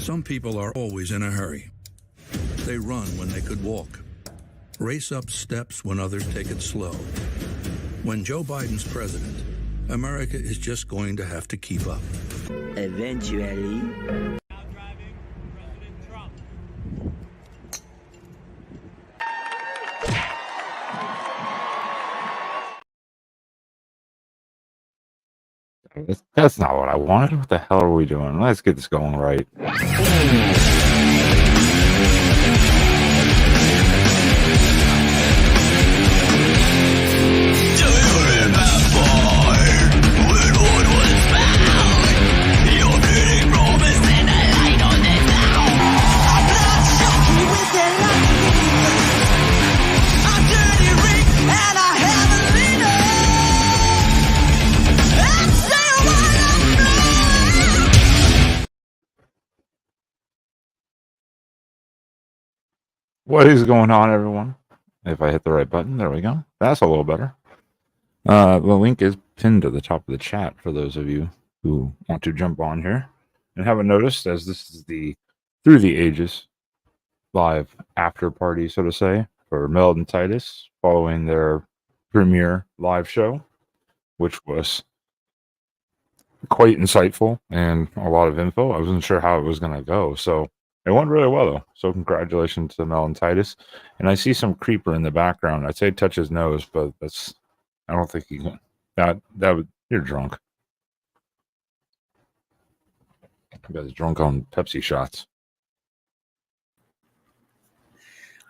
Some people are always in a hurry. They run when they could walk. Race up steps when others take it slow. When Joe Biden's president, America is just going to have to keep up. Eventually. Now driving President Trump. That's not what I wanted. What the hell are we doing? Let's get this going right. What is going on, everyone? If I hit the right button, there we go. That's a little better. The link is pinned to the top of the chat for those of you who want to jump on here and haven't noticed, as this is the Through the Ages live after party, so to say, for Mel and Titus following their premiere live show, which was quite insightful and a lot of info. I wasn't sure how it was going to go, so it went really well, though. So congratulations to Mel and Titus. And I see some creeper in the background. I'd say touch his nose, but I don't think he can. You're drunk. You guys drunk on Pepsi shots.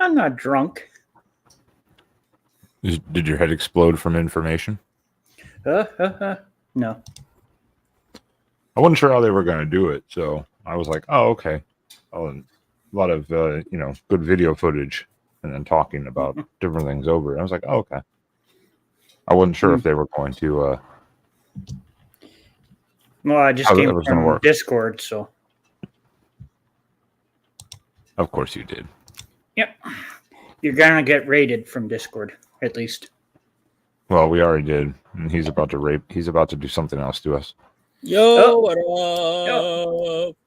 I'm not drunk. Did your head explode from information? No. I wasn't sure how they were going to do it, so I was like, oh, okay. Oh, and a lot of good video footage, and then talking about different things over it. I was like, oh, okay. I wasn't sure if they were going to. Well, I just came from Discord, so. Of course you did. Yep. You're gonna get raided from Discord, at least. Well, we already did, and he's about to rape. He's about to do something else to us. Yo, what up?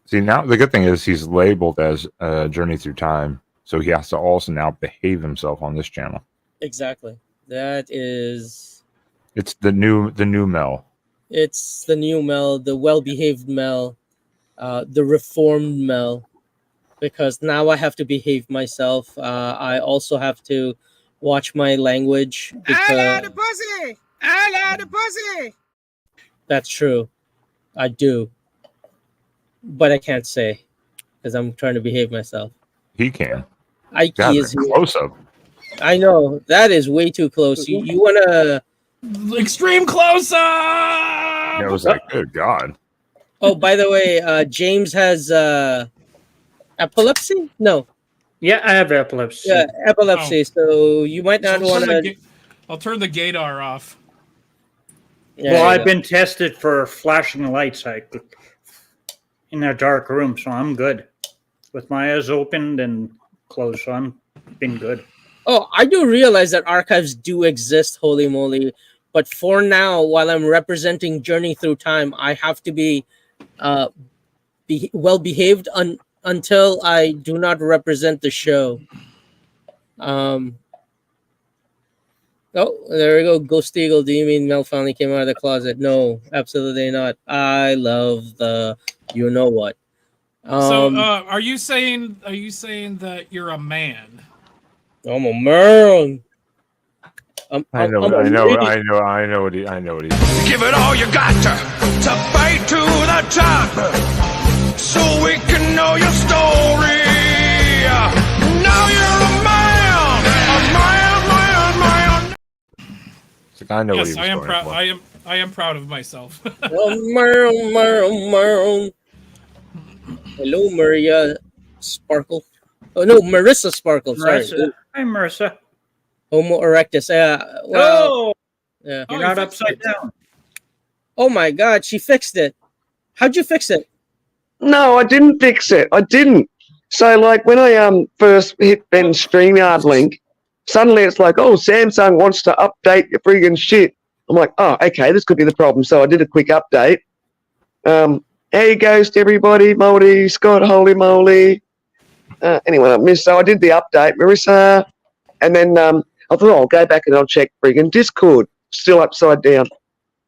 See, now the good thing is he's labeled as Journey Through Time, so he has to also now behave himself on this channel. Exactly. That is. It's the new Mel. It's the new Mel, the well-behaved Mel, the reformed Mel, because now I have to behave myself. I also have to watch my language. I love the pussy. I love the pussy. That's true. I do. But I can't say because I'm trying to behave myself. He can. Ike is close up. I know that is way too close. You want to extreme close up? I was like, good God. Oh, by the way, James has epilepsy. No. Yeah, I have epilepsy. Yeah, epilepsy. So you might not want to. I'll turn the gaydar off. Yeah, well, I've been tested for flashing lights. In a dark room, so I'm good. With my eyes opened and closed, so I'm been good. Oh, I do realize that archives do exist, holy moly. But for now, while I'm representing Journey Through Time, I have to be well behaved until I do not represent the show. Oh, there we go. Ghost Eagle, do you mean Mel finally came out of the closet? No, absolutely not. I love the you know what. Are you saying that you're a man? I'm a man. I know what he. Give it all you got to fight to the top, so we can know your story. Now you're a man. It's like, I know yes, what he was I am going proud. for. I am proud of myself. Hello, Maria Sparkle. Oh no, Marissa Sparkle. Sorry. Hi, Marissa. Homo erectus. Well, yeah. You're not upside down. Oh my God, she fixed it. How'd you fix it? No, I didn't fix it. I didn't. So, like, when I first hit Ben's StreamYard link, suddenly it's like, oh, Samsung wants to update your friggin' shit. I'm like, oh, okay, this could be the problem. So I did a quick update. Hey, Ghost, everybody. Moldy, Scott, holy moly. Anyone I missed? So I did the update, Marissa. And then I thought, I'll go back and I'll check friggin' Discord. Still upside down.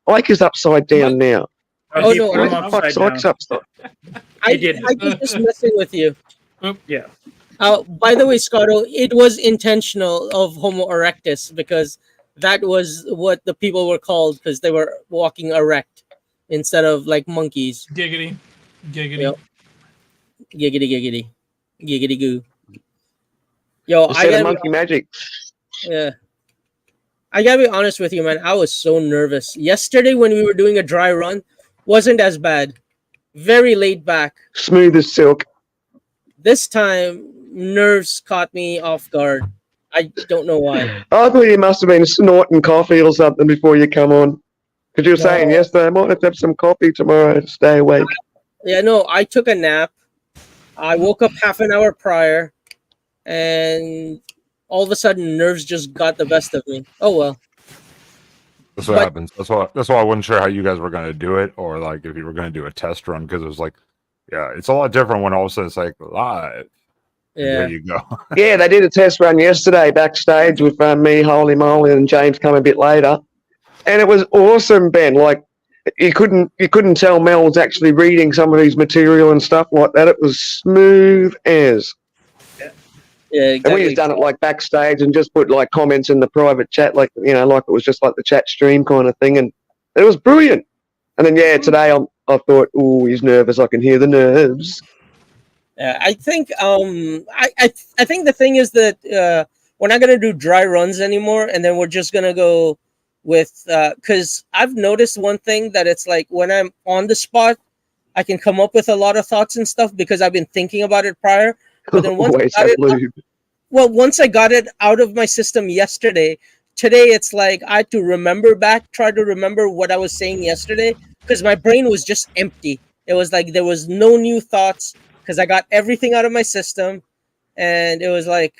Ike is upside down now. Oh, He no, put him I'm upside Ike's down. upside. I did. was just messing with you. Yeah. By the way, Scotto, it was intentional of Homo erectus because that was what the people were called because they were walking erect instead of like monkeys. Giggity. Giggity. Yep. Giggity, giggity. Giggity goo. Yo, Instead of monkey magic. Yeah. I gotta be honest with you, man. I was so nervous. Yesterday when we were doing a dry run, wasn't as bad. Very laid back. Smooth as silk. This time, nerves caught me off guard. I don't know why. I thought you must have been snorting coffee or something before you come on. Because you were saying yesterday, I might have to have some coffee tomorrow to stay awake. Yeah, no, I took a nap. I woke up half an hour prior, and all of a sudden, nerves just got the best of me. Oh well. That's what happens. That's why I wasn't sure how you guys were going to do it, or like if you were going to do a test run, because it was like, yeah, it's a lot different when all of a sudden it's like live. Yeah. There you go. Yeah, they did a test run yesterday backstage with me, Holy Moly, and James come a bit later, and it was awesome, Ben. Like you couldn't tell Mel was actually reading some of his material and stuff like that. It was smooth as. Yeah, exactly. And we just done it like backstage and just put like comments in the private chat, like like it was just like the chat stream kind of thing, and it was brilliant. And then today I thought, oh, he's nervous. I can hear the nerves. I think I think the thing is that we're not gonna do dry runs anymore, and then we're just gonna go with because I've noticed one thing that it's like when I'm on the spot, I can come up with a lot of thoughts and stuff because I've been thinking about it prior. But then once once I got it out of my system yesterday, today it's like I had to try to remember what I was saying yesterday because my brain was just empty. It was like there was no new thoughts because I got everything out of my system, and it was like,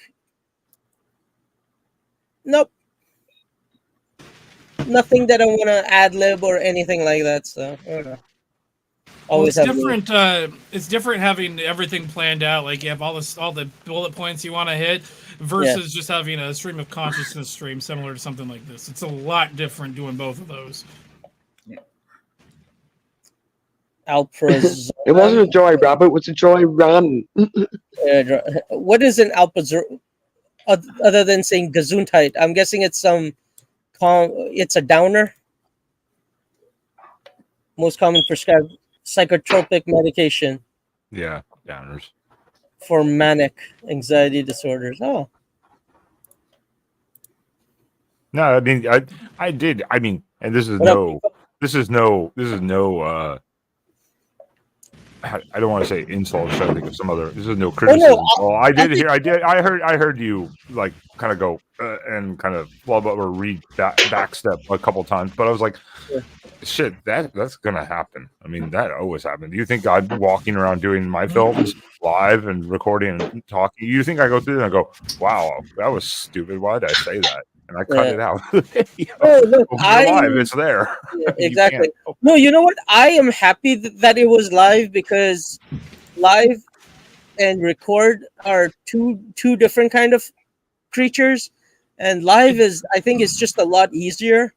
nope, nothing that I want to ad lib or anything like that. So I don't know. It's different. It's different having everything planned out. Like you have all the bullet points you want to hit, versus just having a stream of consciousness stream similar to something like this. It's a lot different doing both of those. Alpraz. It wasn't a dry rub; it was a dry run. What is an Alpaz other than saying Gesundheit? I'm guessing it's it's a downer. Most common prescribed psychotropic medication. Yeah, downers. For manic anxiety disorders. Oh. No, I mean, I did. I mean, and this is no. I don't want to say insult. I think of some other. This is no criticism. I heard you like kind of go and kind of or read backstep a couple times, but I was like, shit, that's gonna happen. I mean, that always happens. Do you think I'm walking around doing my films live and recording and talking? You think I go through and I go, wow, that was stupid. Why did I say that? And I cut it out. Oh, look, live, it's there. Yeah, exactly. No, you know what? I am happy that it was live because live and record are two different kind of creatures, and live I think it's just a lot easier,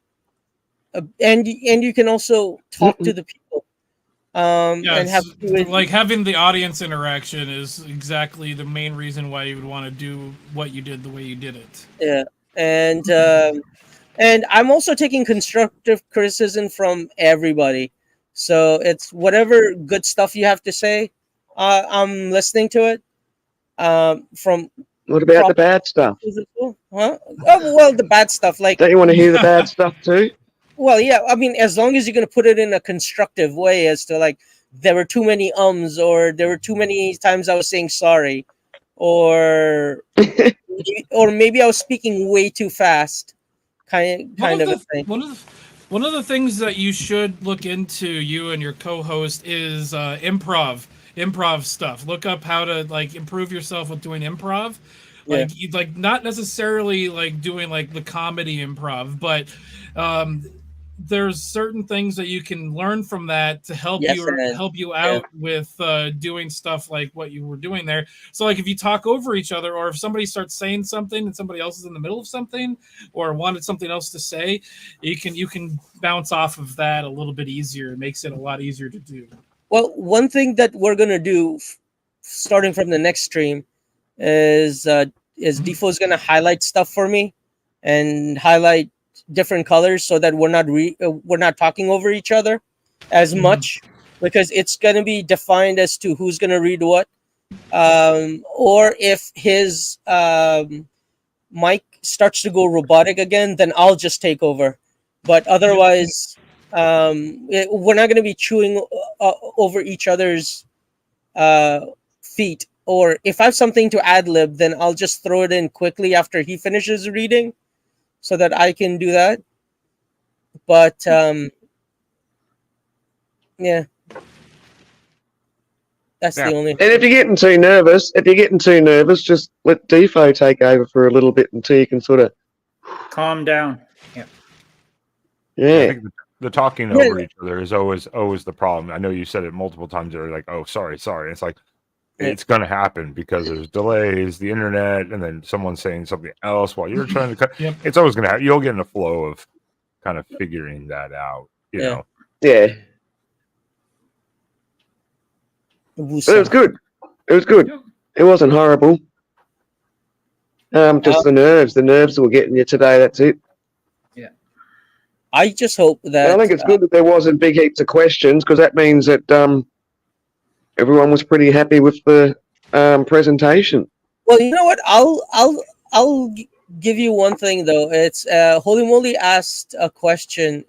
and you can also talk to the people. And have like having the audience interaction is exactly the main reason why you would want to do what you did the way you did it. Yeah. And I'm also taking constructive criticism from everybody. So it's whatever good stuff you have to say, I'm listening to it. From what about the bad stuff? Huh? Oh, well, the bad stuff. Like, don't you want to hear the bad stuff too? Well, yeah. I mean, as long as you're going to put it in a constructive way, as to like there were too many or there were too many times I was saying sorry, or maybe I was speaking way too fast, kind of a thing. One of the things that you should look into, you and your co-host, is improv stuff. Look up how to like improve yourself with doing improv. Like not necessarily like doing like the comedy improv, but there's certain things that you can learn from that to help Yes, you out with doing stuff like what you were doing there. So like if you talk over each other, or if somebody starts saying something and somebody else is in the middle of something or wanted something else to say, you can bounce off of that a little bit easier. It makes it a lot easier to do. Well, one thing that we're gonna do, starting from the next stream, is Defoe's gonna highlight stuff for me, and highlight different colors so that we're not talking over each other as much, because it's gonna be defined as to who's gonna read what, or if his mic starts to go robotic again, then I'll just take over. But otherwise, we're not going to be chewing over each other's feet. Or if I have something to ad lib, then I'll just throw it in quickly after he finishes reading, so that I can do that. But yeah, that's the only. And if you're getting too nervous, just let Defo take over for a little bit until you can sort of Calm down. Yeah. Yeah. I think the talking over each other is always the problem. I know you said it multiple times. They're like, "Oh, sorry." It's like it's going to happen because there's delays, the internet, and then someone saying something else while you're trying to cut. It's always going to happen. You'll get in a flow of kind of figuring that out. You know. Yeah. But it was good. It was good. It wasn't horrible. Just the nerves. The nerves were getting you today. That's it. Yeah. I just hope that. And I think it's good that there wasn't big heaps of questions, because that means that everyone was pretty happy with the presentation. Well, you know what? I'll give you one thing though. It's Holy Moly asked a question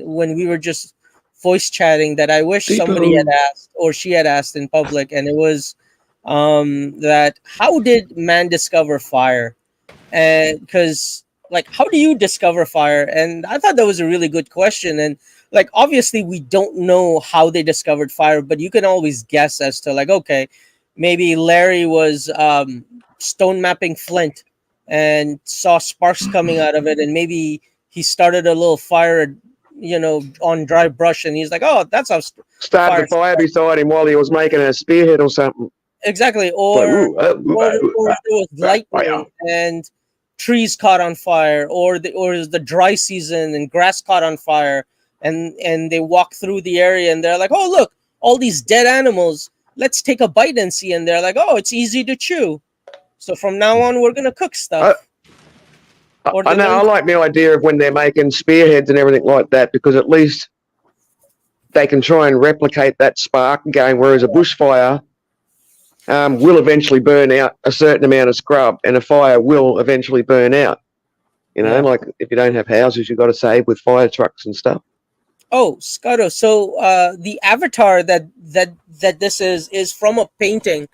when we were just voice chatting that I wish somebody had asked, or she had asked in public, and it was that how did man discover fire? And because like, how do you discover fire? And I thought that was a really good question. And like, obviously we don't know how they discovered fire, but you can always guess as to like, okay, maybe Larry was stone mapping flint and saw sparks coming out of it, and maybe he started a little fire, on dry brush, and he's like, oh, that's how started the fire beside him while he was making a spearhead or something. Exactly. Or there was lightning and trees caught on fire, or the dry season and grass caught on fire, and they walk through the area and they're like, oh, look, all these dead animals, let's take a bite and see. And they're like, oh, it's easy to chew, so from now on we're gonna cook stuff. I know. I like the idea of when they're making spearheads and everything like that, because at least they can try and replicate that spark going, whereas a bushfire will eventually burn out a certain amount of scrub, and a fire will eventually burn out. Like if you don't have houses, you've got to save with fire trucks and stuff. Oh, Scotto. So the avatar that this is from a painting.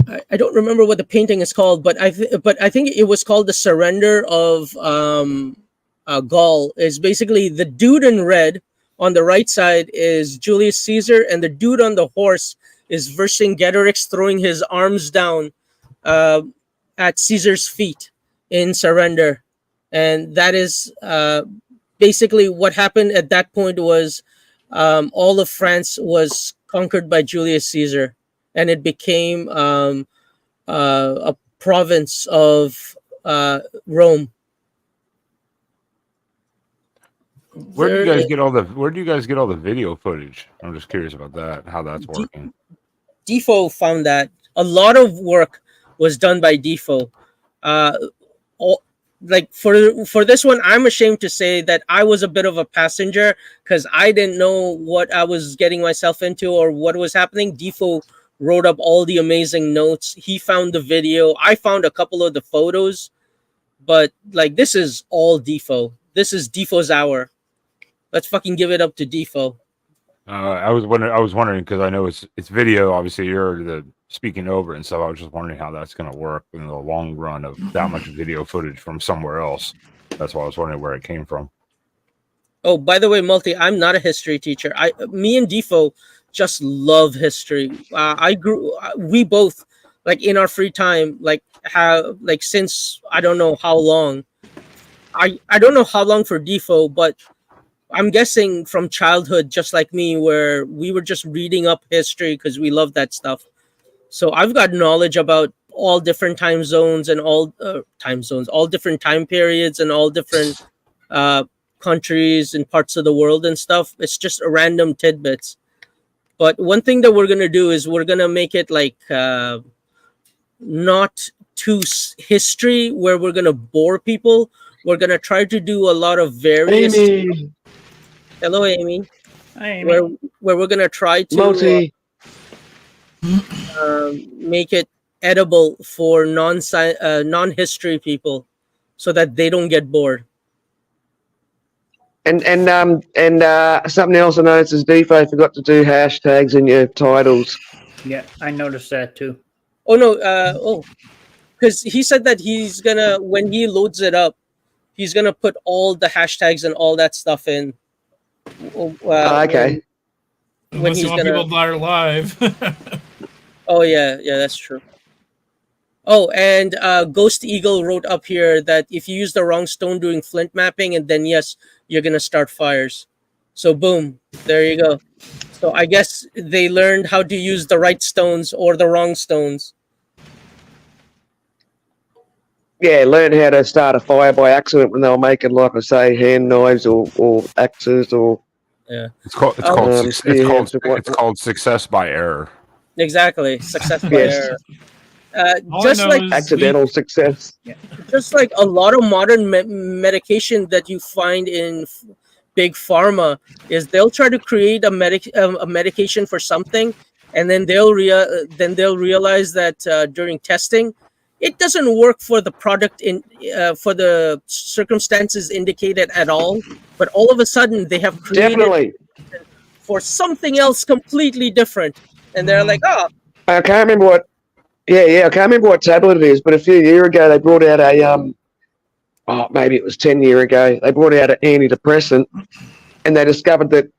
I don't remember what the painting is called, but I think it was called The Surrender of Gaul. Is basically the dude in red on the right side is Julius Caesar, and the dude on the horse is Vercingetorix throwing his arms down at Caesar's feet in surrender. And that is basically what happened at that point. Was all of France was conquered by Julius Caesar, and it became a province of Rome. Where do you guys get all the video footage? I'm just curious about that, how that's working. Defoe found that a lot of work was done by Defoe. Like for this one, I'm ashamed to say that I was a bit of a passenger, because I didn't know what I was getting myself into or what was happening. Defoe wrote up all the amazing notes. He found the video. I found a couple of the photos, but like, this is all Defoe. This is Defoe's hour. Let's fucking give it up to Defoe. I was wondering because I know it's video. Obviously, you're the speaking over and stuff. I was just wondering how that's going to work in the long run of that much video footage from somewhere else. That's why I was wondering where it came from. Oh, by the way, Multi, I'm not a history teacher. Me and Defoe just love history. We both, like, in our free time, like, have, like, since I don't know how long, I don't know how long for Defoe, but I'm guessing from childhood, just like me, where we were just reading up history because we love that stuff. So I've got knowledge about all different time zones and all all different time periods and all different uh, countries and parts of the world and stuff. It's just random tidbits. But one thing that we're gonna do is we're gonna make it like not too history, where we're gonna bore people. We're gonna try to do a lot of various. Amy, Hello, Amy. Hi, Amy. Where we're gonna try to multi. make it edible for non-history people, so that they don't get bored. And something else I noticed is Defo forgot to do hashtags in your titles. Yeah, I noticed that too. Oh no! Because he said that he's gonna, when he loads it up, he's gonna put all the hashtags and all that stuff in. Okay. When Unless he's you want gonna. people that are live. Oh yeah, that's true. Oh, and Ghost Eagle wrote up here that if you use the wrong stone doing flint mapping, and then yes, you're gonna start fires. So boom, there you go. So I guess they learned how to use the right stones or the wrong stones. Yeah, learn how to start a fire by accident when they were making, like I say, hand knives or axes or. Yeah. It's called success by error. Exactly, success by Yes. error. All I Just know like is Accidental success. just like a lot of modern medication that you find in big pharma is they'll try to create a medication for something, and then they'll realize that during testing it doesn't work for the product for the circumstances indicated at all, but all of a sudden they have created Definitely. for something else completely different, and they're like, oh, I can't remember what. Yeah, I can't remember what tablet it is, but a few years ago they brought out a maybe it was 10 years ago. They brought out an antidepressant, and they discovered that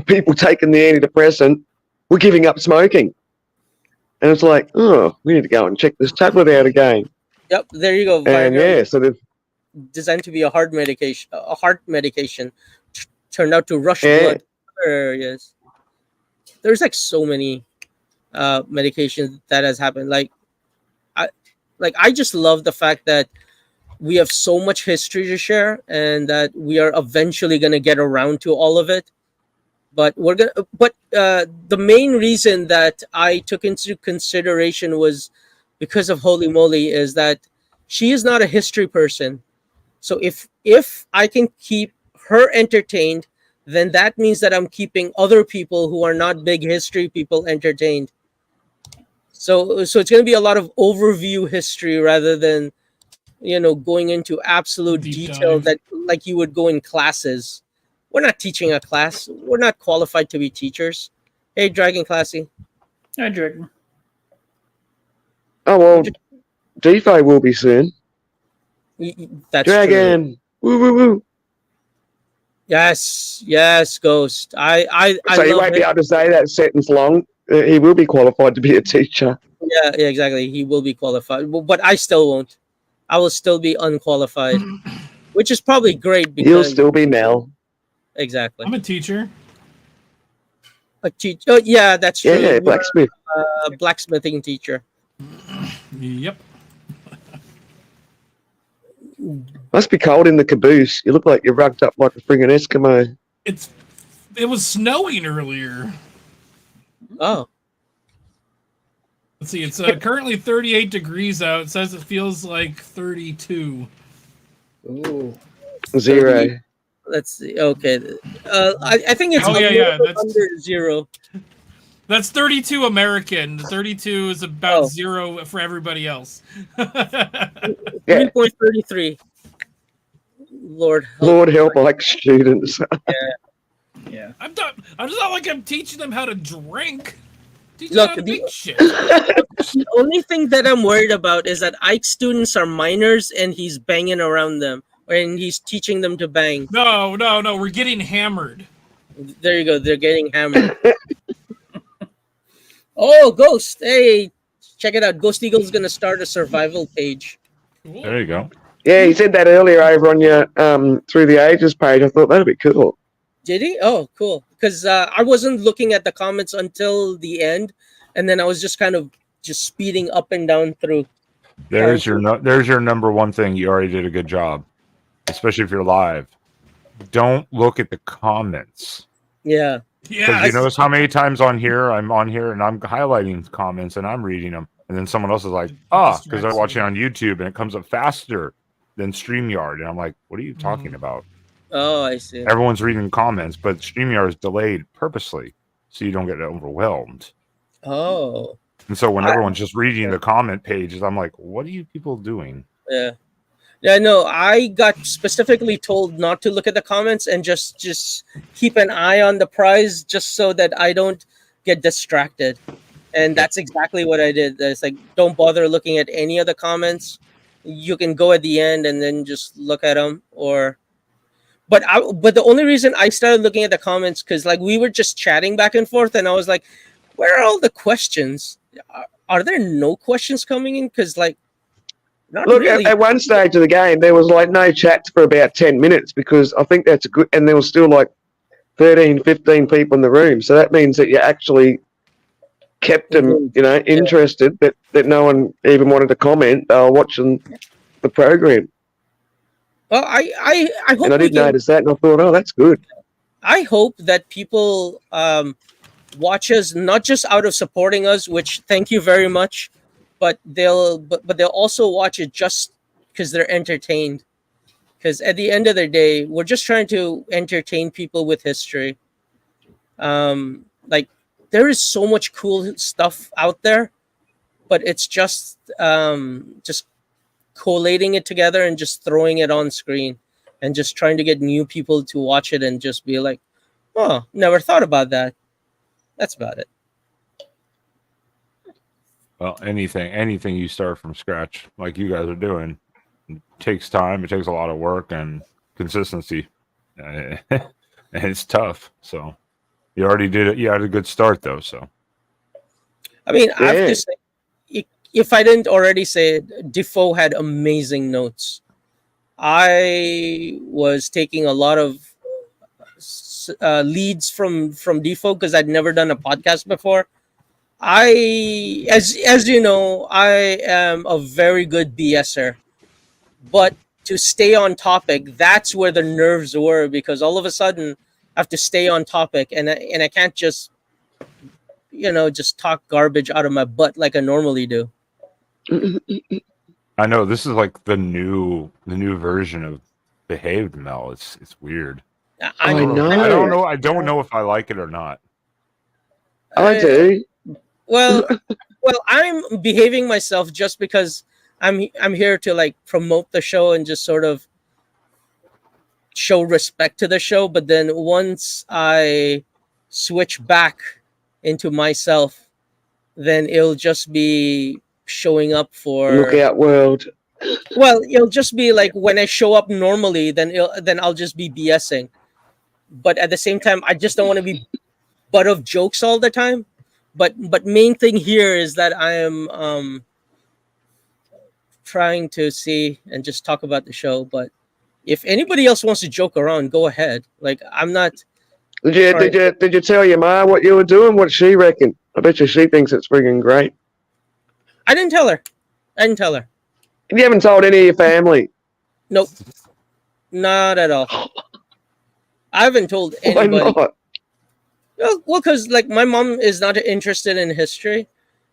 people taking the antidepressant were giving up smoking. And it's like, oh, we need to go and check this tablet out again. yep, there you go. And yeah, so they've Designed to be a heart medication, turned out to rush Yeah. blood. Yes, there's like so many medications that has happened. I just love the fact that we have so much history to share, and that we are eventually gonna get around to all of it. But the main reason that I took into consideration was because of Holy Moly, is that she is not a history person. So if I can keep her entertained, then that means that I'm keeping other people who are not big history people entertained. So it's going to be a lot of overview history rather than going into absolute Deep detail dive. that like you would go in classes. We're not teaching a class. We're not qualified to be teachers. Hey, Dragon Classy. Hi, Dragon. oh well, Defo will be soon. That's true. Dragon, woo woo woo. Yes, Ghost. I So he love won't be it. able to say that sentence long. He will be qualified to be a teacher. Yeah, exactly. He will be qualified, but I still won't. I will still be unqualified, which is probably great because He'll still be Mel. exactly. I'm a teacher. Oh, yeah, that's true. Yeah, You're blacksmith. a blacksmithing teacher. Yep. Must be cold in the caboose. You look like you're rugged up like a friggin' Eskimo. It was snowing earlier. Oh, Let's see. It's currently 38 degrees out. It says it feels like 32. Ooh. Zero. let's see. Okay, I think it's Oh, a yeah, little yeah, bit that's- under zero. That's 32 American. 32 is about Oh. 0 for everybody else. Yeah. 3.33. Lord help. Lord help like students. Yeah. I'm just not like I'm teaching them how to drink. Teaching Look, them how to the- make shit. The only thing that I'm worried about is that Ike's students are minors and he's banging around them, and he's teaching them to bang. No. We're getting hammered. There you go. They're getting hammered. Oh, Ghost! Hey, check it out. Ghost Eagle's gonna start a survival page. Cool. There you go. Yeah, he said that earlier over on your Through the Ages page. I thought that'd be cool. Did he? Oh, cool. Because I wasn't looking at the comments until the end, and then I was just kind of just speeding up and down through. There's your number one thing. You already did a good job, especially if you're live. Don't look at the comments. Yeah. Yeah. You notice how many times I'm on here and I'm highlighting comments and I'm reading them, and then someone else is like, because they're watching on YouTube and it comes up faster than StreamYard, and I'm like, what are you talking about? Oh, I see. Everyone's reading comments, but StreamYard is delayed purposely so you don't get overwhelmed. Oh. And so when everyone's just reading the comment pages, I'm like, what are you people doing? Yeah. Yeah, no, I got specifically told not to look at the comments and just keep an eye on the prize just so that I don't get distracted. And that's exactly what I did. It's like, don't bother looking at any of the comments. You can go at the end and then just look at them. But the only reason I started looking at the comments, because like we were just chatting back and forth, and I was like, where are all the questions? Are there no questions coming in? Because like, not Look, really. at one stage of the game, there was like no chats for about 10 minutes because I think that's a good, and there was still like 13, 15 people in the room. So that means that you actually kept them, interested, that no one even wanted to comment. They were watching the program. Well, I hope and I did notice that, and I thought, oh, that's good. I hope that people watch us not just out of supporting us, which thank you very much, but they'll also watch it just because they're entertained. Because at the end of the day, we're just trying to entertain people with history. Like there is so much cool stuff out there, but it's just collating it together and just throwing it on screen and just trying to get new people to watch it and just be like, oh, never thought about that. That's about it. Well, anything you start from scratch, like you guys are doing, it takes time. It takes a lot of work and consistency, and it's tough. So you already did it. You had a good start, though. So I mean, I have to say, if I didn't already say it, Defoe had amazing notes. I was taking a lot of leads from Defoe because I'd never done a podcast before. As you know, I am a very good BSer, but to stay on topic, that's where the nerves were, because all of a sudden I have to stay on topic, and I can't just just talk garbage out of my butt like I normally do. I know this is like the new version of Behaved Mel. It's weird. I know. I don't know if I like it or not. I do. Well, I'm behaving myself just because I'm here to like promote the show and just sort of show respect to the show. But then once I switch back into myself, then it'll just be showing up for Look out, world. Well, it'll just be like when I show up normally, then I'll just be BSing. But at the same time, I just don't want to be butt of jokes all the time. But main thing here is that I am trying to see and just talk about the show. But if anybody else wants to joke around, go ahead. Like I'm not. Did you tell your ma what you were doing? What she reckon? I bet you she thinks it's friggin' great. I didn't tell her. You haven't told any of your family? Nope. Not at all. I haven't told anybody. Why not? Well, because like my mom is not interested in history,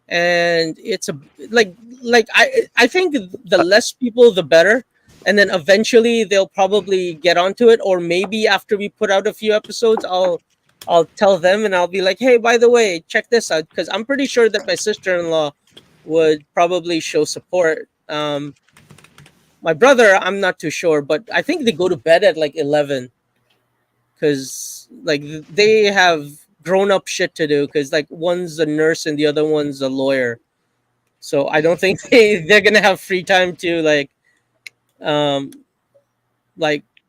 and it's I think the less people, the better, and then eventually they'll probably get onto it, or maybe after we put out a few episodes, I'll tell them and I'll be like, hey, by the way, check this out, because I'm pretty sure that my sister-in-law would probably show support. My brother, I'm not too sure, but I think they go to bed at like 11. Because like they have grown up shit to do, because like one's a nurse and the other one's a lawyer, so I don't think they're gonna have free time to like at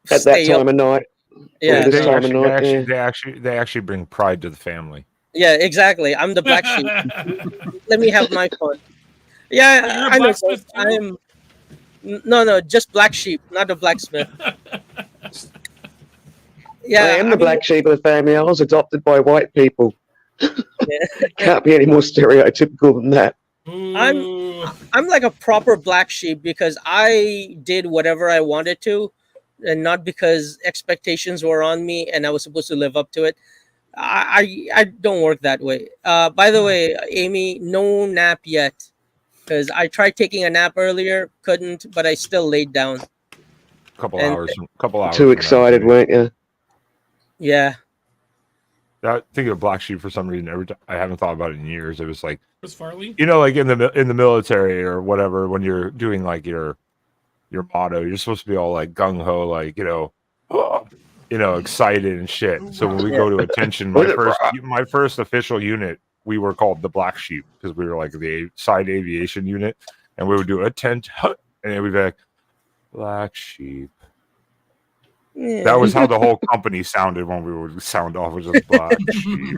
that time of night. Yeah, this time of night. They actually bring pride to the family. Yeah, exactly. I'm the black sheep. Let me have my fun. Yeah, I know. No, just black sheep, not a blacksmith. Yeah, I am the mean, black sheep of the family. I was adopted by white people. yeah. Can't be any more stereotypical than that. Ooh. I'm like a proper black sheep because I did whatever I wanted to, and not because expectations were on me and I was supposed to live up to it. I don't work that way. By the way, Amy, no nap yet because I tried taking a nap earlier, couldn't, but I still laid down. Couple And- hours. Couple hours. Too from now, excited, maybe. weren't you? Yeah, I think of black sheep for some reason. Every time I haven't thought about it in years. It was like, Chris Farley. you know, like in the military or whatever, when you're doing like your motto, you're supposed to be all like gung ho, like excited and shit. So when we go to attention, my first official unit, we were called the black sheep because we were like the side aviation unit, and we would do attention, and we'd be like black sheep. yeah. That was how the whole company sounded when we would sound off, was just black sheep.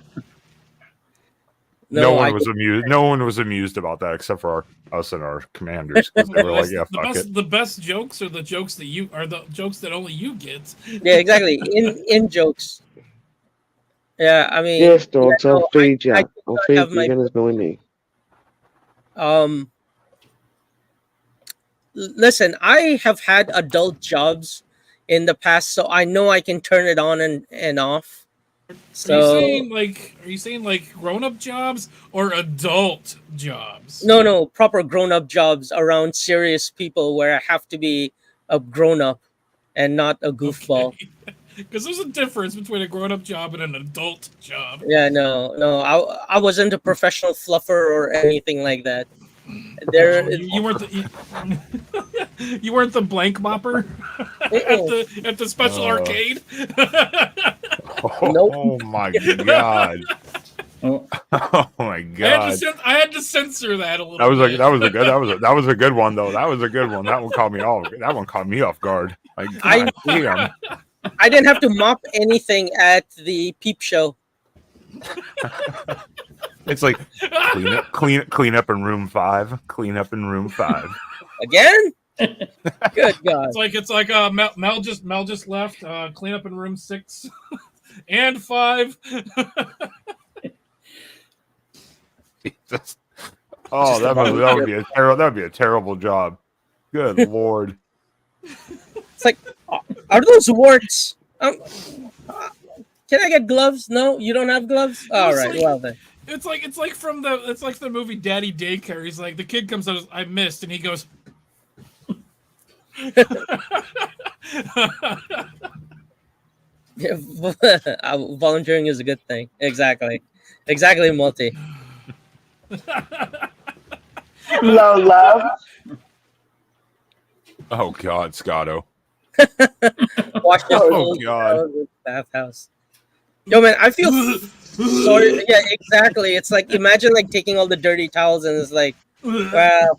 No one was amused. No one was amused about that except for us and our commanders. 'Cause they were like, "Yeah, fuck it." The best jokes are the jokes that only you get. Yeah, exactly. In jokes. Yeah, I mean. Yes, dogs. yeah, I'll no, feed you. I I'll feed have you. my- You're gonna join me. Listen, I have had adult jobs in the past, so I know I can turn it on and off. So Are you saying like grown-up jobs or adult jobs? no, proper grown-up jobs around serious people where I have to be a grown-up and not a goofball. Because there's a difference between a grown-up job and an adult job. Yeah, no, I wasn't a professional fluffer or anything like that. You weren't the you weren't the blank mopper at the special arcade. Nope. Oh my god! Oh, Oh my god! I had to censor that a little. That was bit. that was a good one though. That was a good one. That one caught me off. That one caught me off guard. Like, god damn. I didn't have to mop anything at the peep show. It's like clean up in room 5. Clean up in room 5. Again? Good God. It's like Mel just left. Clean up in room 6 and 5. Jesus. Oh, that would be a terrible job. Good lord. It's like, are those warts? Can I get gloves? No, you don't have gloves. All right, well then. It's like the movie Daddy Daycare. He's like, the kid comes out, I missed, and he goes. Volunteering is a good thing. Exactly, Multi. Low love. Oh god, Scotto. Wash your Oh god. bathhouse. Yo man, I feel sorry. Yeah, exactly. It's like, imagine like taking all the dirty towels and it's like, well,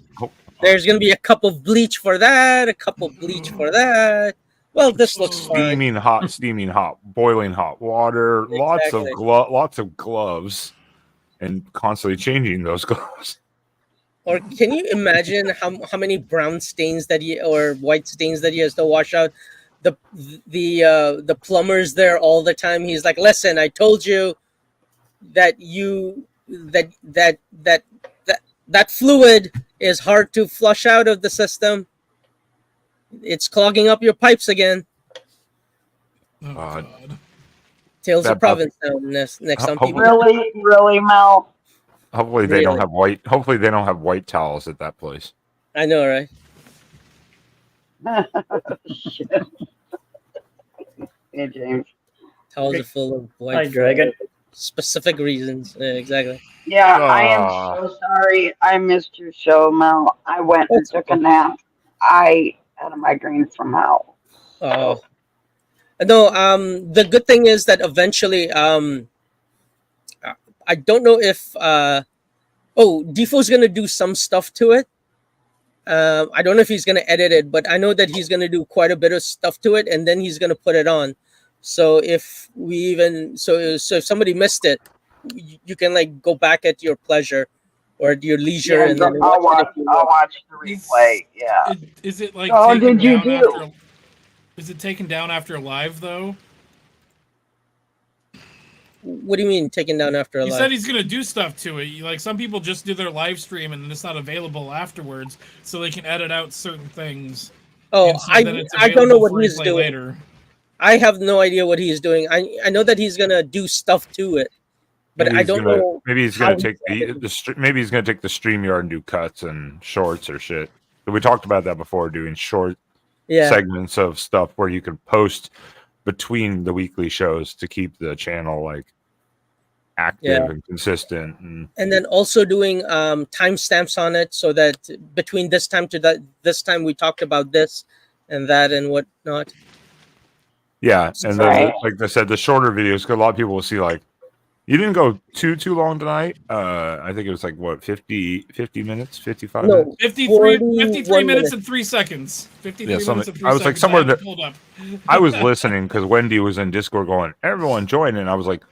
there's gonna be a cup of bleach for that, a cup of bleach for that. Well, this looks fine. Steaming hot, boiling hot water, Exactly. lots of gloves, and constantly changing those gloves. Or can you imagine how many brown stains or white stains that he has to wash out? The plumber's there all the time. He's like, listen, I told you that that fluid is hard to flush out of the system. It's clogging up your pipes again. Oh, God. Tales That of Province now next on people. Really, Mel. Hopefully they don't have white. Hopefully they don't have white towels at that place. I know, right? Shit. Hey, James. Towels are full of white. Hi, Dragon. Specific reasons. Yeah, exactly. Yeah, I am so sorry. I missed your show, Mel. I went and took a nap. I had a migraine from hell. Oh. No, the good thing is that eventually, I don't know if, Defoe's going to do some stuff to it. I don't know if he's going to edit it, but I know that he's going to do quite a bit of stuff to it, and then he's going to put it on. So if if somebody missed it, you can like go back at your pleasure, or at your leisure, Yeah, and then I'll watch it if you want. watch the replay. Yeah. Is it like So taken did you down do? after? Is it taken down after live though? What do you mean taken down after a He live? said he's gonna do stuff to it. Like some people just do their live stream and then it's not available afterwards, so they can edit out certain things. Oh, and so then it's I don't know available what for he's replay doing. later. I have no idea what he's doing. I know that he's gonna do stuff to it, but Maybe I he's don't gonna know. maybe he's how gonna take maybe he's gonna take the StreamYard and do cuts and shorts or shit. We talked about that before, doing short Yeah. segments of stuff where you can post between the weekly shows to keep the channel like active Yeah. and consistent. And then also doing timestamps on it, so that between this time to this time we talked about this and that and whatnot. Yeah, and then Right. like I said, the shorter videos, 'cause a lot of people will see like, you didn't go too long tonight. I think it was like what 50 minutes, 55 minutes. No, 53 41 minutes and 3 seconds. 53 Yeah, minutes and 3 I was like seconds. somewhere I have that it pulled up. I was listening because Wendy was in Discord going, everyone join, and I was like,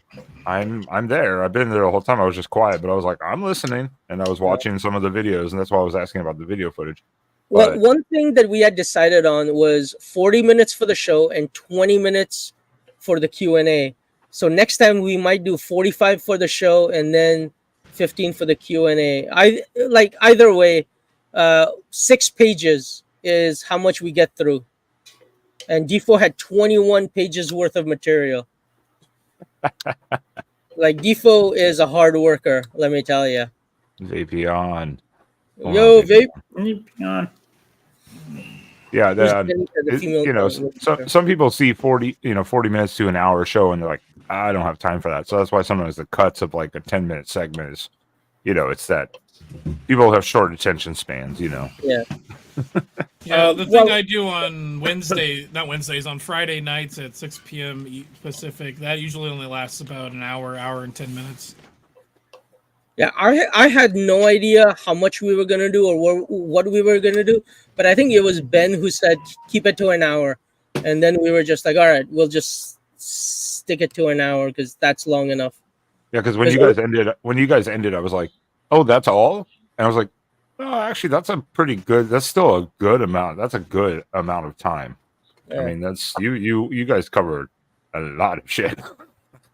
I'm there. I've been there the whole time. I was just quiet, but I was like, I'm listening, and I was watching some of the videos, and that's why I was asking about the video footage. Well, But one thing that we had decided on was 40 minutes for the show and 20 minutes for the Q&A. So next time we might do 45 for the show and then 15 for the Q&A. Either way, 6 pages is how much we get through. And Defo had 21 pages worth of material. Like Defo is a hard worker, let me tell you. VP on. Yo, Vape. Yeah, female some people see 40 minutes to an hour show, and they're like, I don't have time for that. So that's why sometimes the cuts of like a 10-minute segment is, it's that people have short attention spans, Yeah. Yeah, the thing I do on on Friday nights at 6 p.m. Pacific, that usually only lasts about an hour and 10 minutes. Yeah, I had no idea how much we were gonna do or what we were gonna do, but I think it was Ben who said keep it to an hour, and then we were just like, all right, we'll just stick it to an hour because that's long enough. Yeah, because when you guys ended, I was like, oh, that's all, and I was like, oh, actually, that's still a good amount. That's a good amount of time. Yeah. I mean, that's you guys covered a lot of shit.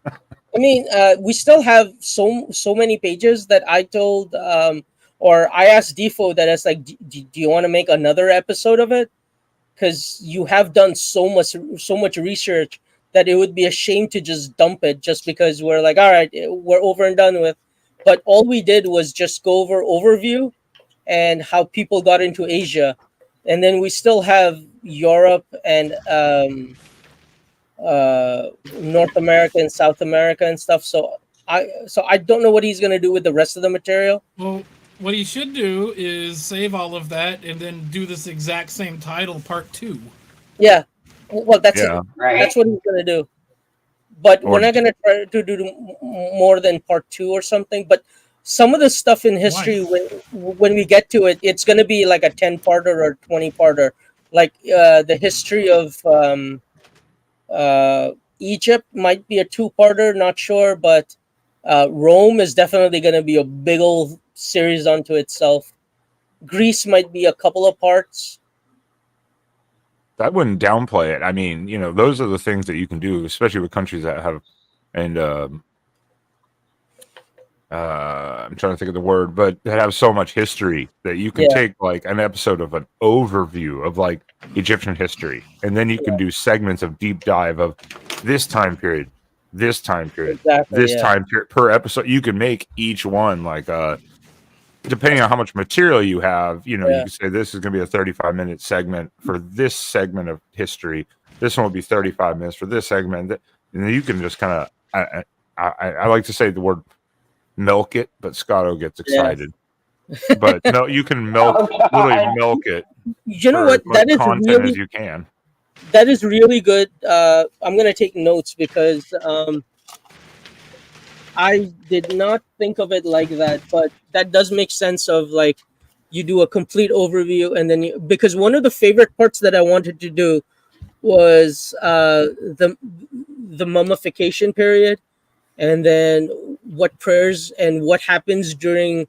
I mean, we still have so many pages that I told, or I asked Defo that it's like, do you want to make another episode of it? Because you have done so much research that it would be a shame to just dump it just because we're like, all right, we're over and done with. But all we did was just go over overview and how people got into Asia, and then we still have Europe and North America and South America and stuff. So I don't know what he's gonna do with the rest of the material. Well, what he should do is save all of that and then do this exact same title, part 2. Yeah, well, that's it. Right. That's what he's gonna do. But we're not gonna try to do more than part 2 or something. But some of the stuff in history, when we get to it, it's gonna be like a 10-parter or 20-parter. Like the history of Egypt might be a 2-parter, not sure, but Rome is definitely going to be a big old series unto itself. Greece might be a couple of parts. I wouldn't downplay it. I mean, those are the things that you can do, especially with countries that have, and I'm trying to think of the word, but that have so much history that you can take like an episode of an overview of like Egyptian history, and then you can do segments of deep dive of this time period, time period per episode. You can make each one like depending on how much material you have, you can say this is going to be a 35-minute segment for this segment of history. This one will be 35 minutes for this segment, and then you can just kind of I like to say the word milk it, but Scotto gets excited. But no, you can literally milk it. You know what? That is really, as you can. That is really good. I'm gonna take notes because I did not think of it like that, but that does make sense. Of like, you do a complete overview, and then because one of the favorite parts that I wanted to do was the mummification period, and then what prayers and what happens during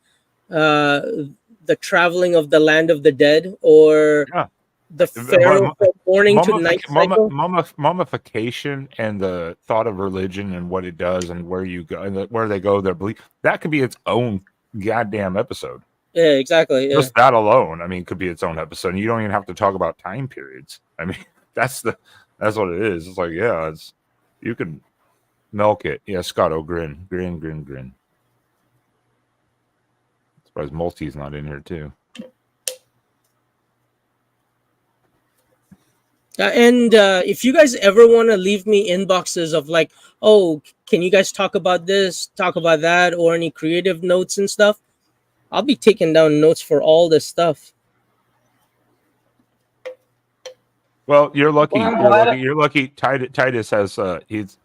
the traveling of the land of the dead, or the pharaoh from morning to night cycle. Mummification and the thought of religion and what it does and where you go and where they go, their belief, that could be its own goddamn episode. Yeah, exactly. Yeah. Just that alone, I mean, could be its own episode. And you don't even have to talk about time periods. I mean, that's what it is. It's like, yeah, you can milk it. Yeah, Scotto, grin. Surprised Multi's not in here too. And if you guys ever want to leave me inboxes of like, oh, can you guys talk about this, talk about that, or any creative notes and stuff, I'll be taking down notes for all this stuff. Well, you're lucky. You're lucky. Titus has he's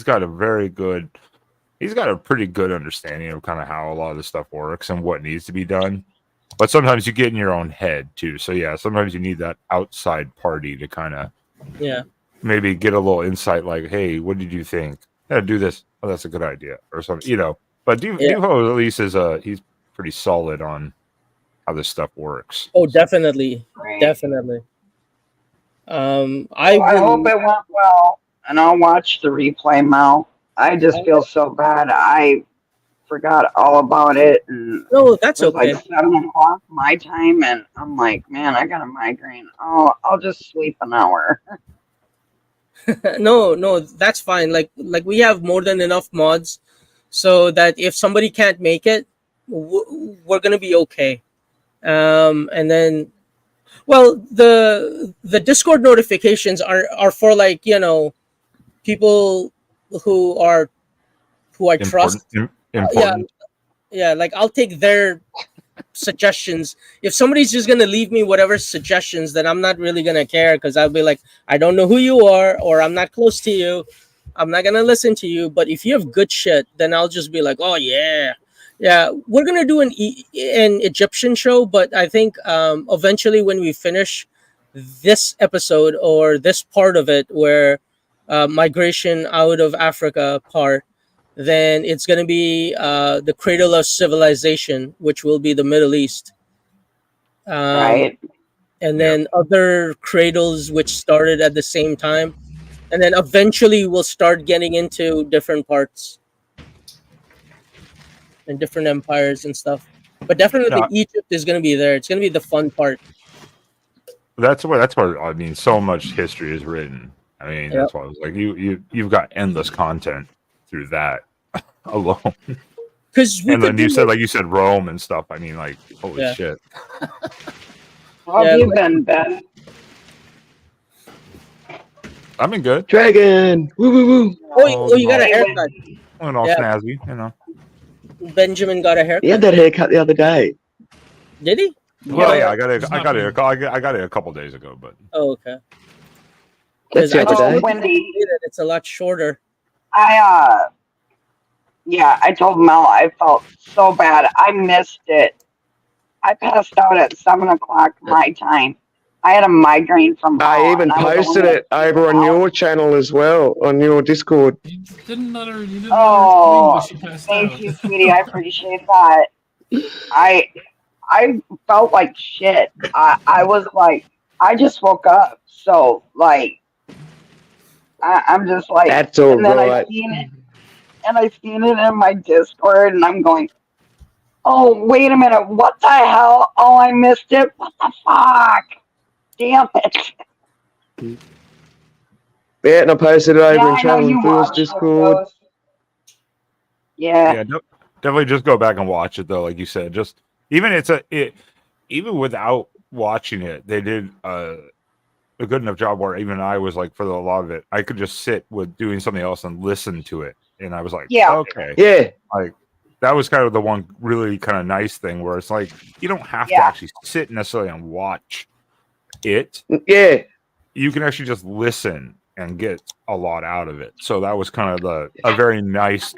got a pretty good understanding of kind of how a lot of this stuff works and what needs to be done. But sometimes you get in your own head too. So yeah, sometimes you need that outside party to kind of maybe get a little insight. Like, hey, what did you think? Yeah, do this. Oh, that's a good idea, or something. You know. But Devo at least is he's pretty solid on how this stuff works. Oh, definitely, definitely. I hope it went well, and I'll watch the replay, Mel. I just feel so bad. I forgot all about it. And no, that's okay. Like 7 o'clock my time, and I'm like, man, I got a migraine. Oh, I'll just sleep an hour. No, that's fine. Like we have more than enough mods, so that if somebody can't make it, we're gonna be okay. And then, well, the Discord notifications are for, like, you know, people who I trust. Important. Yeah, like I'll take their suggestions. If somebody's just gonna leave me whatever suggestions, then I'm not really gonna care, because I'll be like, I don't know who you are, or I'm not close to you. I'm not gonna listen to you. But if you have good shit, then I'll just be like, oh yeah. We're gonna do an Egyptian show, but I think eventually when we finish this episode or this part of it, where migration out of Africa part, then it's going to be the cradle of civilization, which will be the Middle East. Right. And then other cradles which started at the same time. And then eventually we'll start getting into different parts and different empires and stuff. But definitely Egypt is going to be there. It's going to be the fun part. That's where I mean, so much history is written. I mean, that's why I was like, you've got endless content through that alone. And then you said Rome and stuff. I mean, like, holy shit. How have you been, Ben? I've been good. Dragon! Woo woo woo! Oh, you got a haircut. Went all snazzy, you know. Benjamin got a haircut. He had that haircut the other day. Did he? Well, yeah, I got it a couple days ago, but. Oh, okay. That's the other day. It's a lot shorter. I told Mel I felt so bad. I missed it. I passed out at 7 o'clock my time. I had a migraine from Mel. I even posted it over on your channel as well, on your Discord. Thank you, sweetie. I appreciate that. I felt like shit. I was like, I just woke up. So, like, I'm just like, that's all and then right. I seen it in my Discord, and I'm going, oh, wait a minute, what the hell? Oh, I missed it. What the fuck? Damn it. Yeah, and I posted it over in Traveling Fools Discord. Yeah, definitely just go back and watch it, though. Like you said, just even without watching it, they did a good enough job where even I was like, for a lot of it, I could just sit with doing something else and listen to it, and I was like, okay, yeah, like that was kind of the one really kind of nice thing where it's like you don't have to actually sit necessarily and watch it. Yeah, you can actually just listen and get a lot out of it. So that was kind of a very nice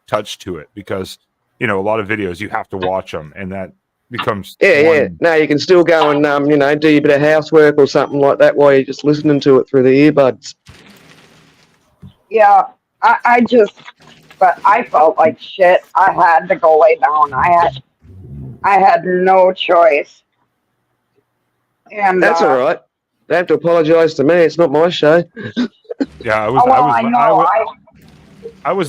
touch to it, because a lot of videos you have to watch them, and that becomes No, you can still go and do a bit of housework or something like that while you're just listening to it through the earbuds. Yeah, I just but I felt like shit. I had to go lay down. I had no choice. And That's all right. They have to apologise to me. It's not my show. Yeah, I was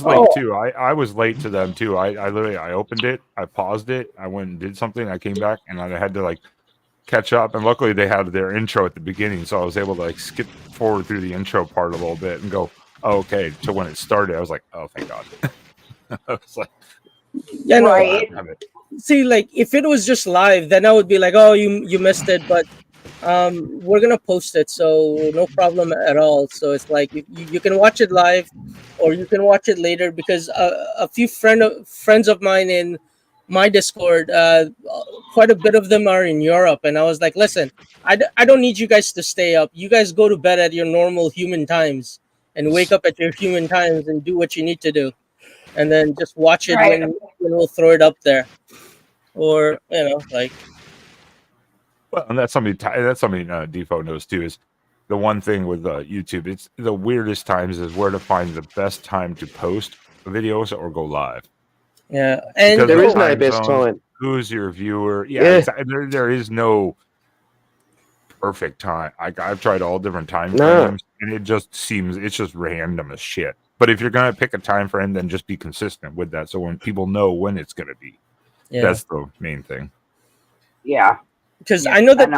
late too. I was late to them too. I literally opened it, I paused it, I went and did something, I came back, and I had to like catch up. And luckily they had their intro at the beginning, so I was able to like skip forward through the intro part a little bit and go, oh, okay. So when it started, I was like, oh, thank God. I was like, Yeah, no. Right. See, like if it was just live, then I would be like, oh, you missed it, but we're gonna post it, so no problem at all. So it's like you can watch it live, or you can watch it later, because a few friends of mine in my Discord, quite a bit of them are in Europe, and I was like, listen, I don't need you guys to stay up. You guys go to bed at your normal human times and wake up at your human times and do what you need to do, and then just watch it when we'll throw it up there, or like. Well, and that's something Defo knows too, is the one thing with YouTube. It's the weirdest times is where to find the best time to post videos or go live. Yeah, and Because there is no time best zone, time. Who's your viewer? Yeah. There is no perfect time. I've tried all different time No. frames, and it's just random as shit. But if you're gonna pick a time frame, then just be consistent with that, so when people know when it's gonna be, that's the main thing. Yeah. Because I know that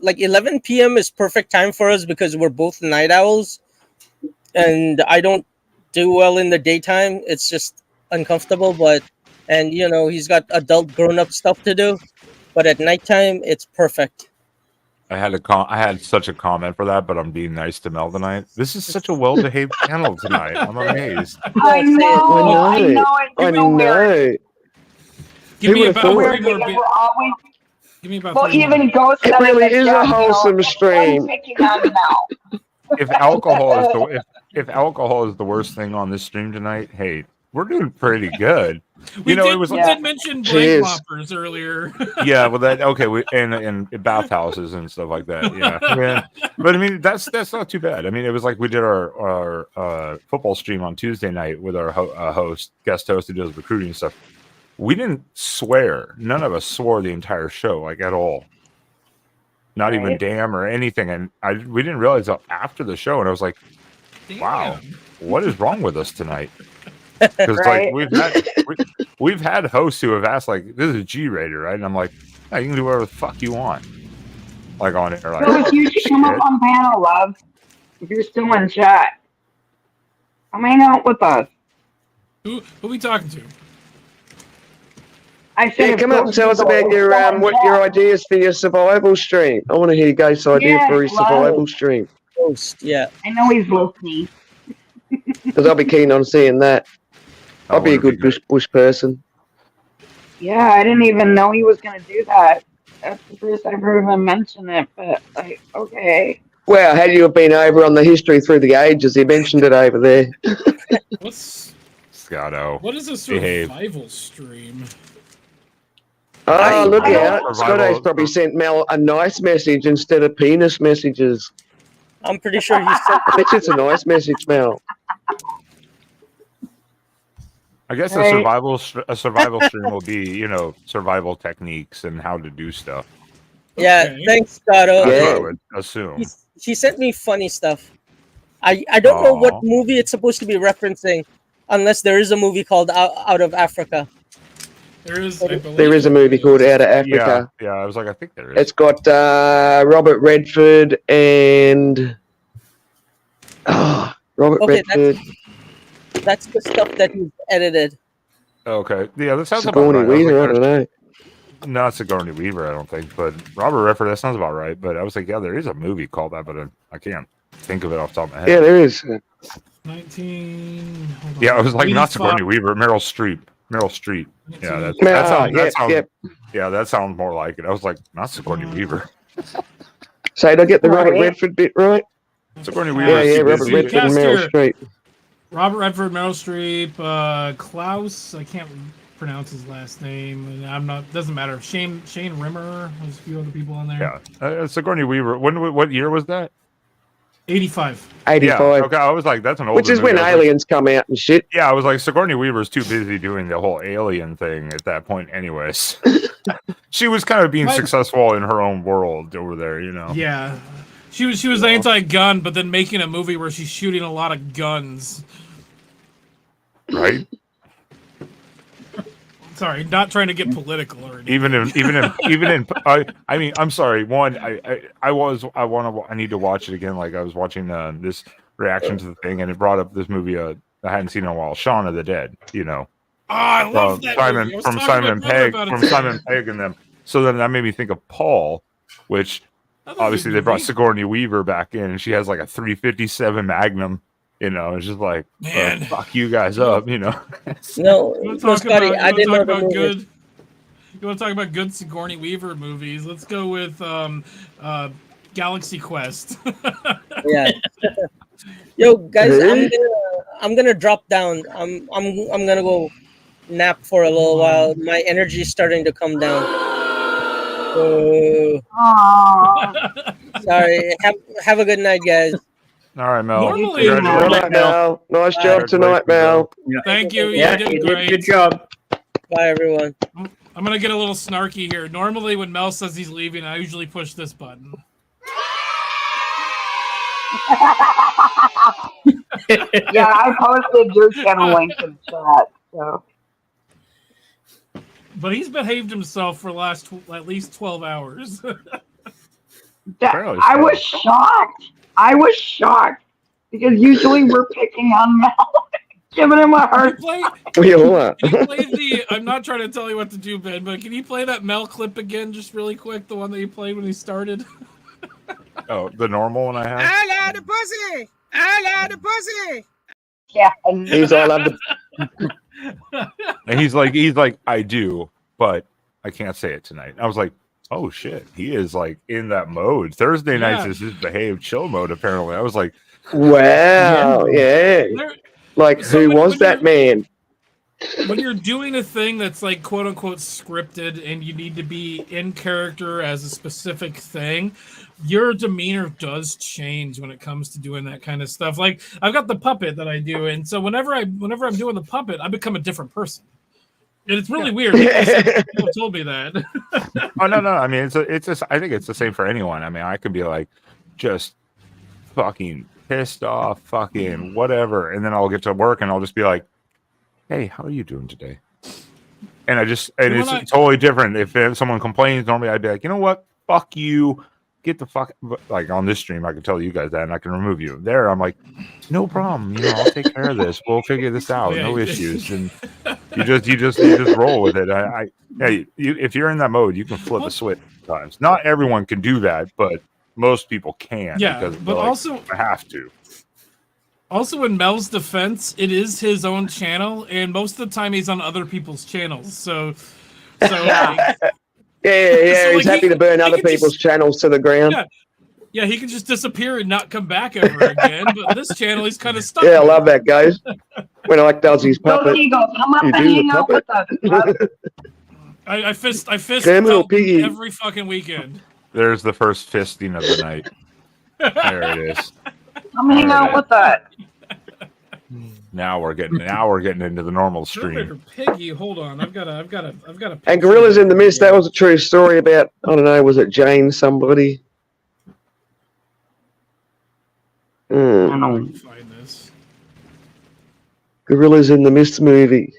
like 11 p.m. is perfect time for us because we're both night owls, and I don't do well in the daytime. It's just uncomfortable, and he's got adult grown-up stuff to do, but at nighttime it's perfect. I had such a comment for that, but I'm being nice to Mel tonight. This is such a well-behaved panel tonight. I'm amazed. I know. I know. Give me Who about would've three more Because bit. we're always, Give me about well, three more. even Ghost It said really in the is a chat, wholesome stream. picking on Mel. If alcohol is the worst thing on this stream tonight, hey, we're doing pretty good. We it was did mention blank whoppers earlier. yeah, well, and bathhouses and stuff like that. Yeah. But I mean, that's not too bad. I mean, it was like we did our football stream on Tuesday night with our guest host who does recruiting stuff. We didn't swear. None of us swore the entire show, like at all. Not even damn or anything. And we didn't realize that after the show, and I was like, wow, what is wrong with us tonight? Because like we've had hosts who have asked, like, this is G-rated, right? And I'm like, yeah, you can do whatever the fuck you want, like on it. Like, So if you should come up on panel, love, if you're still in chat, come hang out with us. Who we talking to? I said, Yeah, come up and tell us about your ideas for your survival stream. I want to hear Ghost's idea for his survival stream. Yeah. I know he's listening. Because I'll be keen on seeing that. I'll be a good bush person. Yeah, I didn't even know he was going to do that. That's the first I've heard him mention it, but like, okay. Well, had you been over on the history through the ages, he mentioned it over there. What's Scotto? What is a survival stream? Oh, look out. Scotto's probably sent Mel a nice message instead of penis messages. I'm pretty sure he sent. I bet it's a nice message, Mel. I guess a survival stream will be, survival techniques and how to do stuff. Yeah, Okay. thanks, Scotto. That's what I would assume. He sent me funny stuff. I don't know what movie it's supposed to be referencing, unless there is a movie called Out of Africa. There is a movie called Out of Africa. Yeah, I was like, I think there is. It's got Robert Redford and Robert Redford. That's the stuff that he's edited. Okay, yeah, that sounds Sigourney about right. Weaver, I don't know. Not Sigourney Weaver, I don't think, but Robert Redford, that sounds about right. But I was like, yeah, there is a movie called that, but I can't think of it off the top of my head. Yeah, there is. 19. Yeah, I was like, not Sigourney Weaver, Meryl Streep. Yeah, that sounds more like it. I was like, not Sigourney Weaver. So did I get the Robert Redford bit right? Sigourney Weaver. Yeah, Robert Redford and Meryl Streep. Robert Redford, Meryl Streep, Klaus. I can't pronounce his last name, and I'm not. Doesn't matter. Shane Rimmer. There's a few other people on there. Yeah, Sigourney Weaver. What year was that? 85. 85. Yeah, okay. I was like, that's an old. Which is when Aliens come out and shit. Yeah, I was like, Sigourney Weaver's too busy doing the whole alien thing at that point, anyways. She was kind of being successful in her own world over there, you know. Yeah, she was anti-gun, but then making a movie where she's shooting a lot of guns. Right. Sorry, not trying to get political or anything. even in I mean, I'm sorry. One, I need to watch it again. Like I was watching this reaction to the thing, and it brought up this movie I hadn't seen in a while, Shaun of the Dead. You know, I love that movie. Simon Pegg and them. So then that made me think of Paul, which obviously they brought Sigourney Weaver back in, and she has like a 357 Magnum. You know, it's just like, fuck you guys up, you know. No, Scotty, I didn't know the movie. Good. You want to talk about good Sigourney Weaver movies? Let's go with Galaxy Quest. Yeah. Yo, guys, I'm gonna drop down. I'm gonna go nap for a little while. My energy is starting to come down. Sorry. Have a good night, guys. All right, Mel. Normally, Mel. Nice job tonight, Mel. Thank you. Yeah, You did great. good job. Bye, everyone. I'm gonna get a little snarky here. Normally, when Mel says he's leaving, I usually push this button. Yeah, I posted your channel link in the chat. So. But he's behaved himself for the last at least 12 hours. I was shocked. I was shocked because usually we're picking on Mel, giving him a hard time. We all are. I'm not trying to tell you what to do, Ben, but can you play that Mel clip again, just really quick? The one that you played when he started. Oh, the normal one I have. I love the pussy. I love the pussy. Yeah, he's all up the. And he's like, I do, but I can't say it tonight. I was like, oh shit, he is like in that mode. Thursday nights is his behave chill mode. Apparently, I was like, wow, yeah. Like, who was that man? When you're doing a thing that's like quote unquote scripted and you need to be in character as a specific thing, your demeanor does change when it comes to doing that kind of stuff. Like I've got the puppet that I do, and so whenever I'm doing the puppet, I become a different person. And it's really weird. People told me that. Oh no. I mean, it's just. I think it's the same for anyone. I mean, I could be like, just fucking pissed off, fucking whatever, and then I'll get to work and I'll just be like, hey, how are you doing today? And it's totally different. If someone complains, normally I'd be like, you know what? Fuck you. Get the fuck, like on this stream, I can tell you guys that and I can remove you. There, I'm like, no problem. You know, I'll take care of this. We'll figure this out. No issues. And you just roll with it. If you're in that mode, you can flip a switch sometimes. Not everyone can do that, but most people can. Yeah, because but also I have to. Also, in Mel's defense, it is his own channel, and most of the time he's on other people's channels. So like, Yeah, he's happy to burn other people's channels to the ground. Yeah, he can just disappear and not come back ever again. But this channel, he's kind of stuck. Yeah, I love that, guys. When I does his puppet, come up and hang out with us. I fist Piggy every fucking weekend. There's the first fisting of the night. There it is. Come hang out with us. Now we're getting into the normal stream. Piggy, hold on. I've got a. And Gorillas in the Mist. That was a true story about. I don't know. Was it Jane? Somebody. I don't know. Find this. Gorillas in the Mist movie.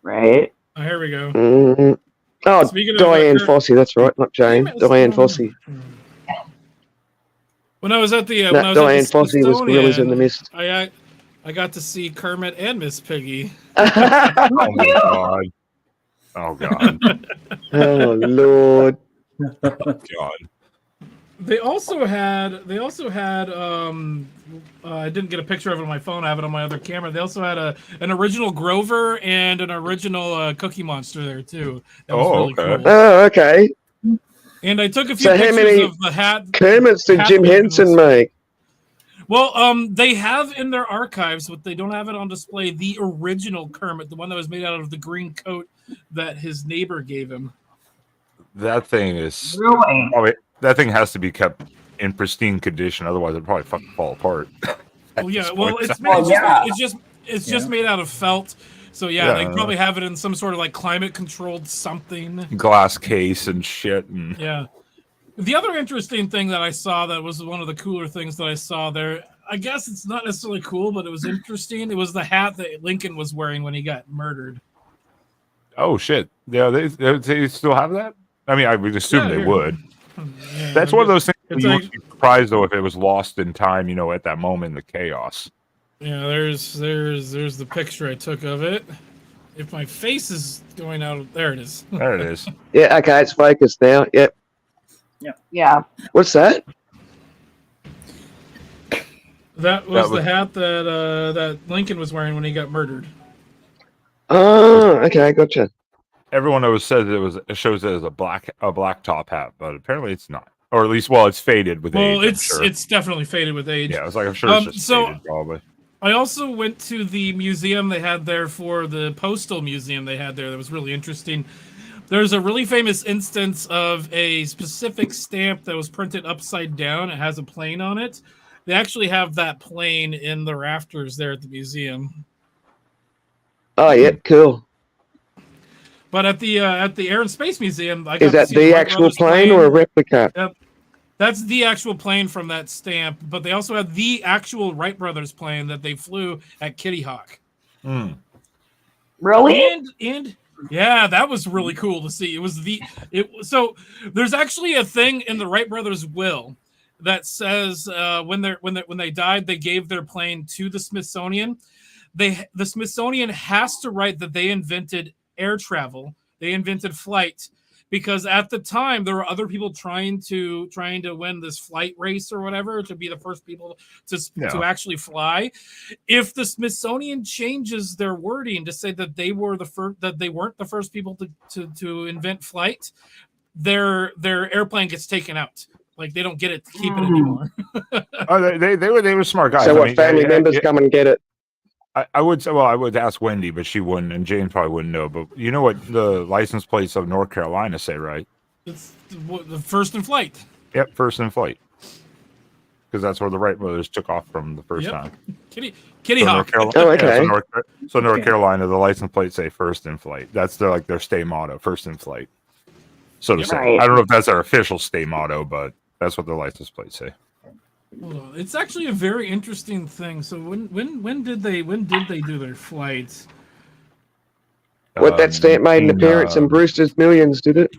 Right. Oh, here we go. Mm-hmm. Oh, Diane Fossey. That's right, not Jane. Diane Fossey. When I was at the Diane Fossey was Gorillas in the Mist. I got to see Kermit and Miss Piggy. Oh my god! Oh god! Oh Lord! God! They also had. I didn't get a picture of it on my phone. I have it on my other camera. They also had an original Grover and an original Cookie Monster there too. That was really cool. Oh, okay. And I took a few pictures of the hat. Kermits did Jim Henson make? Well, they have in their archives, but they don't have it on display. The original Kermit, the one that was made out of the green coat that his neighbor gave him. That thing is really that thing has to be kept in pristine condition, otherwise it'd probably fucking fall apart. Well, yeah. Well, it's just made out of felt. So yeah, they probably have it in some sort of like climate controlled something. Glass case and shit. And yeah. The other interesting thing that I saw that was one of the cooler things that I saw there, I guess it's not necessarily cool, but it was interesting. It was the hat that Lincoln was wearing when he got murdered. Oh shit! Yeah, they still have that. I mean, I would assume they would. Yeah, that's one of those things you would be surprised though if it was lost in time. You know, at that moment in the chaos. Yeah, there's the picture I took of it. If my face is going out, there it is. There it is. Yeah. Okay, it's focused now. Yep. Yeah. What's that? That was the hat that Lincoln was wearing when he got murdered. Oh, okay, gotcha. Everyone always says it shows it as a black top hat, but apparently it's not, or at least it's faded with age. Well, it's definitely faded with age. Yeah, it's like I'm sure it's just faded, probably. I also went to the museum they had there for the postal museum they had there. That was really interesting. There's a really famous instance of a specific stamp that was printed upside down. It has a plane on it. They actually have that plane in the rafters there at the museum. Oh, yeah, cool. But at the Air and Space Museum, I got is that to see the actual plane or a replica? Yep. That's the actual plane from that stamp. But they also had the actual Wright brothers plane that they flew at Kitty Hawk. Really? And yeah, that was really cool to see. So there's actually a thing in the Wright brothers' will that says when they died, they gave their plane to the Smithsonian. The Smithsonian has to write that they invented air travel. They invented flight because at the time there were other people trying to win this flight race or whatever to be the first people to actually fly. If the Smithsonian changes their wording to say that they were that they weren't the first people to invent flight, their airplane gets taken out. Like they don't get it to keep it anymore. They were smart guys. So family members come and get it? I would say, I would ask Wendy, but she wouldn't, and Jane probably wouldn't know. But you know what the license plates of North Carolina say, right? It's the first in flight. Yep, first in flight. Because that's where the Wright brothers took off from the first time. Kitty Hawk. Okay. So North Carolina, the license plates say first in flight. That's their stay motto, first in flight. So to say. Right. I don't know if that's our official stay motto, but that's what the license plates say. Well, it's actually a very interesting thing. So when did they do their flights? What that stamp made an appearance in Brewster's Millions, did it?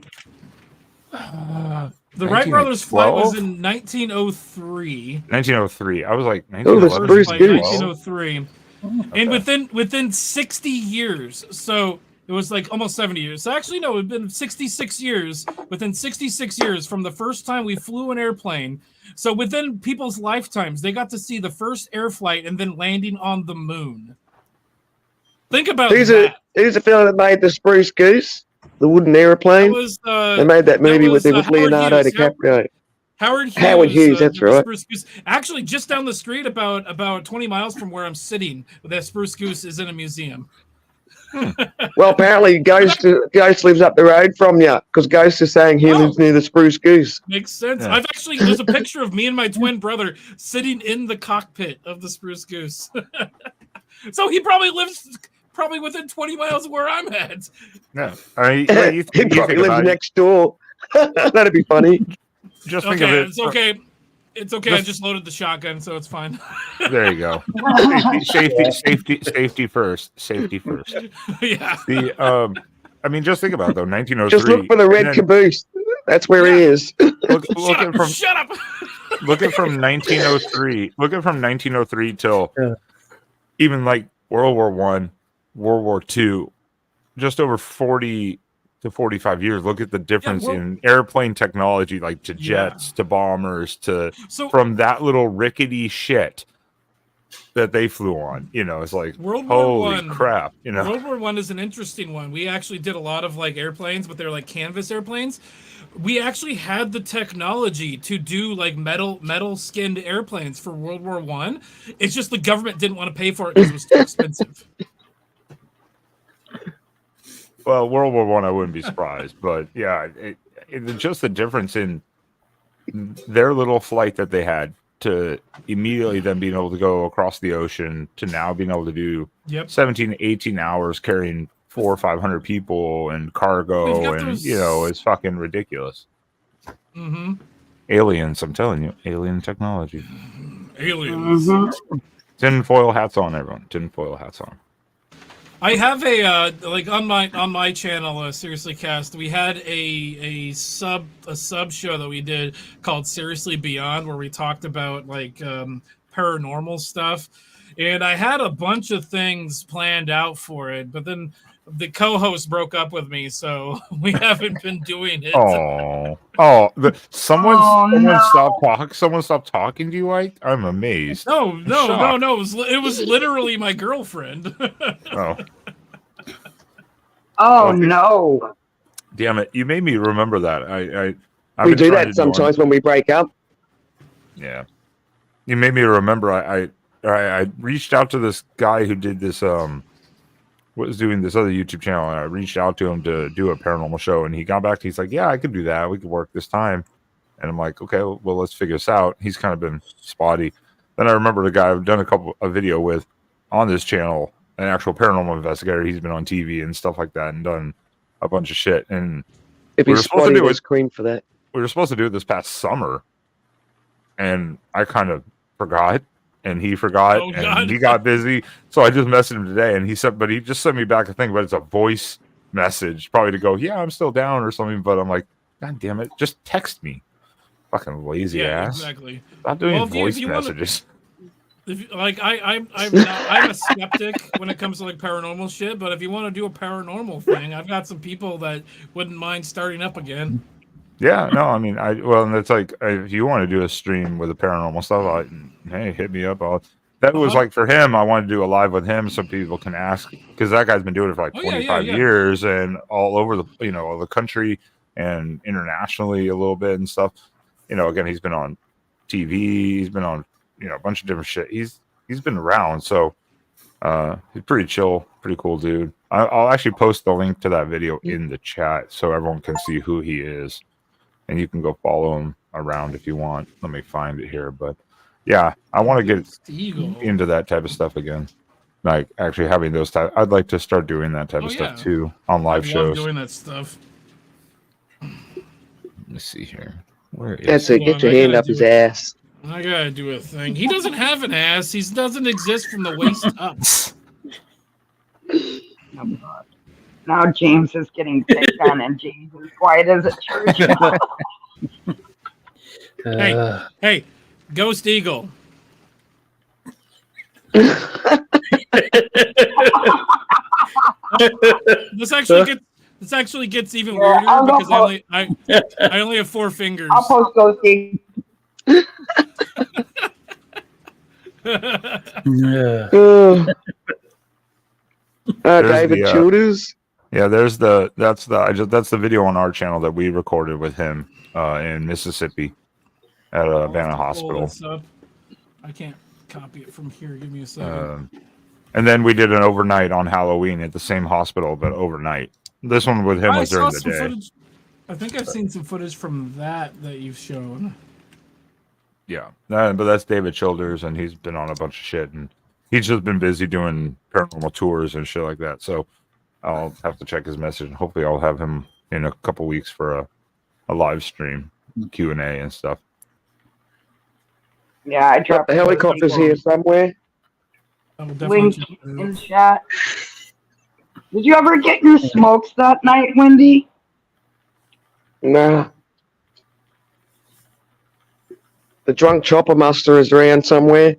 The Wright brothers' flight was in 1903. 1903. I was like, oh, the Spruce Goose. 1903. And within 60 years, so it was like almost 70 years. So actually, no, it's been 66 years. Within 66 years from the first time we flew an airplane. So within people's lifetimes, they got to see the first air flight and then landing on the moon. Think about that. Who's the fellow that made the Spruce Goose? The wooden airplane? They made that movie with Leonardo DiCaprio. Howard Hughes, that's right. Spruce Goose. Actually, just down the street, about 20 miles from where I'm sitting, that Spruce Goose is in a museum. Well, apparently Ghost lives up the road from you because Ghost is saying he lives near the Spruce Goose. Makes sense. Yeah. There's a picture of me and my twin brother sitting in the cockpit of the Spruce Goose. So he probably lives within 20 miles of where I'm at. Yeah, he probably lives next door. That'd be funny. Just think of it. It's okay. It's okay. I just loaded the shotgun, so it's fine. There you go. Safety first. Safety first. Yeah. I mean, just think about it, though. 1903. Just look for the red caboose. That's where he is. Shut up. Looking from 1903. Looking from 1903 till even like World War I, World War II, just over 40 to 45 years. Look at the difference in airplane technology, like to jets, to bombers, from that little rickety shit that they flew on. You know, it's like, holy crap. You know, World War I is an interesting one. We actually did a lot of like airplanes, but they're like canvas airplanes. We actually had the technology to do like metal skinned airplanes for World War I. It's just the government didn't want to pay for it because it was too expensive. Well, World War I wouldn't be surprised, but yeah, just the difference in their little flight that they had to immediately then being able to go across the ocean to now being able to do 17, 18 hours carrying 400 or 500 people and cargo and it's fucking ridiculous. Mm-hmm. Aliens, I'm telling you, alien technology. Aliens. Tinfoil hats on, everyone. Tinfoil hats on. I have a like on my channel, Seriously Cast. We had a sub show that we did called Seriously Beyond, where we talked about like paranormal stuff, and I had a bunch of things planned out for it, but then the co-host broke up with me, so we haven't been doing it. Someone stopped talking to you, Ike? I'm amazed. No. It was literally my girlfriend. No. Damn it! You made me remember that. We do that sometimes when we break up. Yeah, you made me remember. I reached out to this guy who did this was doing this other YouTube channel, and I reached out to him to do a paranormal show, and he got back to me. He's like, yeah, I could do that. We could work this time. And I'm like, okay, well, let's figure this out. He's kind of been spotty. Then I remember the guy I've done a video with on this channel, an actual paranormal investigator. He's been on TV and stuff like that and done a bunch of shit. And if he's spotty, there's cream for that. We were supposed to do it this past summer, and I kind of forgot. And he forgot, and he got busy. So I just messaged him today, and he just sent me back a thing, but it's a voice message, probably to go, yeah, I'm still down or something. But I'm like, God damn it, just text me, fucking lazy ass. Exactly. Stop doing voice messages. I'm a skeptic when it comes to like paranormal shit, but if you want to do a paranormal thing, I've got some people that wouldn't mind starting up again. Yeah, no, I mean, and it's like if you want to do a stream with the paranormal stuff, hey, hit me up. That was like for him. I wanted to do a live with him so people can ask, because that guy's been doing it for like 25 years and all over all the country and internationally a little bit and stuff. Again, he's been on TV, he's been on a bunch of different shit. He's been around, so he's pretty chill, pretty cool dude. I'll actually post the link to that video in the chat so everyone can see who he is. And you can go follow him around if you want. Let me find it here. But yeah, I want to get into that type of stuff again. Like actually having those type. I'd like to start doing that type of stuff too on live shows. Doing that stuff. Let me see here. Where is That's it. Get your hand up his ass. I gotta do a thing. He doesn't have an ass. He doesn't exist from the waist up. Oh, God. Now James is getting picked on, and James is quiet as a church mouse. Hey, Ghost Eagle. This actually gets even weirder because I only have 4 fingers. I'll post Ghost Eagle. David Childers. Yeah, that's the video on our channel that we recorded with him in Mississippi at Banner Hospital. I can't copy it from here. Give me a second. And then we did an overnight on Halloween at the same hospital, but overnight. This one with him was during the day. Footage. I think I've seen some footage from that you've shown. Yeah, but that's David Childers, and he's been on a bunch of shit, and he's just been busy doing paranormal tours and shit like that. So I'll have to check his message, and hopefully I'll have him in a couple weeks for a live stream, Q&A and stuff. Yeah, I dropped the helicopters here somewhere. Link in chat. Did you ever get your smokes that night, Wendy? Nah. The drunk chopper master is around somewhere.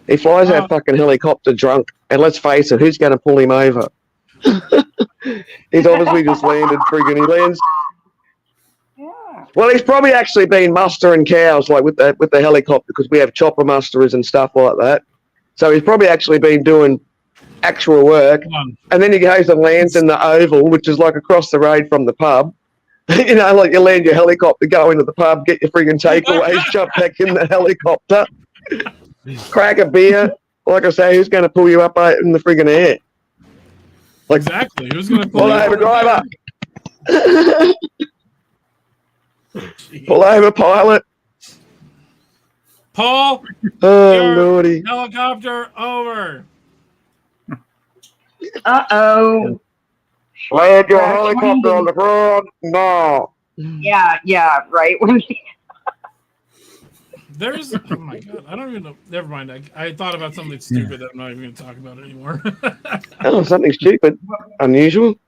He flies that fucking helicopter drunk, and let's face it, who's going to pull him over? He's obviously just landed friggin'. He lands. Yeah. Well, he's probably actually been mustering cows, like with the helicopter, because we have chopper musterers and stuff like that. So he's probably actually been doing actual work, and then he goes and lands in the Oval, which is like across the road from the pub. Like you land your helicopter, go into the pub, get your friggin' takeaways, jump back in the helicopter, crack a beer. Like I say, who's going to pull you up in the friggin' air? Like, exactly. Who's going to pull you over, driver? Pull over, pilot. Paul, Oh, your lordy. helicopter over. Uh-oh. Land your Crash helicopter on landing. the ground. No. Yeah, right. There's, oh my god, I don't even know. Never mind. I thought about something stupid that I'm not even going to talk about anymore. Oh, something stupid. Unusual.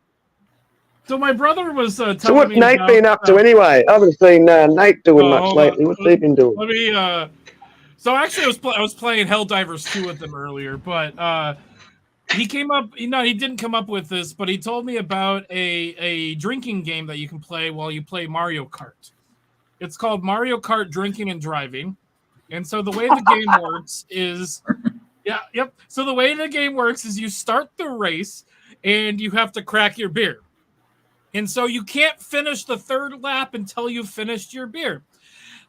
So my brother was telling So what's me Nate about, been up to anyway? I haven't seen Nate doing much hold lately. on. What's he been doing? Let me. So actually, I was playing Helldivers 2 with him earlier, but he came up. No, he didn't come up with this, but he told me about a drinking game that you can play while you play Mario Kart. It's called Mario Kart Drinking and Driving, and so the way the game works is, So the way the game works is you start the race, and you have to crack your beer. And so you can't finish the third lap until you've finished your beer.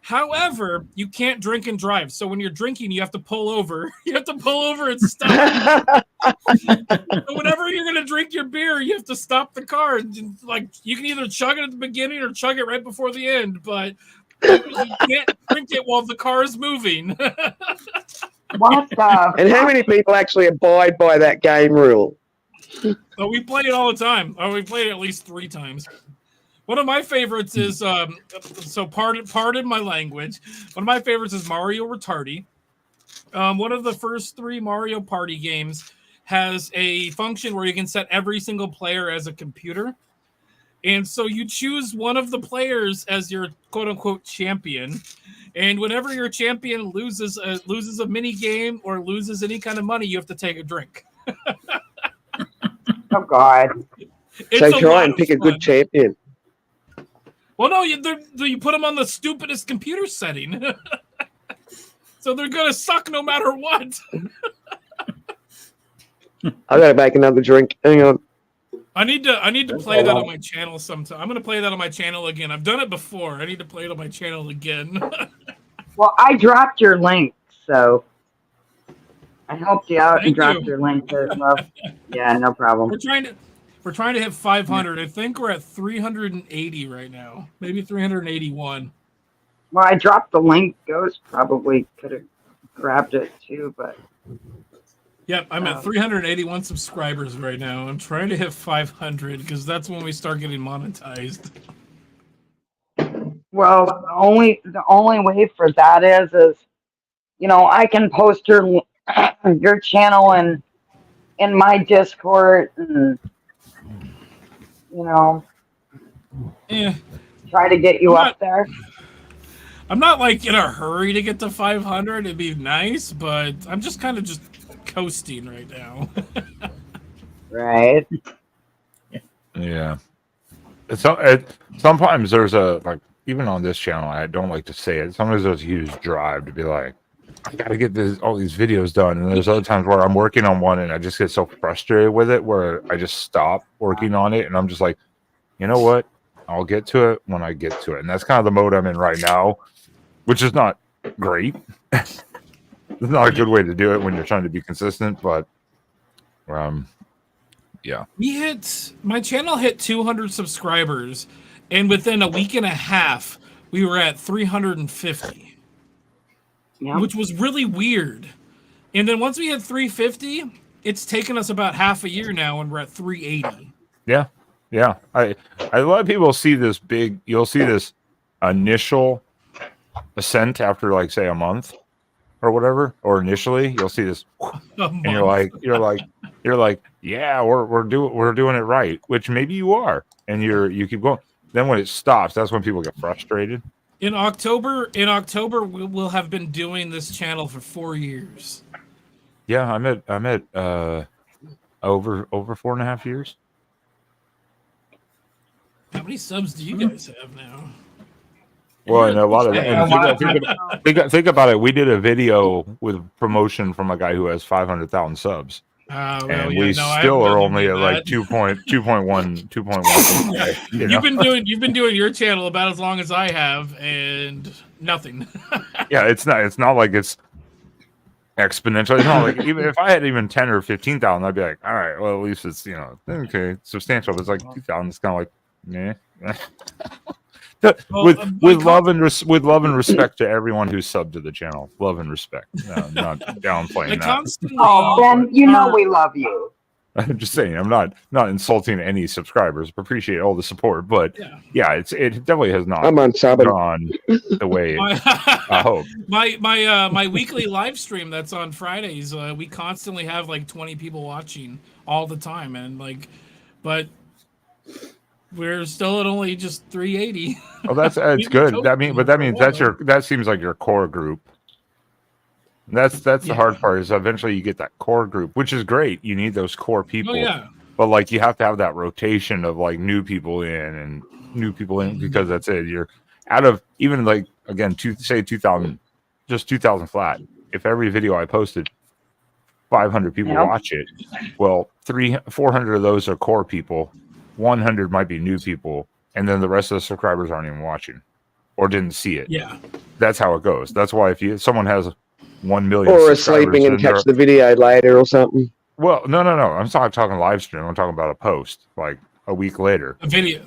However, you can't drink and drive. So when you're drinking, you have to pull over. You have to pull over and stop. So whenever you're going to drink your beer, you have to stop the car. And, like, you can either chug it at the beginning or chug it right before the end, but you can't drink it while the car is moving. What the? And how many people actually abide by that game rule? Oh, we play it all the time. Oh, we played it at least 3 times. One of my favorites is so pardon my language. One of my favorites is Mario Retardy. One of the first 3 Mario Party games has a function where you can set every single player as a computer. And so you choose one of the players as your quote unquote champion. And whenever your champion loses a mini game or loses any kind of money, you have to take a drink. Oh God! So try and pick a good champion. Well, no, you put them on the stupidest computer setting, so they're gonna suck no matter what. I gotta make another drink. Hang on. I need to play that on my channel sometime. I'm gonna play that on my channel again. I've done it before. I need to play it on my channel again. Well, I dropped your link, so I helped you out and dropped your link as well. Yeah, no problem. We're trying to hit 500. I think we're at 380 right now, maybe 381. Well, I dropped the link. Ghost probably could have grabbed it too, but. Yep, I'm at 381 subscribers right now. I'm trying to hit 500 because that's when we start getting monetized. Well, the only way for that is I can post your channel in my Discord and try to get you up there. I'm not like in a hurry to get to 500. It'd be nice, but I'm just kind of just coasting right now. Right. Yeah. Sometimes there's even on this channel, I don't like to say it. Sometimes there's a huge drive to be like, I got to get all these videos done. And there's other times where I'm working on one and I just get so frustrated with it where I just stop working on it. And I'm just like, you know what? I'll get to it when I get to it. And that's kind of the mode I'm in right now, which is not great. It's not a good way to do it when you're trying to be consistent, but yeah. My channel hit 200 subscribers, and within a week and a half, we were at 350, which was really weird. And then once we hit 350, it's taken us about half a year now, and we're at 380. Yeah. Yeah. A lot of people see this you'll see this initial ascent after like say a month or whatever, or initially you'll see this and you're like, yeah, we're doing it right, which maybe you are, and you keep going. Then when it stops, that's when people get frustrated. In October, we'll have been doing this channel for 4 years. Yeah, I'm at over 4.5 years. How many subs do you guys have now? Well, and a lot of think about it. We did a video with promotion from a guy who has 500,000 subs, and we still are only at like 2.1. You've been doing your channel about as long as I have, and nothing. Yeah, it's not like it's exponential. It's not like even if I had even 10 or 15,000, I'd be like, all right, well at least it's okay, substantial. But it's like 2,000. It's kind of like, yeah. with love and respect to everyone who's subbed to the channel. Love and respect. No, not downplaying that. Oh, Ben, you know we love you. I'm just saying, I'm not insulting any subscribers. Appreciate all the support, but yeah, it definitely has not gone the way I hope. My weekly live stream that's on Fridays, we constantly have like 20 people watching all the time, and but we're still at only just 380. Oh, that's good. That means that seems like your core group. That's the hard part, is eventually you get that core group, which is great. You need those core people. Oh, yeah. But like you have to have that rotation of like new people in, because that's it. You're out of, even like, again, say 2,000, just 2,000 flat. If every video I posted, 500 people watch it, well, 400 of those are core people, 100 might be new people, and then the rest of the subscribers aren't even watching or didn't see it. Yeah. That's how it goes. That's why if someone has 1 million or sleeping and catch the video later or something. Well, no. I'm not talking live stream. I'm talking about a post like a week later. A video.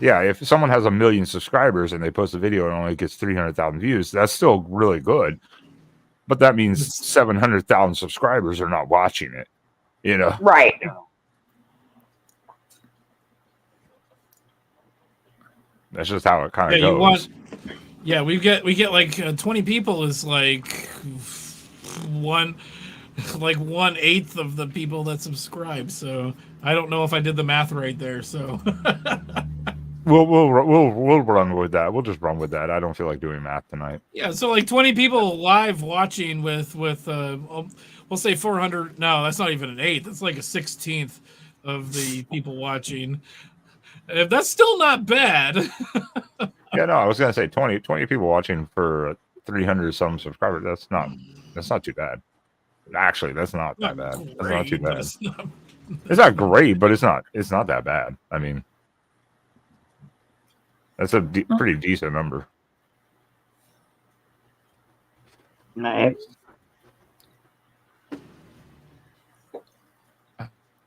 If someone has 1 million subscribers and they post a video and only gets 300,000 views, that's still really good. But that means 700,000 subscribers are not watching it. You know, right? That's just how it kind of goes. We get like 20 people is like 1/8 of the people that subscribe. So I don't know if I did the math right there. So we'll run with that. We'll just run with that. I don't feel like doing math tonight. Yeah, so like 20 people live watching with we'll say 400. No, that's not even an eighth. That's like a 16th of the people watching. If that's still not bad. Yeah, no, I was gonna say 20 people watching for 300 some subscribers. That's not too bad. Actually, that's not that bad. That's not too bad. It's not great, but it's not that bad. I mean, that's a pretty decent number. Nice.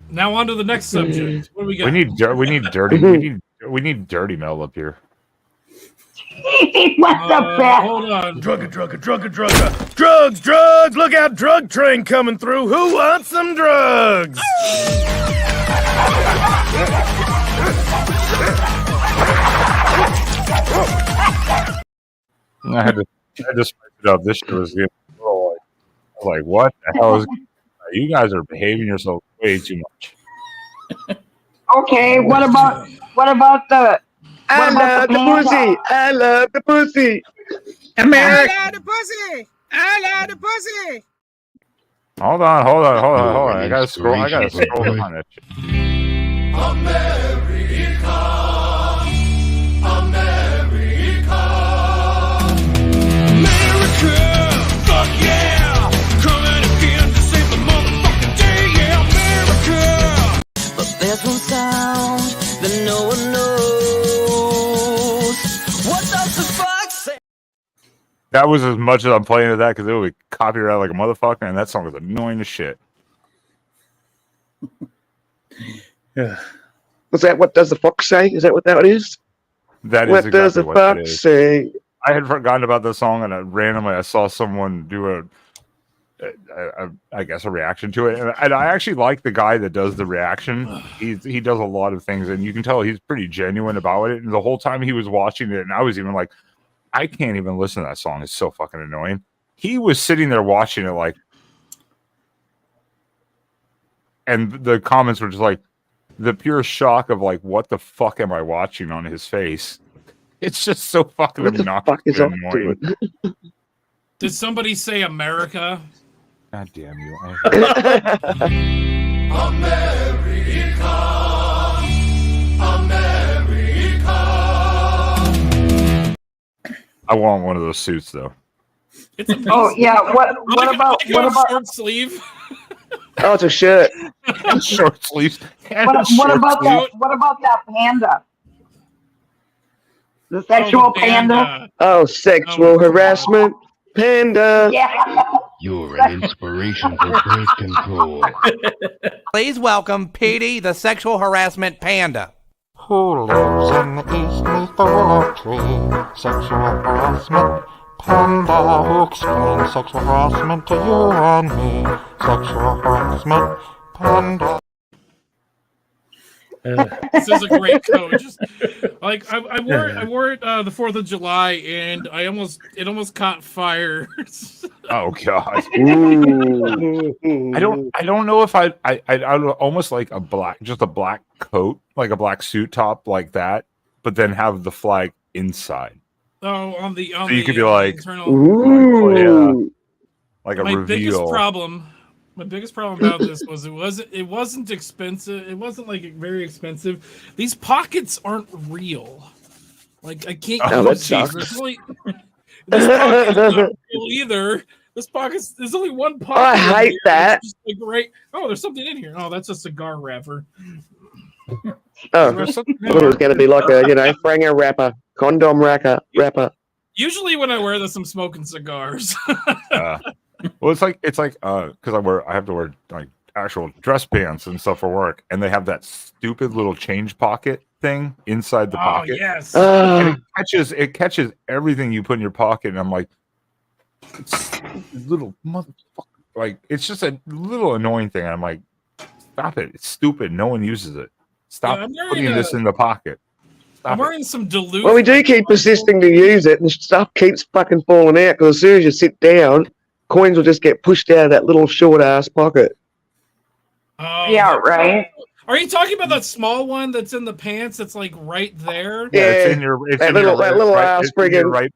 Now on to the next subject. What do we got? We need dirty Mel up here. What the fuck? Hold on. Drugger. Drugs. Look out, drug train coming through. Who wants some drugs? I had to spice it up. This shit was getting a little like what the hell is? You guys are behaving yourself way too much. Okay, what about the? I love the pussy. I love the pussy. America. I love the pussy. I love the pussy. Hold on. I gotta scroll on it. America, fuck yeah! Coming again to save the motherfucking day, yeah, America! But there's one sound that no one knows. What does the fuck say? That was as much as I'm playing of that because it would be copyrighted like a motherfucker, and that song was annoying as shit. Yeah. Was that what does the fox say? Is that what that is? That is what exactly does the what fox say? I had forgotten about the song, and randomly I saw someone do I guess a reaction to it, and I actually like the guy that does the reaction. He does a lot of things, and you can tell he's pretty genuine about it. And the whole time he was watching it, and I was even like, I can't even listen to that song. It's so fucking annoying. He was sitting there watching it like, and the comments were just like the pure shock of like, what the fuck am I watching on his face? It's just so fucking obnoxious and annoying. Did somebody say America? God damn you. I want one of those suits though. It's a Oh yeah, what about short sleeve? Oh, it's a shirt. Short sleeves. what about that panda? The sexual panda. Oh, sexual harassment panda. Yeah. You're an inspiration for birth control. Please welcome Petey, the sexual harassment panda. Who lives in the east neath the willow tree? Sexual harassment. Panda, who explains sexual harassment to you and me? Sexual harassment. Panda. This is a great code. Just like I wore it the 4th of July, and it almost caught fire. Oh God! I don't know if I almost like a black coat, like a black suit top, like that, but then have the flag inside. Oh, on the so you could be like, internal. Like a my reveal. My biggest problem about this was it wasn't expensive. It wasn't like very expensive. These pockets aren't real. Like I can't. That sucks. This pocket's not real either. There's only one pocket. I hate that. Oh, there's something in here. Oh, that's a cigar wrapper. Oh, I thought it was going to be like a Franger wrapper, condom wrapper. Usually when I wear this, I'm smoking cigars. Well, it's like because I have to wear like actual dress pants and stuff for work, and they have that stupid little change pocket thing inside the pocket. Yes. And it catches everything you put in your pocket, and I'm like, little motherfucker. Like it's just a little annoying thing. I'm like, stop it. It's stupid. No one uses it. Stop putting this in the pocket. I'm wearing some dilute. Well, we do keep persisting to use it, and stuff keeps fucking falling out because as soon as you sit down, coins will just get pushed out of that little short ass pocket. Yeah, right. Are you talking about that small one that's in the pants? That's like right there. Yeah, it's in your little ass friggin'.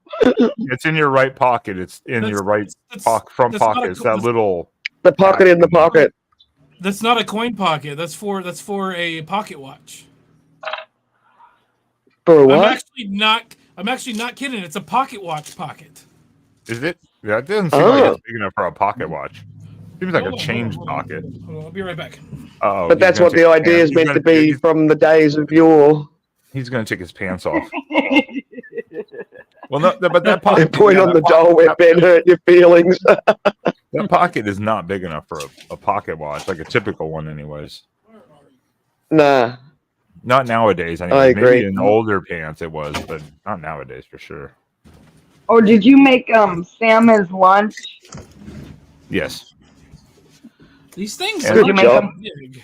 It's in your right pocket. It's in your right front pocket. It's that little. The pocket in the pocket. That's not a coin pocket. That's for a pocket watch. For what? I'm actually not kidding. It's a pocket watch pocket. Is it? Yeah, it doesn't seem like it's big enough for a pocket watch. Seems like a change pocket. I'll be right back. But that's what the idea is meant to be from the days of yore. He's going to take his pants off. Well, no, but that pocket. Point on the doll where Ben hurt your feelings. That pocket is not big enough for a pocket watch, like a typical one, anyways. Nah. Not nowadays. Anyway. I agree. Maybe in older pants it was, but not nowadays for sure. Oh, did you make Sam his lunch? Yes. These things Did you make him big.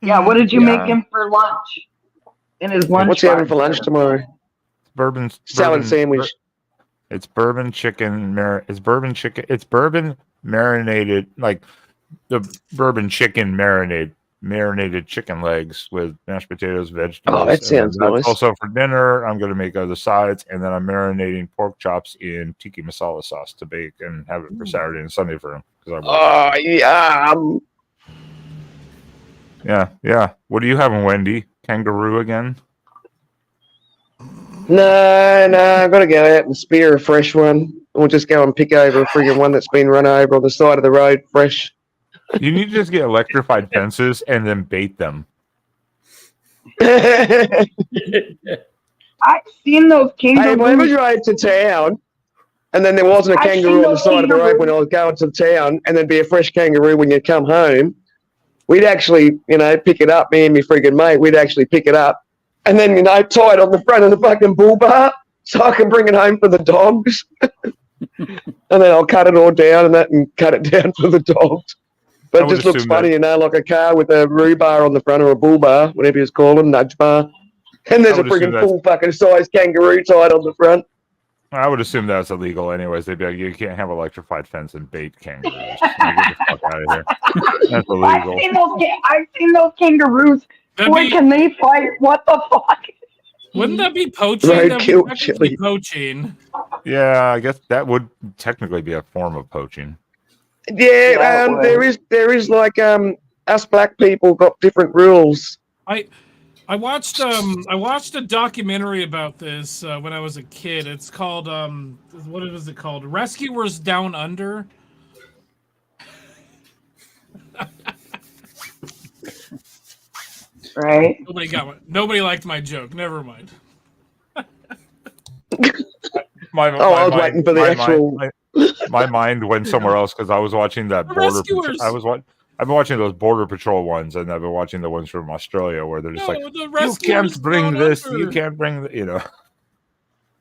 Yeah, what did you make him for lunch? In his lunch. What's he having for lunch tomorrow? Salad sandwich. It's bourbon chicken. It's bourbon chicken. It's bourbon marinated, like the bourbon chicken marinated chicken legs with mashed potatoes, vegetables. Oh, that sounds nice. Also for dinner, I'm going to make other sides, and then I'm marinating pork chops in tiki masala sauce to bake and have it for Saturday and Sunday for him. Oh, yeah. Yeah. What are you having, Wendy? Kangaroo again? No, I've got to go out and spear a fresh one. Or just go and pick over a friggin' one that's been run over on the side of the road fresh. You need to just get electrified fences and then bait them. I've seen those kangaroos. Hey, if I ever drove to town and then there wasn't a kangaroo on the side of the road when I was going to town, and there'd be a fresh kangaroo when you come home, we'd actually, pick it up, me and my friggin' mate, we'd actually pick it up and then, tie it on the front of the fucking bull bar so I can bring it home for the dogs. And then I'll cut it all down and cut it down for the dogs. But it just looks funny, like a car with a rhubarb on the front or a bull bar, whatever you call them, nudge bar. And there's a freaking full fucking size kangaroo tied on the front. I would assume that's illegal anyways. They'd be like, you can't have electrified fence and bait kangaroos. Get the fuck out of here. That's illegal. I've seen those kangaroos. Boy, can they fight? What the fuck? Wouldn't that be poaching? Roadkill Be poaching. Yeah, I guess that would technically be a form of poaching. Yeah, there is like us black people got different rules. I watched a documentary about this when I was a kid. It's called what is it called? Rescuers Down Under. Right. Nobody got one. Nobody liked my joke. Never mind. I was waiting for the actual. My mind went somewhere else because I was watching that border. I've been watching those Border Patrol ones, and I've been watching the ones from Australia where they're just No, like, the you rescuers can't bring down this, under. you can't bring, The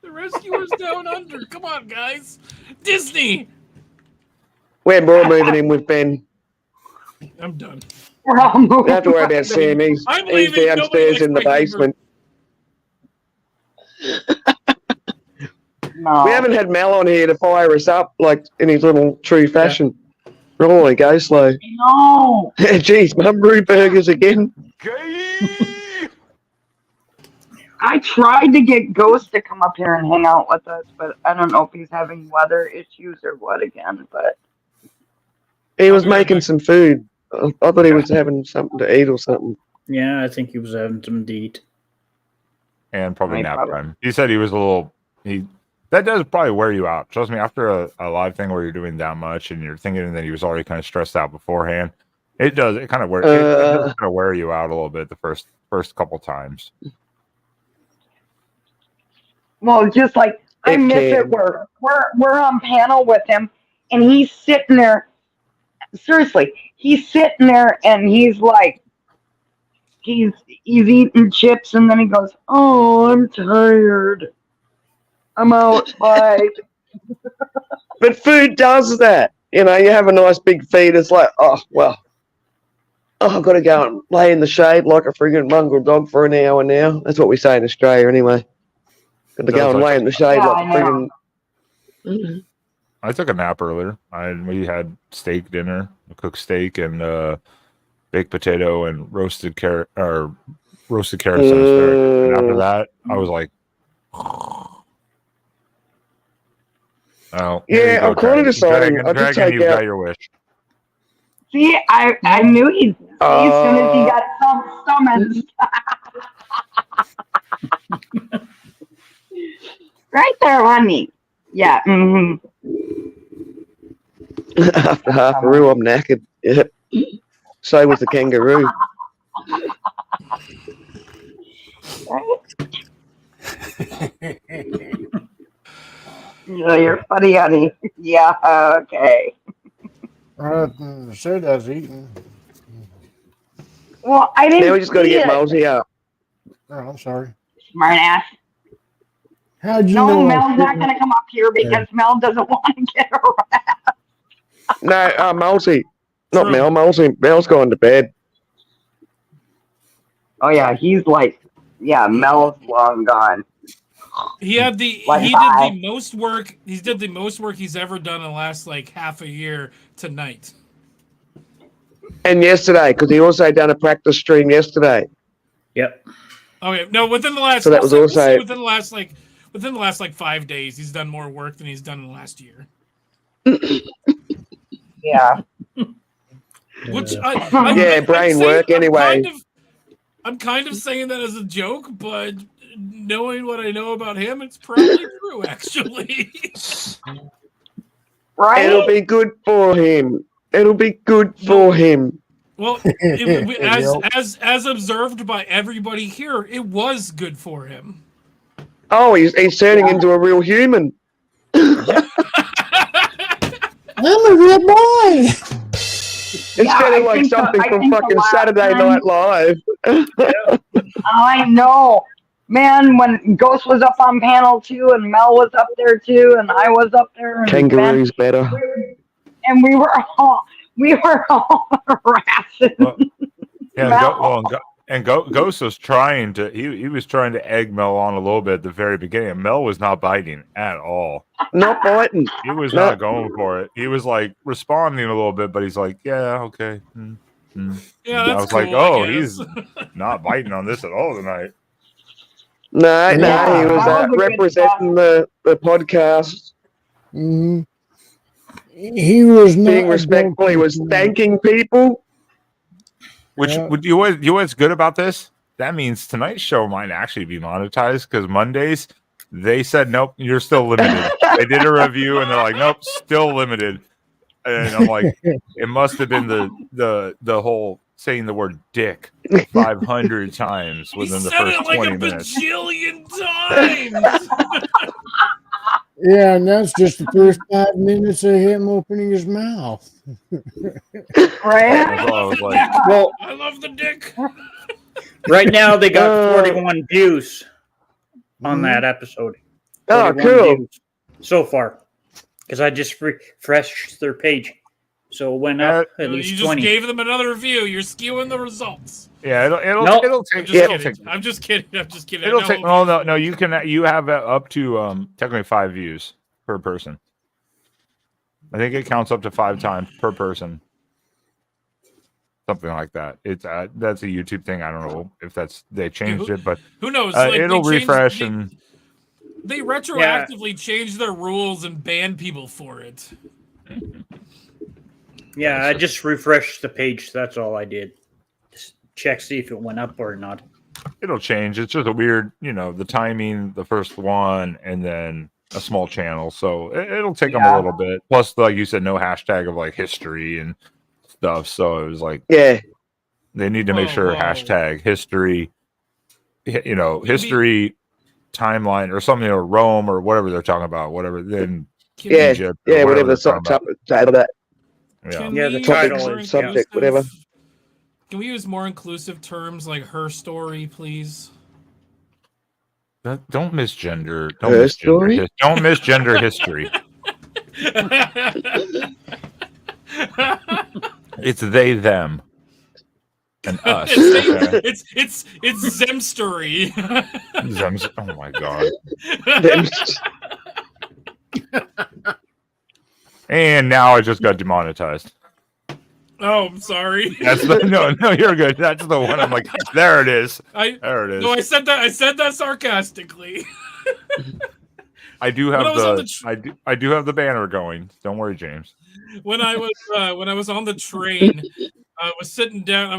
rescuers down under. Come on, guys. Disney. We're moving in with Ben. I'm done. You don't have to worry about Sam. He's leaving. downstairs Nobody in the likes my basement. No. We haven't had Mel on here to fire us up like in his little true fashion. Really, go slow. No. Jeez, Mum Brew Burgers again. I tried to get Ghost to come up here and hang out with us, but I don't know if he's having weather issues or what again. But He was making some food. I thought he was having something to eat or something. Yeah, I think he was having some to eat. and probably nap time. He said he was a little. That does probably wear you out. Trust me, after a live thing where you're doing that much and you're thinking that he was already kind of stressed out beforehand, it does. It kind of wears. It does kind of wear you out a little bit the first couple times. Well, just like I miss it where we're on panel with him and he's sitting there. Seriously, he's sitting there and he's like, he's eating chips and then he goes, "Oh, I'm tired. I'm out." Bye. But food does that. You know, you have a nice big feed. It's like, I've got to go and lay in the shade like a friggin' mongrel dog for an hour now. That's what we say in Australia anyway. Got to go and lay in the shade like a friggin'... I took a nap earlier. We had steak dinner, a cooked steak, and baked potato and roasted carrots and asparagus. And after that, I was like, "Oh, yeah, I'm kind of deciding. I'll just take you out. got your wish." See, I knew he'd see as soon as he got summons. Right there, honey. Yeah. Mm-hmm. After half a roux, I'm knackered. Yep. So was the kangaroo. Yeah, you're funny, honey. Yeah, okay. So does eating. Well, I didn't. Now we just got to get Mosey up. Oh, I'm sorry. Smart ass. How'd you know? know? Mel's not going to come up here because Mel doesn't want to get around. No, Mosey. Not Mel. Mosey. Mel's gone to bed. Oh, yeah, he's like, Mel's long gone. He did the most work. He did the most work he's ever done in the last half a year tonight. And yesterday, because he also done a practice stream yesterday. Yep. Okay, no, within the last. So that was also within the last 5 days, he's done more work than he's done in the last year. Yeah. Which brain work anyway. I'm kind of saying that as a joke, but knowing what I know about him, it's probably true, actually. Right? It'll be good for him. It'll be good for him. Well, as observed by everybody here, it was good for him. Oh, he's turning into a real human. I'm a real boy. Instead of like something from fucking Saturday Night Live. I know. Man, when Ghost was up on panel 2 and Mel was up there too and I was up there. And Kangaroo's better. And we were all harassing. Ghost was trying to. He was trying to egg Mel on a little bit at the very beginning. Mel was not biting at all. Not biting. He was not going for it. He was like responding a little bit, but he's like, "Yeah, okay." Yeah, I was cool, like, "Oh, he's not biting on this at all tonight." No, he was representing the podcast. Mm-hmm. He was not being respectful. He was thanking people. Which you what's good about this? That means tonight's show might actually be monetized because Mondays they said nope, you're still limited. They did a review and they're like, nope, still limited. And I'm like, it must have been the whole saying the word dick 500 times within the first 20 minutes. Bajillion times. Yeah, and that's just the first 5 minutes of him opening his mouth. Right? That's all I was like. Well, I love the dick. Right now they got 41 views on that episode. Oh, 41 cool. views so far. Because I just refreshed their page. So it went up at You least just 20. gave them another view. You're skewing the results. Yeah, it'll Nope. take. I'm just kidding. I'm just kidding. It'll No, take. No. You have up to technically 5 views per person. I think it counts up to 5 times per person. Something like that. It's that's a YouTube thing. I don't know if they changed it, but who knows? It'll refresh and they retroactively changed their rules and banned people for it. Yeah, I just refreshed the page. That's all I did. Just check, see if it went up or not. it'll change. It's just a weird, the timing, the first one, and then a small channel. So it'll take them a little bit. Plus, like you said, no hashtag of like history and stuff. So it was like, yeah, they need to make sure hashtag history, history timeline or something, or Rome or whatever they're talking about, whatever. Then Egypt, or whatever the title that. Yeah, the topic, subject, whatever. Can we use more inclusive terms like her story, please? Don't misgender. Her story? Don't misgender history. It's they, them, and us. It's Zem story. Zem's. Oh my god. And now I just got demonetized. Oh, I'm sorry. That's no, you're good. That's the one. I'm like, there it is. There it is. No, I said that sarcastically. I do have I do have the banner going. Don't worry, James. When I was on the train, I was sitting down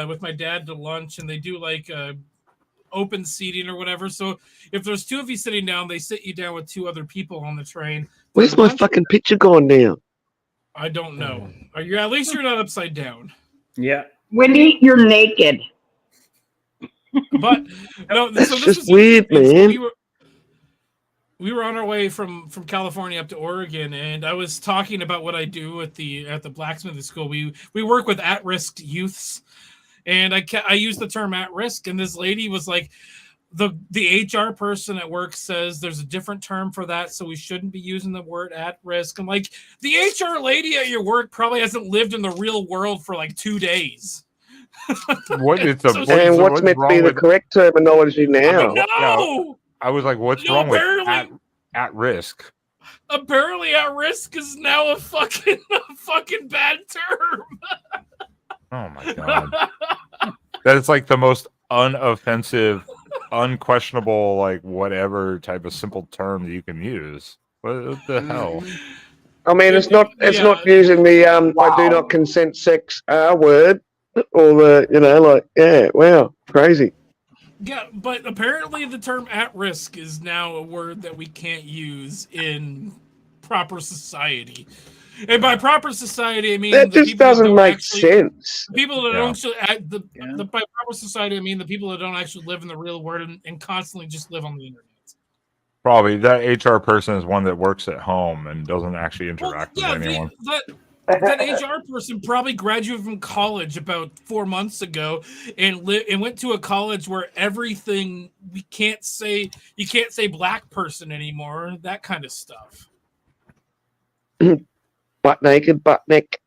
with my dad to lunch, and they do like open seating or whatever. So if there's 2 of you sitting down, they sit you down with 2 other people on the train. Where's my fucking picture gone now? I don't know. Are you? At least you're not upside down. Yeah. Wendy, you're naked. But no, That's so this just was weird, interesting. man. We were on our way from California up to Oregon, and I was talking about what I do at the blacksmithing school. We work with at-risk youths, and I use the term at risk, and this lady was like, the HR person at work says there's a different term for that, so we shouldn't be using the word at risk. I'm like, the HR lady at your work probably hasn't lived in the real world for like 2 days. What's meant to be the correct terminology now? No! I was like, what's wrong with at risk? Apparently, at risk is now a fucking bad term. Oh my god, that's like the most unoffensive, unquestionable, like whatever type of simple term you can use. What the hell? I mean, it's not using the I do not consent sex word or the wow, crazy. Yeah, but apparently the term at risk is now a word that we can't use in proper society. And by proper society, I mean that just doesn't make sense. People that don't by proper society, I mean the people that don't actually live in the real world and constantly just live on the internet. Probably that HR person is one that works at home and doesn't actually interact with anyone. That HR person probably graduated from college about 4 months ago and went to a college where everything you can't say black person anymore, that kind of stuff. Butt naked, butt neck,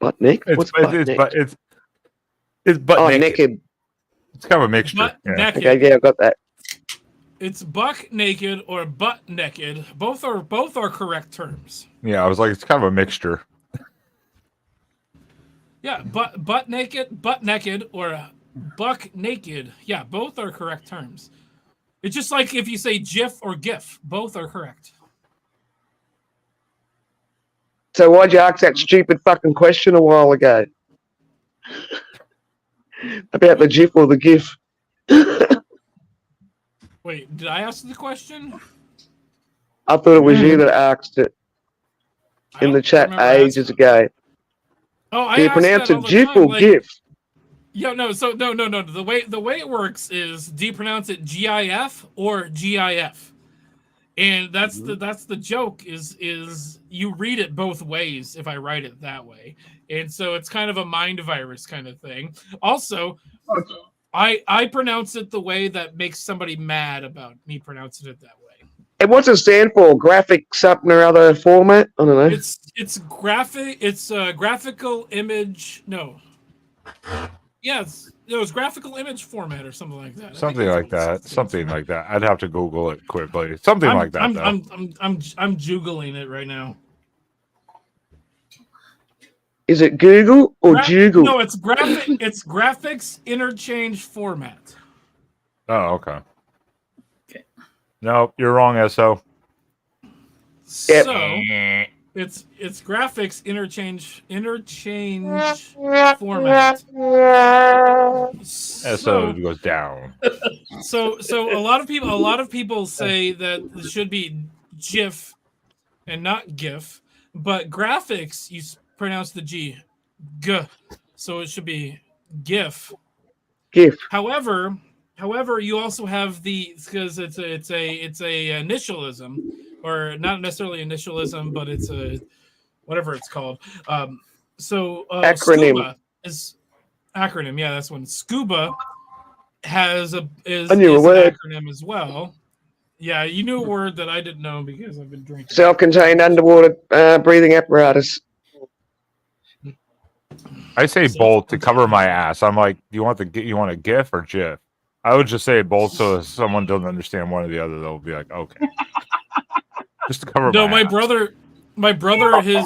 butt neck. What's butt neck? It's butt naked. Naked. It's kind of a mixture. Butt naked. Okay, yeah, I got that. It's buck naked or butt naked. Both are correct terms. Yeah, I was like, it's kind of a mixture. Yeah, butt naked, or buck naked. Yeah, both are correct terms. It's just like if you say GIF or GIF, both are correct. So why'd you ask that stupid fucking question a while ago? About the GIF or the GIF? Wait, did I ask the question? I thought it was you that asked it in the chat ages ago. Oh, do you pronounce it GIF or GIF? Yeah, no. So no. The way it works is, do you pronounce it GIF or GIF? And that's the joke is you read it both ways if I write it that way. And so it's kind of a mind virus kind of thing. Also, I pronounce it the way that makes somebody mad about me pronouncing it that way. And what's it stand for? Graphic something or other format? I don't know. It's graphic. It's graphical image. No. Yes, it was graphical image format or something like that. Something like that. Something like that. I'd have to Google it quickly. Something like that. I'm Googling it right now. Is it Google or Joogle? No, it's graphic. It's graphics interchange format. Oh, okay. No, you're wrong, SO. So it's graphics interchange format. SO goes down. So a lot of people say that it should be GIF and not GIF, but graphics you pronounce the G, so it should be GIF. GIF. However, you also have because it's a initialism, or not necessarily initialism, but it's a whatever it's called. Acronym. Scuba is acronym. Yeah, that's one. Scuba is an acronym as well. Yeah, you knew a word that I didn't know because I've been drinking. Self-contained underwater breathing apparatus. I say both to cover my ass. I'm like, you want a GIF or GIF? I would just say both, so if someone doesn't understand one or the other, they'll be like, okay. Just to cover. No, my ass. my brother, his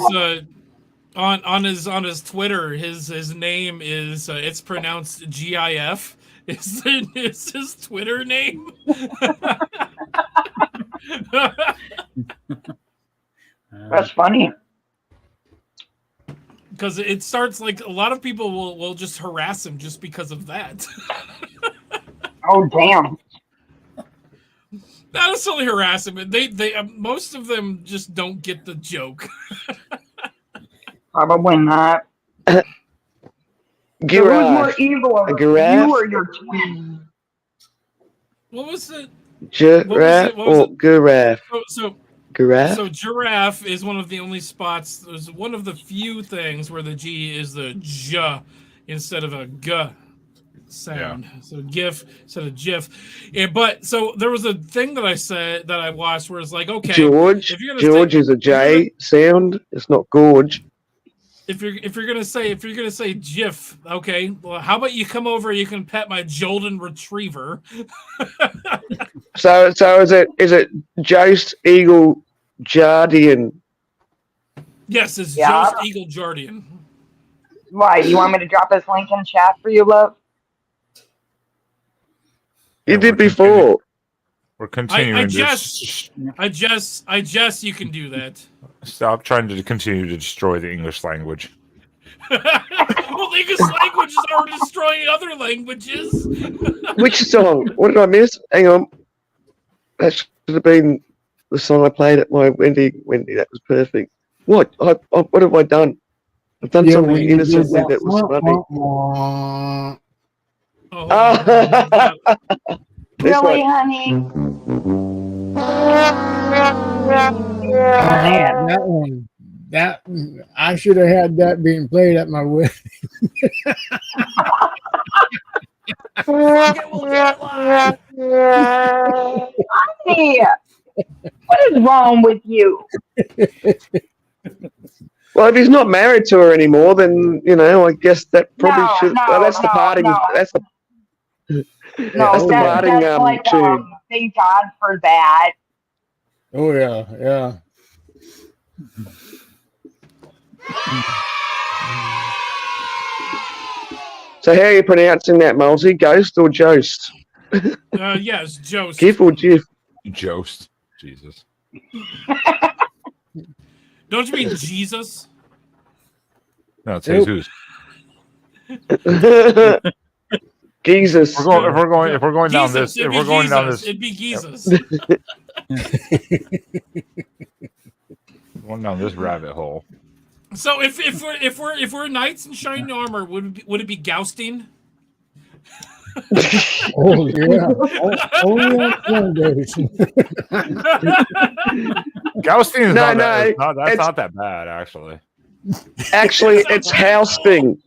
on his Twitter, his name is it's pronounced GIF. Is his Twitter name? That's funny. Because it starts like a lot of people will just harass him just because of that. Oh damn! Not necessarily harass him. They most of them just don't get the joke. Probably not. So who's more evil, you or your twin? What was it? Giraffe or giraffe? Giraffe? So giraffe is one of the only spots. There's one of the few things where the G is the J instead of a G sound. Yeah. So GIF instead of GIF. But so there was a thing that I watched where it's like, okay, George is a J sound. It's not gorge. If you're gonna say GIF, okay. Well, how about you come over? You can pet my Golden Retriever. So is it Jost Eagle Jardian? Yes, it's Jost Eagle Jardian. Why? You want me to drop his link in chat for you, love? You did before. We're continuing. I just you can do that. Stop trying to continue to destroy the English language. Well, the English language is already destroying other languages. Which song? What did I miss? Hang on. That should have been the song I played at my Wendy. That was perfect. What? What have I done? I've done something innocently that was funny. Really, honey? That one. That I should have had that being played at my wedding. Honey, what is wrong with you? Well, if he's not married to her anymore, then I guess that probably should. That's the parting. That's the. That's the parting tune. Thank God for that. Oh yeah, yeah. So how are you pronouncing that, Mulsey? Ghost or Jost? Yes, Jost. GIF or GIF? Jost. Jesus. Don't you mean Jesus? No, it's Jesus. Jesus. If we're going down this, it'd be Jesus. Going down this rabbit hole. So if we're knights in shining armor, would it be Gousting? Oh yeah. Only on Sundays. Gousting's No, that's it's- not that bad, actually. Actually, it's Housting.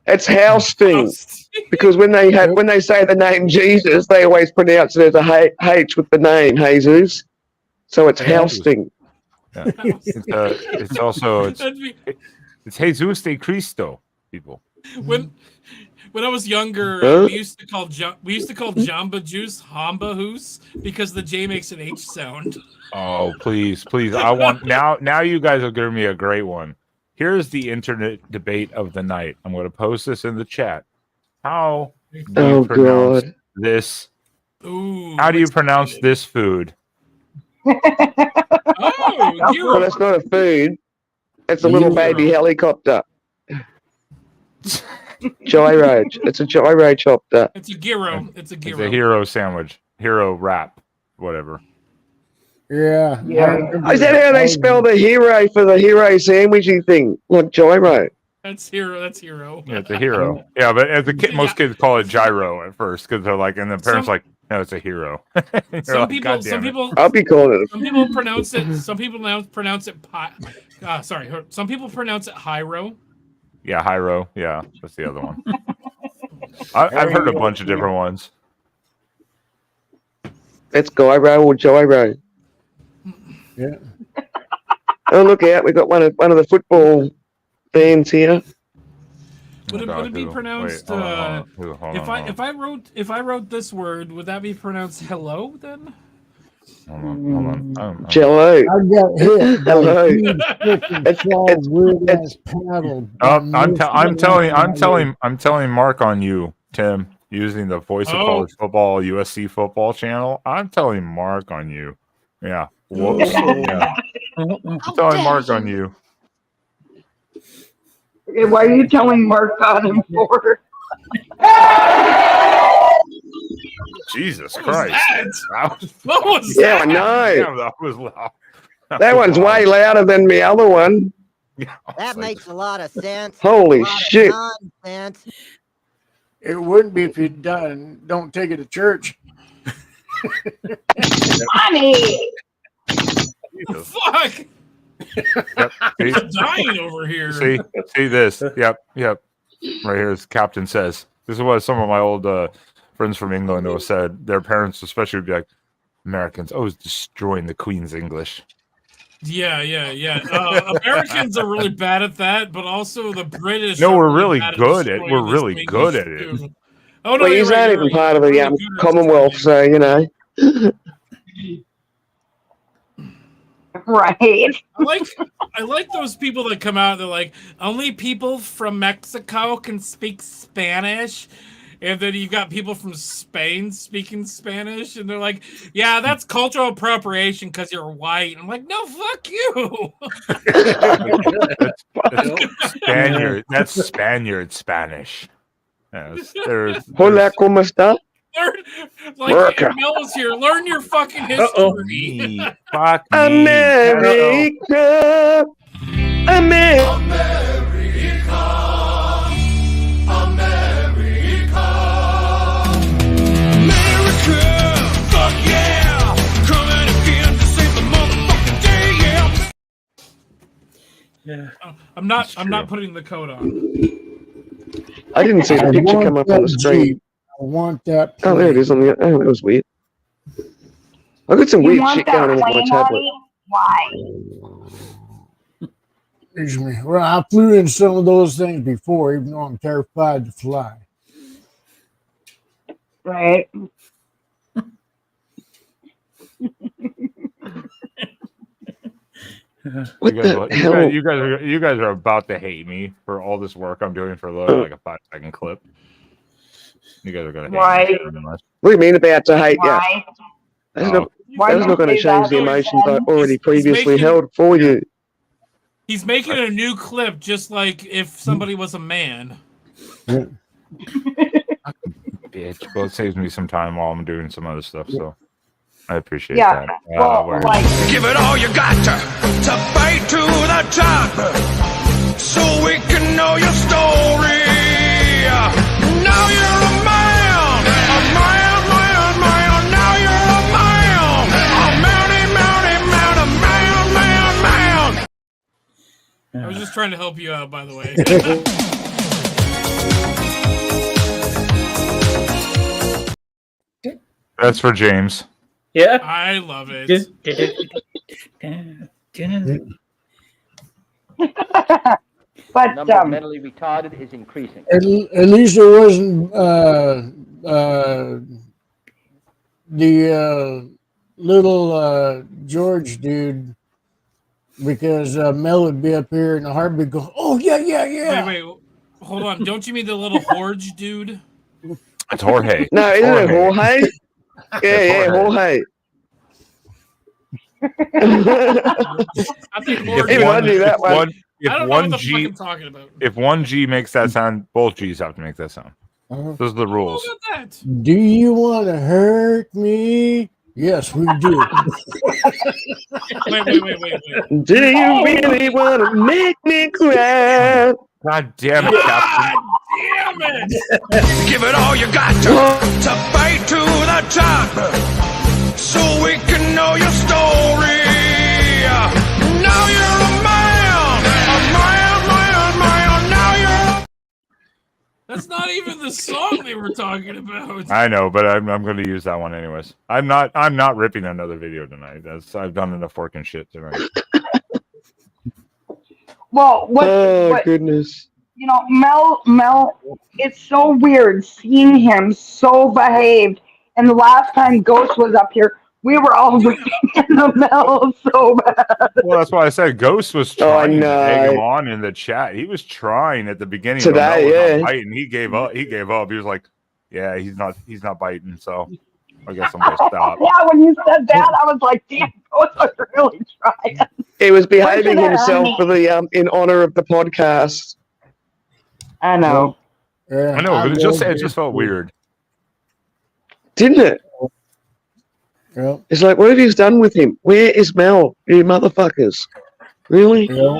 It's Housting. Because when they say the name Jesus, they always pronounce it as a H with the name Jesus. So it's Housting. Yeah. It's also it's Jesus de Cristo, people. When I was younger, we used to call Jamba Juice Hamba Hoose because the J makes an H sound. Oh, please. I want now you guys are giving me a great one. Here's the internet debate of the night. I'm going to post this in the chat. How do you pronounce this? Ooh, how do you pronounce this food? Oh, well, that's not a food. It's a little baby helicopter. Gyro. It's a gyrocopter. It's a gyro. It's a gyro. It's a hero sandwich. Hero wrap. Whatever. Yeah. Is that how they spell the hero for the hero sandwichy thing? Like gyro? That's hero. That's hero. Yeah, it's a hero. Yeah, but as a kid, most kids call it gyro at first because they're like, and the parents like, no, it's a hero. Some people. I'll be calling it. Some people pronounce it. Some people now pronounce it. Sorry. Some people pronounce it hyro. Yeah, hyro. Yeah, that's the other one. I've heard a bunch of different ones. It's gyro or gyro. Yeah. Oh, look out! We got one of the football fans here. Would it be pronounced? Hold on. If I wrote this word, would that be pronounced hello then? Hold on. Jello. I got hit. Hello. I'm telling Mark on you, Tim, using the Voice of College Football USC football channel. I'm telling Mark on you. Yeah. Whoops. Yeah. I'm telling Mark on you. Okay, why are you telling Mark on him for? Jesus Christ. What was Yeah, I that? know. Damn, that was loud. That one's way louder than the other one. That makes a lot of sense. Holy A lot of shit. nonsense. It wouldn't be if you don't take it to church. Honey. Fuck! Yep. I'm dying over here. See this? Yep. Right here, as Captain says. This is what some of my old friends from England have said. Their parents, especially, would be like, Americans always destroying the Queen's English. Yeah. Americans are really bad at that, but also the British. No, are we're really bad at good at. destroying We're this really good at English, it. too. Oh no, Well, you're he's right, not you're even right. part of the Really good at Commonwealth, so you know. Right. I like those people that come out. They're like, only people from Mexico can speak Spanish, and then you got people from Spain speaking Spanish, and they're like, yeah, that's cultural appropriation because you're white. I'm like, no, fuck you. That's Spaniard Spanish. Yes, Hola, ¿cómo está? Learn, America. Mel was here. Learn your fucking history. Fuck America. Fuck yeah! Coming again to save the motherfucking day, yeah! I'm not putting the coat on. I didn't see the I picture want come up on the that screen. Jeep. I want that. Oh, there it is on the. Oh, that was weird. I got some You weird want shit that going on with my plane, tablet. honey? Why? Excuse me. Well, I flew in some of those things before, even though I'm terrified to fly. Right. What the hell? You guys are about to hate me for all this work I'm doing for like a 5-second clip. You guys are gonna hate Why? me. What do you mean about to hate you? Why? That's Why not not going to say change that? the emotions I already He's previously making- held for you. He's making a new clip, just like if somebody was a man. Bitch. Well, it saves me some time while I'm doing some other stuff, so I appreciate Yeah. that. Well, like, Give it all you got to fight to the top, so we can know your story. Now you're a man, trying to help you out, by the way. That's for James. Yeah. I love it. But Number of mentally retarded is increasing. At least it wasn't the little George dude, because Mel would be up here in a heartbeat go, oh, yeah. Wait, hold on. Don't you mean the little Horge dude? It's Jorge. No, It's isn't it Jorge? Yeah, Jorge. I think Even I knew that one. I don't know what the fuck I'm talking about. If one G makes that sound, both G's have to make that sound. Those are the rules. Do you want to hurt me? Yes, we do. Wait. Do you really want to make me cry? God damn it, Captain. Damn it! Give it all you got to fight to the top, so we can know your story. Now you're a man. Now you're. That's not even the song they were talking about. I know, but I'm going to use that one anyways. I'm not ripping another video tonight. I've done enough fucking shit tonight. Well, what goodness. You know, Mel, it's so weird seeing him so behaved. And the last time Ghost was up here, we were all ripping in the Mel so bad. Well, that's why I said Ghost was trying to egg him on in the chat. He was trying at the beginning today, not biting. He gave up. He was like, "Yeah, he's not biting." So I guess I'm gonna stop. Yeah, when you said that, I was like, "Damn, Ghost was really trying." He was behaving himself for the in honor of the podcast. I know. I know, but it just felt weird, didn't it? Yeah. It's like, what have you done with him? Where is Mel? You motherfuckers! Really? Yeah.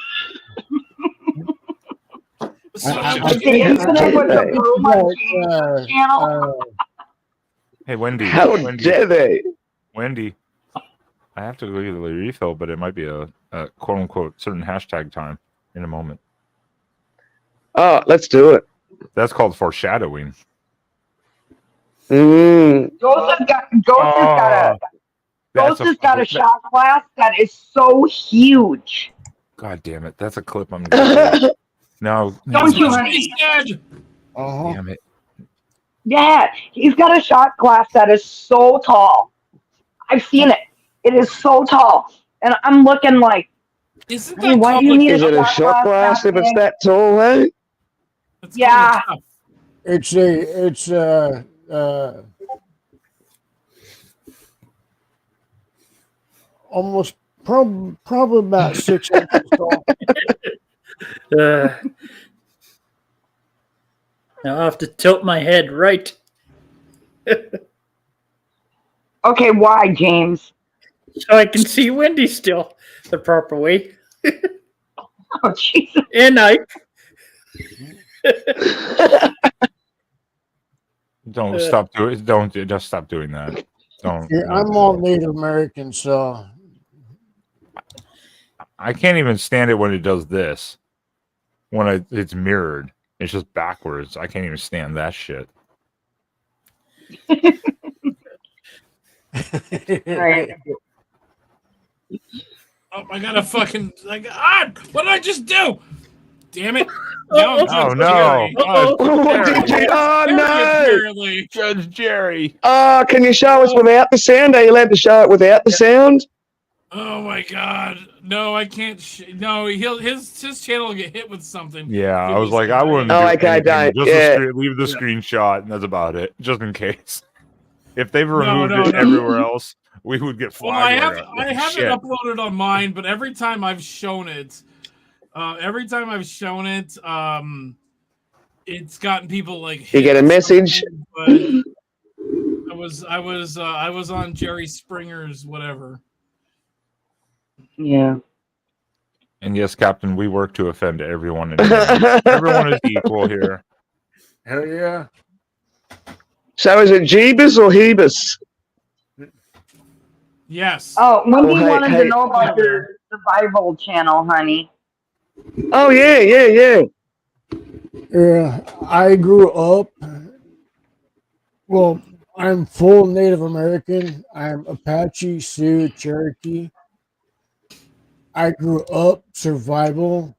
Hey, Wendy. How dare they? Wendy, I have to go get a refill, but it might be a quote unquote certain hashtag time in a moment. Oh, let's do it. That's called foreshadowing. Ghost has got a shot glass that is so huge. God damn it! That's a clip I'm gonna do. No, Don't you, honey? Damn it! Yeah, he's got a shot glass that is so tall. I've seen it. It is so tall, and I'm looking like, isn't hey, why do you need is it a shot glass if it's that tall, eh? Yeah. It's almost probably about 6 inches tall. Now I have to tilt my head right. Okay, why, James? So I can see Wendy still the proper way. Oh, Jesus. And I. Don't stop doing. Don't just stop doing that. Don't. Yeah, I'm all Native American, so I can't even stand it when it does this. When it's mirrored, it's just backwards. I can't even stand that shit. Right. Oh, I gotta fucking what did I just do? Damn it! Now I'm Judge Jerry. Oh no! Apparently. Judge Jerry. Oh, can you show us without the sound? Are you allowed to show it without the sound? Oh my god! No, I can't. No, his channel will get hit with something. Yeah, I was like, I wouldn't. Oh, okay, don't. Just leave the screenshot, and that's about it, just in case. If they've removed it everywhere else, we would get flagged. Well, I have it uploaded on mine, but every time I've shown it, it's gotten people like. You get a message. But I was on Jerry Springer's whatever. Yeah. And yes, Captain, we work to offend everyone. Everyone is equal here. Hell yeah. So is it Jeebus or Hebus? Yes. Oh, Wendy wanted to know about your survival channel, honey. Oh yeah. Yeah, I grew up. Well, I'm full Native American. I'm Apache, Sioux, Cherokee. I grew up survival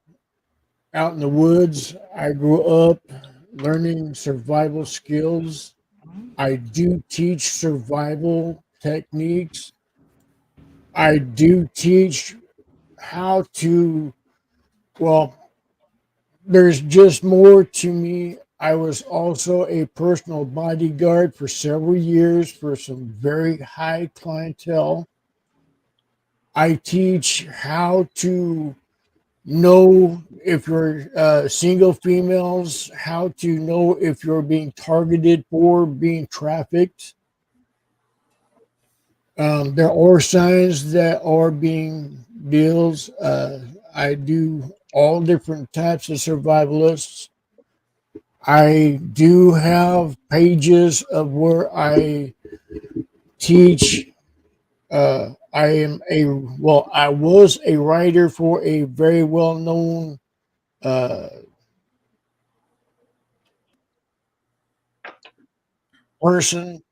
out in the woods. I grew up learning survival skills. I do teach survival techniques. I do teach how to, well, there's just more to me. I was also a personal bodyguard for several years for some very high clientele. I teach how to know if you're single females, how to know if you're being targeted for being trafficked. There are signs that are being deals. I do all different types of survivalists. I do have pages of where I teach. I was a writer for a very well known person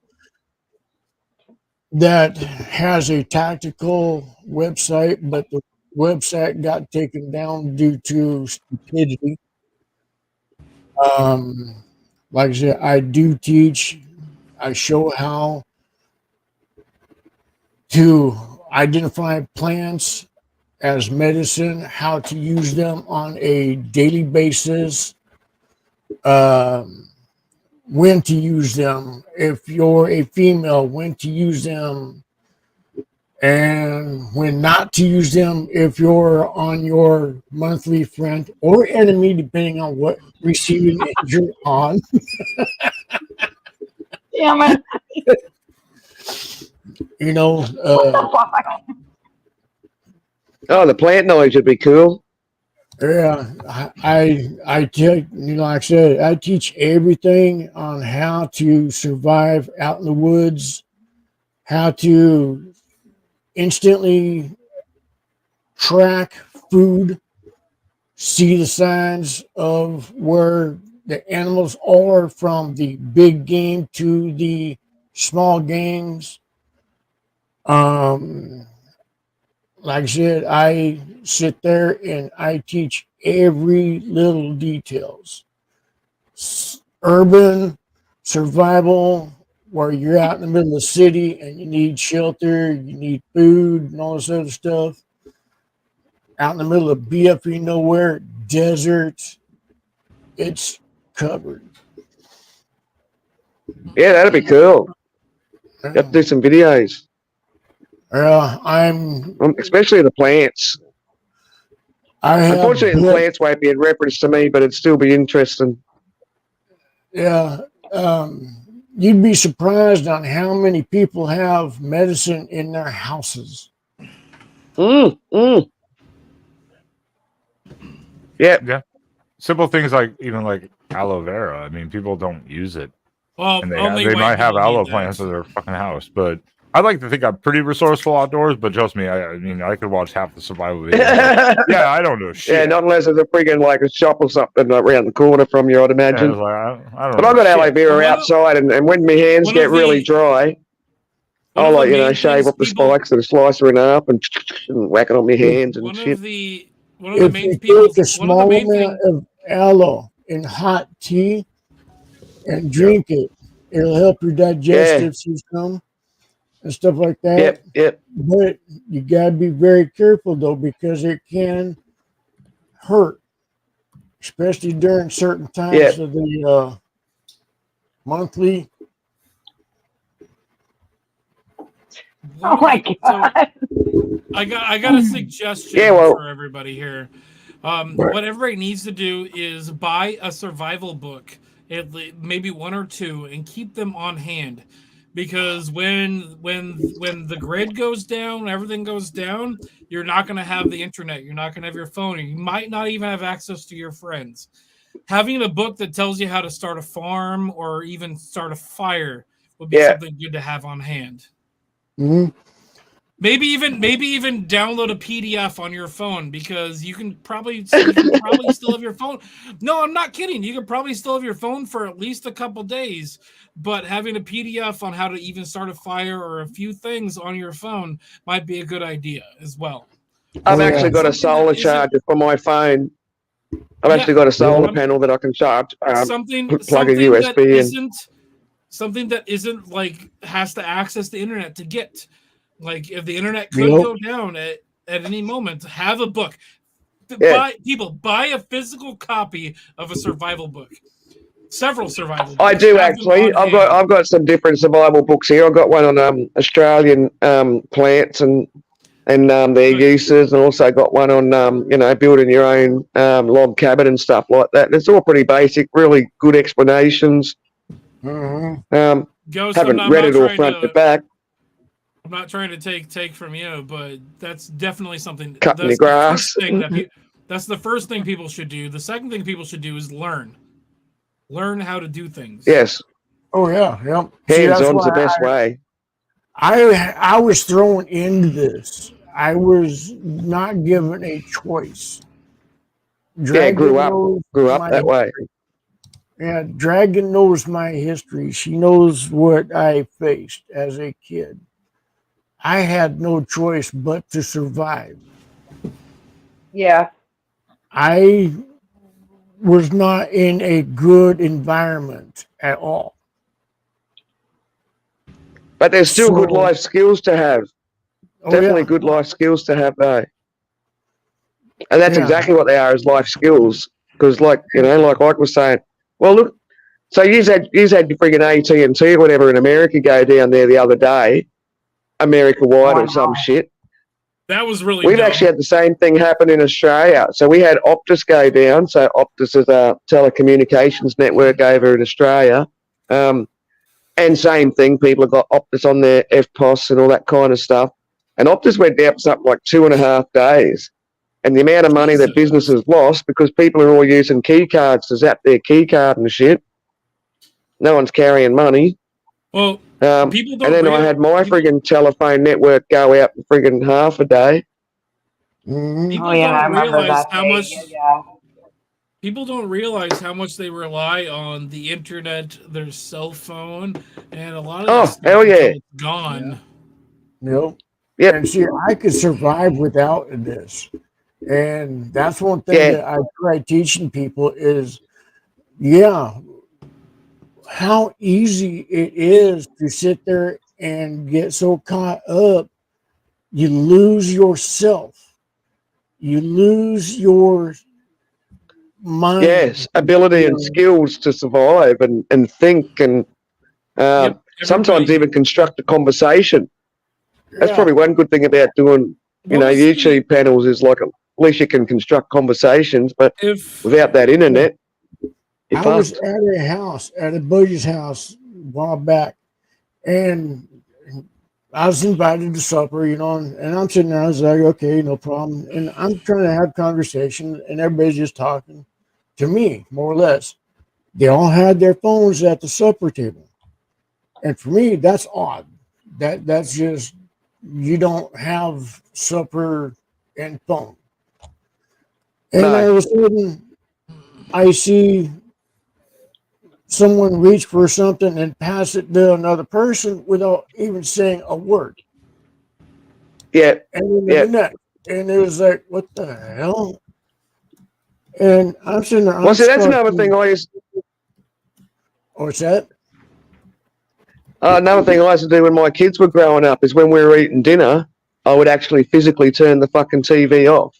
that has a tactical website, but the website got taken down due to stupidity. Um, like I said, I do teach. I show how to identify plants as medicine, how to use them on a daily basis, when to use them, if you're a female, when to use them, and when not to use them if you're on your monthly friend or enemy, depending on what receiving end you're on. Damn it. You know, What the fuck? Oh, the plant knowledge would be cool. yeah, I take, like I said, I teach everything on how to survive out in the woods, how to instantly track food, see the signs of where the animals are from the big game to the small games. Um, like I said, I sit there and I teach every little details. Urban survival, where you're out in the middle of the city and you need shelter, you need food, and all this other stuff. Out in the middle of BFE nowhere, desert, it's covered. Yeah, that'd be cool. You have to do some videos. Especially the plants. Unfortunately, the plants won't be in reference to me, but it'd still be interesting. Yeah. You'd be surprised on how many people have medicine in their houses. Yeah. Simple things like even like aloe vera. I mean, people don't use it. Well, and only they white might have people aloe need plants in their fucking house, but I like to think I'm pretty resourceful outdoors. But trust me, I mean, I could watch half the survival videos. Yeah, I don't know shit. Yeah, not unless there's a friggin' like a shop or something around the corner from you, I'd imagine. Yeah, like, I don't but know I've got shit. aloe vera outside, and when my hands get really dry, I'll like shave up the spikes and slice her in half and whack it on my hands and shit. If you take a small amount of aloe in hot tea and drink it, it'll help your digestive system and stuff like that. Yep. But you gotta be very careful though, because it can hurt, especially during certain times of the monthly. Oh my god! I got a suggestion for everybody here. What everybody needs to do is buy a survival book, maybe one or two, and keep them on hand. Because when the grid goes down, everything goes down, you're not going to have the internet. You're not going to have your phone. You might not even have access to your friends. Having a book that tells you how to start a farm or even start a fire would be something good to have on hand. Mm-hmm. Maybe even download a PDF on your phone, because you can probably still have your phone. No, I'm not kidding. You can probably still have your phone for at least a couple days, but having a PDF on how to even start a fire or a few things on your phone might be a good idea as well. I've actually got a solar charger for my phone. I've actually got a solar panel that I can charge. Plug a USB in. Something that isn't like has to access the internet to get. Like, if the internet could go down at any moment, have a book. Buy a physical copy of a survival book. Several survival books. I do actually. I've got some different survival books here. I've got one on Australian plants and their uses, and also got one on building your own log cabin and stuff like that. And it's all pretty basic, really good explanations. Haven't read it all front to back. I'm not trying to take from you, but that's definitely something. Cutting the grass. That's the first thing people should do. The second thing people should do is learn how to do things. Yes. Oh yeah, yeah. Hands-on's the best way. I was thrown into this. I was not given a choice. Grew up that way. Yeah, Dragon knows my history. She knows what I faced as a kid. I had no choice but to survive. Yeah. I was not in a good environment at all. But there's still good life skills to have. Definitely good life skills to have, though. And that's exactly what they are, is life skills. Because, like Ike was saying, well, look, so you had friggin' AT&T or whatever in America go down there the other day, America-wide or some shit. That was really We've actually had the same thing happen in Australia. So we had Optus go down. So Optus is a telecommunications network over in Australia. And same thing, people have got Optus on their FPOS and all that kind of stuff. And Optus went down for something like 2.5 days. And the amount of money that businesses lost because people are all using key cards to zap their key card and shit. No one's carrying money. Well, people don't. And then I had my friggin' telephone network go out for friggin' half a day. People I don't remember realize that how day. much. Yeah. People don't realize how much they rely on the internet, their cell phone, and a lot of that stuff is gone. Nope. Yep. And see, I could survive without this. And that's one thing that I try teaching people is, how easy it is to sit there and get so caught up. You lose yourself. You lose your mind. Yes, ability and skills to survive and think and sometimes even construct a conversation. That's probably one good thing about doing, YouTube panels is like at least you can construct conversations, but without that internet, I was at a buddy's house a while back, and I was invited to supper, and I'm sitting there, I was like, okay, no problem. And I'm trying to have conversation, and everybody's just talking to me, more or less. They all had their phones at the supper table. And for me, that's odd. That's just, you don't have supper and phone. And all of a sudden, I see someone reach for something and pass it to another person without even saying a word. Yeah. And then the next, and it was like, what the hell? And I'm sitting there. Well, see, that's another thing I used. What's that? Another thing I used to do when my kids were growing up is when we were eating dinner, I would actually physically turn the fucking TV off.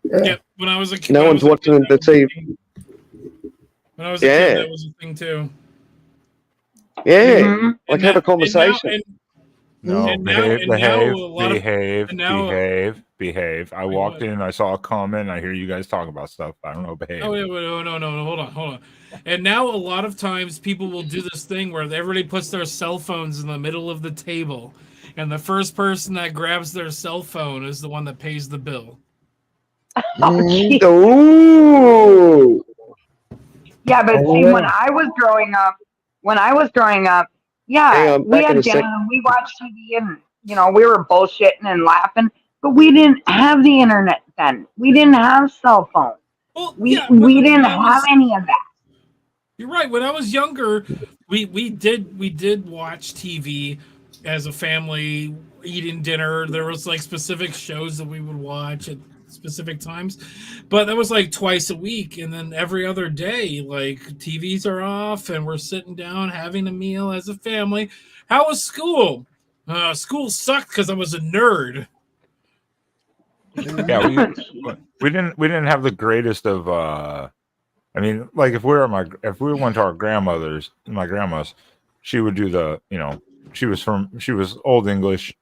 Yeah, when I was a kid. No one's watching the TV. When I was a kid, that was a thing too. Yeah, like have a conversation. Behave. I walked in and I saw a comment and I hear you guys talk about stuff. I don't know, behave. Oh, no, hold on. And now a lot of times people will do this thing where everybody puts their cell phones in the middle of the table, and the first person that grabs their cell phone is the one that pays the bill. Ooh. Yeah, but see, when I was growing up, we had dinner and we watched TV, we were bullshitting and laughing, but we didn't have the internet then. We didn't have cell phones. Well, We yeah, but we when didn't I have was, any of that. you're right. When I was younger, we did watch TV as a family, eating dinner. There was like specific shows that we would watch at specific times, but that was like twice a week, and then every other day, like TVs are off, and we're sitting down having a meal as a family. How was school? School sucked because I was a nerd. Yeah, we didn't have the greatest of I mean, like if we went to our my grandma's, she would do she was old English.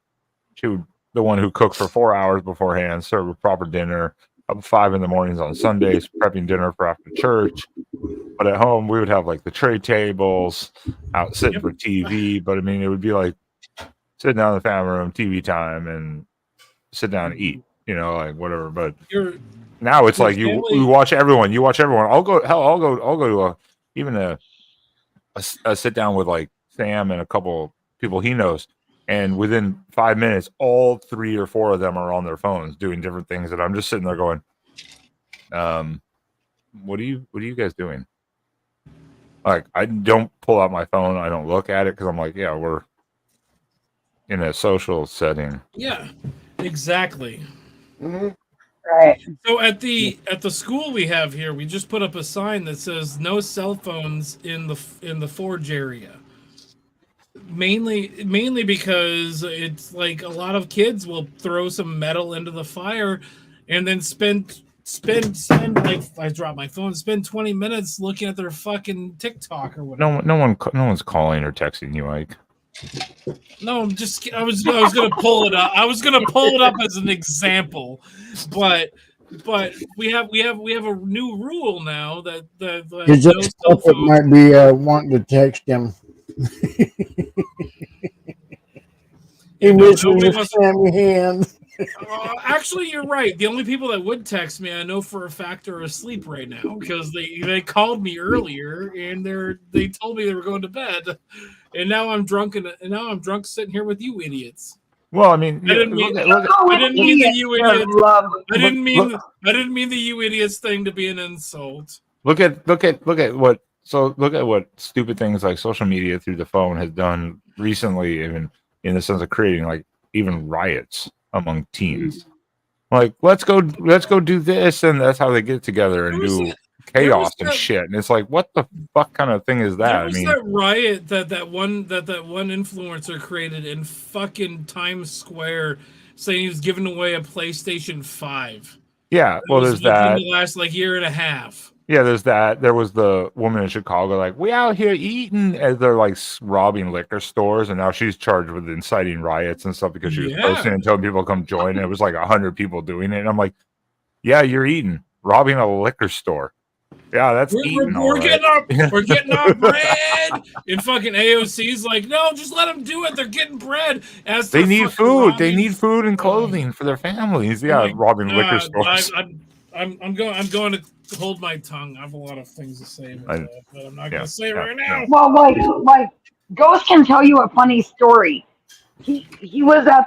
She would the one who cooked for 4 hours beforehand, serve a proper dinner up at 5 in the mornings on Sundays, prepping dinner for after church. But at home we would have like the tray tables out sitting for TV. But I mean, it would be like sitting down in the family room, TV time, and sit down and eat, like whatever. But now it's like you watch everyone. You watch everyone. I'll go to even a sit down with like Sam and a couple people he knows, and within 5 minutes, all 3 or 4 of them are on their phones doing different things, and I'm just sitting there going, what are you guys doing? Like, I don't pull out my phone. I don't look at it because I'm like, yeah, we're in a social setting. Yeah, exactly. Mm-hmm. Right. So at the school we have here, we just put up a sign that says no cell phones in the forge area. Mainly because it's like a lot of kids will throw some metal into the fire and then spend like, I dropped my phone, spend 20 minutes looking at their fucking TikTok or whatever. No one's calling or texting you, Ike. No, I'm just. I was gonna pull it up. I was gonna pull it up as an example, but we have a new rule now that You just hope it might be wanting to text him. He wishes his family hand. Actually, you're right. The only people that would text me, I know for a fact, are asleep right now because they called me earlier and they told me they were going to bed, and now I'm drunk sitting here with you idiots. Well, I mean, I didn't mean the you idiots. I didn't mean the you idiots thing to be an insult. Look at what stupid things like social media through the phone has done recently, even in the sense of creating like even riots among teens. Like, let's go do this, and that's how they get together and do chaos and shit. And it's like, what the fuck kind of thing is that? There was that riot that one influencer created in fucking Times Square, saying he was giving away a PlayStation 5. Yeah, well, there's that. In the last year and a half. Yeah, there's that. There was the woman in Chicago, like, we out here eating, as they're like robbing liquor stores, and now she's charged with inciting riots and stuff because she was posting and telling people to come join. And it was like 100 people doing it, and I'm like, yeah, you're eating, robbing a liquor store. Yeah, that's eating. We're getting our bread. And fucking AOC's like, no, just let them do it. They're getting bread. As they need food. They need food and clothing for their families. Yeah, robbing liquor stores. I'm going to hold my tongue. I have a lot of things to say, but I'm not going to say it right now. Well, like Ghost can tell you a funny story. He was at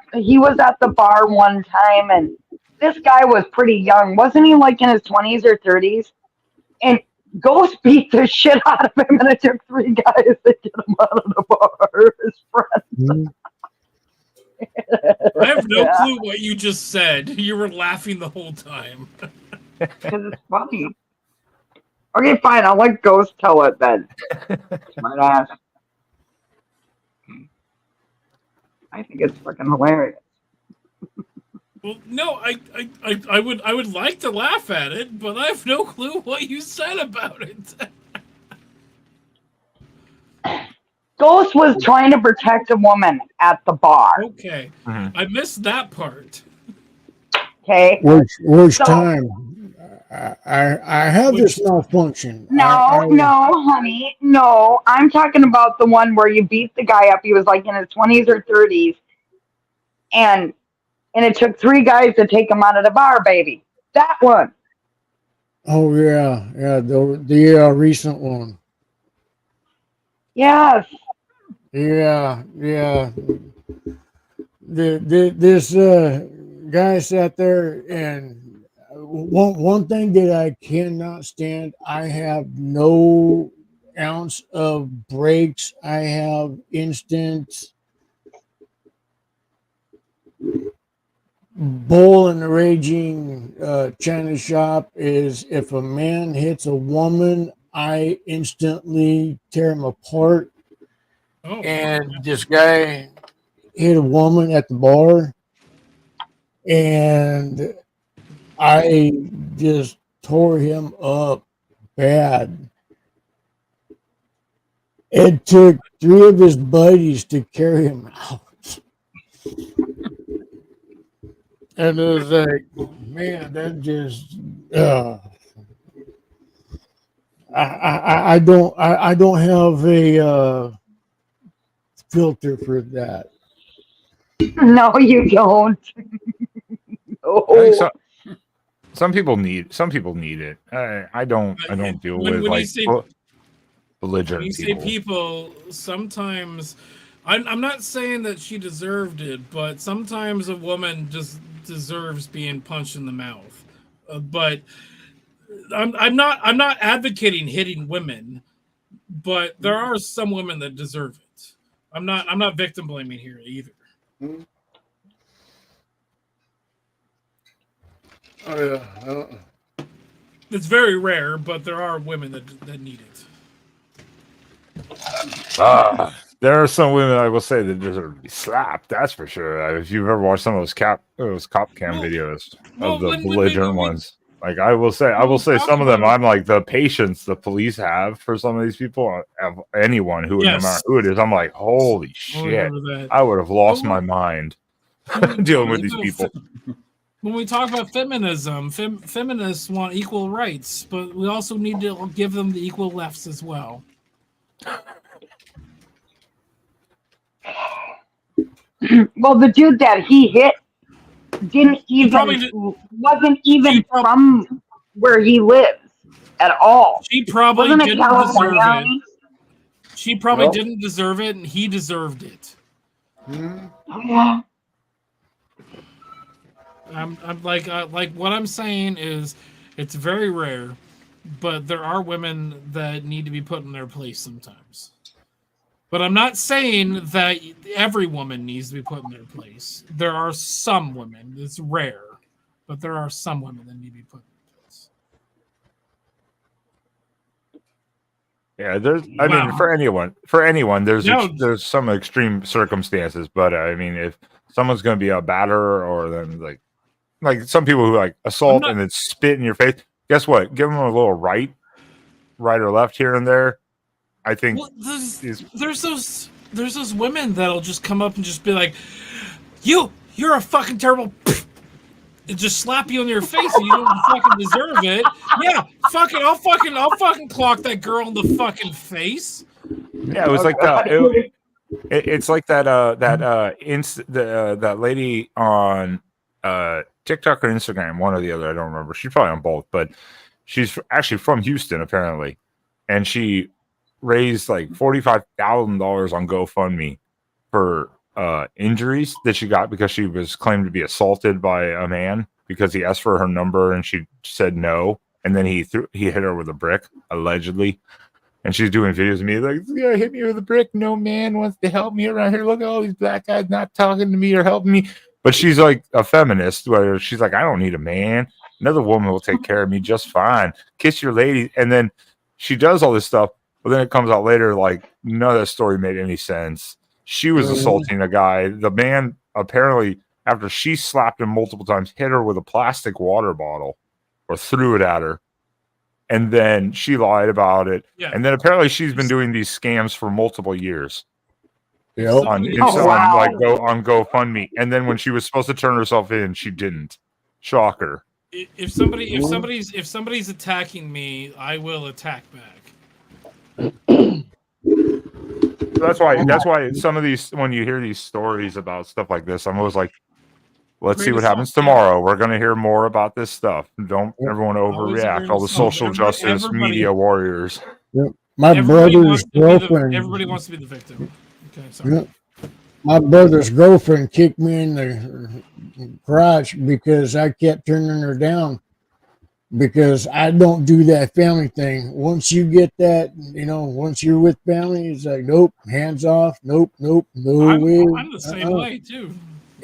the bar one time, and this guy was pretty young. Wasn't he like in his 20s or 30s? And Ghost beat the shit out of him, and it took 3 guys to get him out of the bar. His friends. I have no clue what you just said. You were laughing the whole time. Because it's funny. Okay, fine. I'll let Ghost tell it then. Smart ass. I think it's fucking hilarious. Well, no, I would like to laugh at it, but I have no clue what you said about it. Ghost was trying to protect a woman at the bar. Okay, I missed that part. Okay, which time? I have this malfunction. No, honey, no. I'm talking about the one where you beat the guy up. He was like in his 20s or 30s, and it took 3 guys to take him out of the bar, baby. That one. Oh yeah, the recent one. Yes. Yeah. this guy sat there, and one thing that I cannot stand, I have no ounce of brakes. I have instant bull in the raging China shop is if a man hits a woman, I instantly tear him apart. Oh. And this guy hit a woman at the bar, and I just tore him up bad. It took 3 of his buddies to carry him out. And it was like, man, that just I don't have a filter for that. No, you don't. I think so. Some people need it. I don't deal with like belligerent when you say people, sometimes I'm not saying that she deserved it, but sometimes a woman just deserves being punched in the mouth. But I'm not advocating hitting women, but there are some women that deserve it. I'm not victim blaming here either. Oh yeah. It's very rare, but there are women that need it. There are some women I will say that deserve to be slapped. That's for sure. If you've ever watched some of those cop cam videos of the belligerent ones, like I will say some of them. I'm like the patience the police have for some of these people. Of anyone who, no matter who it is, I'm like, holy shit! I would have lost my mind dealing with these people. When we talk about feminism, feminists want equal rights, but we also need to give them the equal lefts as well. Well, the dude that he hit wasn't even from where he lives at all. She probably wasn't didn't deserve it. She probably didn't deserve it, and he deserved it. Yeah. I'm like what I'm saying is, it's very rare, but there are women that need to be put in their place sometimes. But I'm not saying that every woman needs to be put in their place. There are some women. It's rare, but there are some women that need to be put in their place. Yeah, I mean, for anyone, there's some extreme circumstances, but I mean, if someone's going to be a batterer or then like some people who like assault and then spit in your face, guess what? Give them a little right or left here and there. I think there's those women that'll just come up and just be like, you're a fucking terrible, and just slap you in your face and you don't fucking deserve it. Yeah, I'll fucking clock that girl in the fucking face. Yeah, it was like that. It's like that that lady on TikTok or Instagram, one or the other. I don't remember. She's probably on both, but she's actually from Houston apparently, and she raised like $45,000 on GoFundMe for injuries that she got because she was claimed to be assaulted by a man because he asked for her number and she said no, and then he hit her with a brick allegedly, and she's doing videos of me like, yeah, hit me with a brick. No man wants to help me around here. Look at all these black guys not talking to me or helping me. But she's like a feminist where she's like, I don't need a man. Another woman will take care of me just fine. Kiss your lady, and then she does all this stuff. But then it comes out later, like, none of that story made any sense. She was assaulting a guy. The man, apparently, after she slapped him multiple times, hit her with a plastic water bottle or threw it at her. And then she lied about it. Yeah. And then apparently she's been doing these scams for multiple years. On GoFundMe. And then when she was supposed to turn herself in, she didn't. Shocker. If somebody's attacking me, I will attack back. That's why some of these, when you hear these stories about stuff like this, I'm always like, let's see what happens tomorrow. We're going to hear more about this stuff. Don't everyone overreact. All the social justice media warriors. Yep. My brother's girlfriend. Everybody wants to be the victim. Okay, sorry. my brother's girlfriend kicked me in the crotch because I kept turning her down because I don't do that family thing. Once you get that, once you're with family, it's like, nope, hands off, nope, no way. I'm the same way too.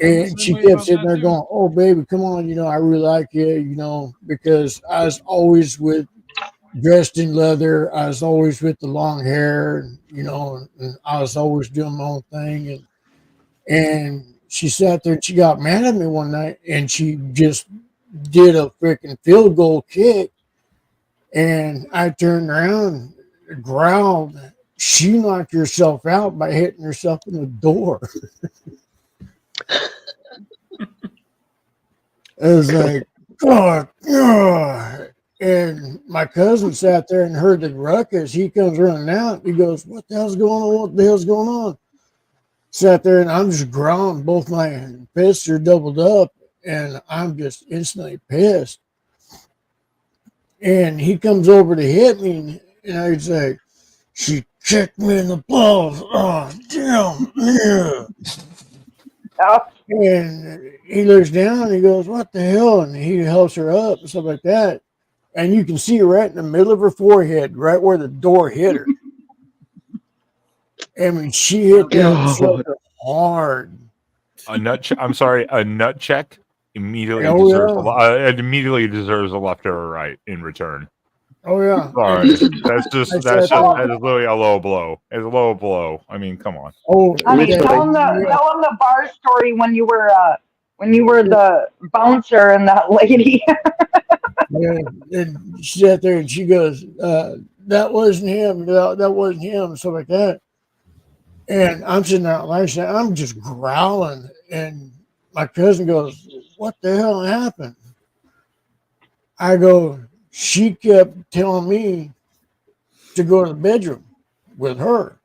And she kept sitting there going, "Oh, baby, come on, I really like you, because I was always dressed in leather. I was always with the long hair, and I was always doing my own thing. And she sat there and she got mad at me one night and she just did a freaking field goal kick. And I turned around and growled. She knocked herself out by hitting herself in the door. It was like, God. And my cousin sat there and heard the ruckus. He comes running out. He goes, "What the hell's going on? What the hell's going on?" Sat there and I'm just growling. Both my fists are doubled up and I'm just instantly pissed. And he comes over to hit me and I say, "She kicked me in the balls. Oh, damn. Yeah." And he looks down and he goes, "What the hell?" And he helps her up and stuff like that. And you can see her right in the middle of her forehead, right where the door hit her. I mean, she hit that sucker hard. A nut check immediately Oh, deserves yeah. it immediately deserves a left or a right in return. Oh yeah. Sorry, that's literally a low blow. It's a low blow. I mean, come on. Oh, Honey, tell him the bar story when you were the bouncer and that lady. And she sat there and she goes, "That wasn't him. That wasn't him." Stuff like that. And I'm sitting there like I'm just growling, and my cousin goes, "What the hell happened?" I go, "She kept telling me to go to the bedroom with her.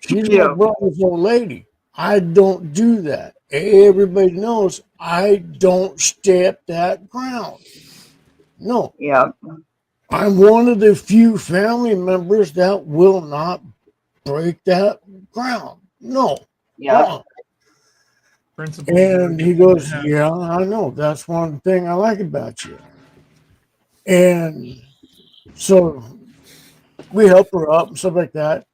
She's my brother's old lady. I don't do that. Everybody knows I don't step that ground. No. Yeah. I'm one of the few family members that will not break that ground. No." Yeah. And he goes, "Yeah, I know. That's one thing I like about you." And so we help her up and stuff like that.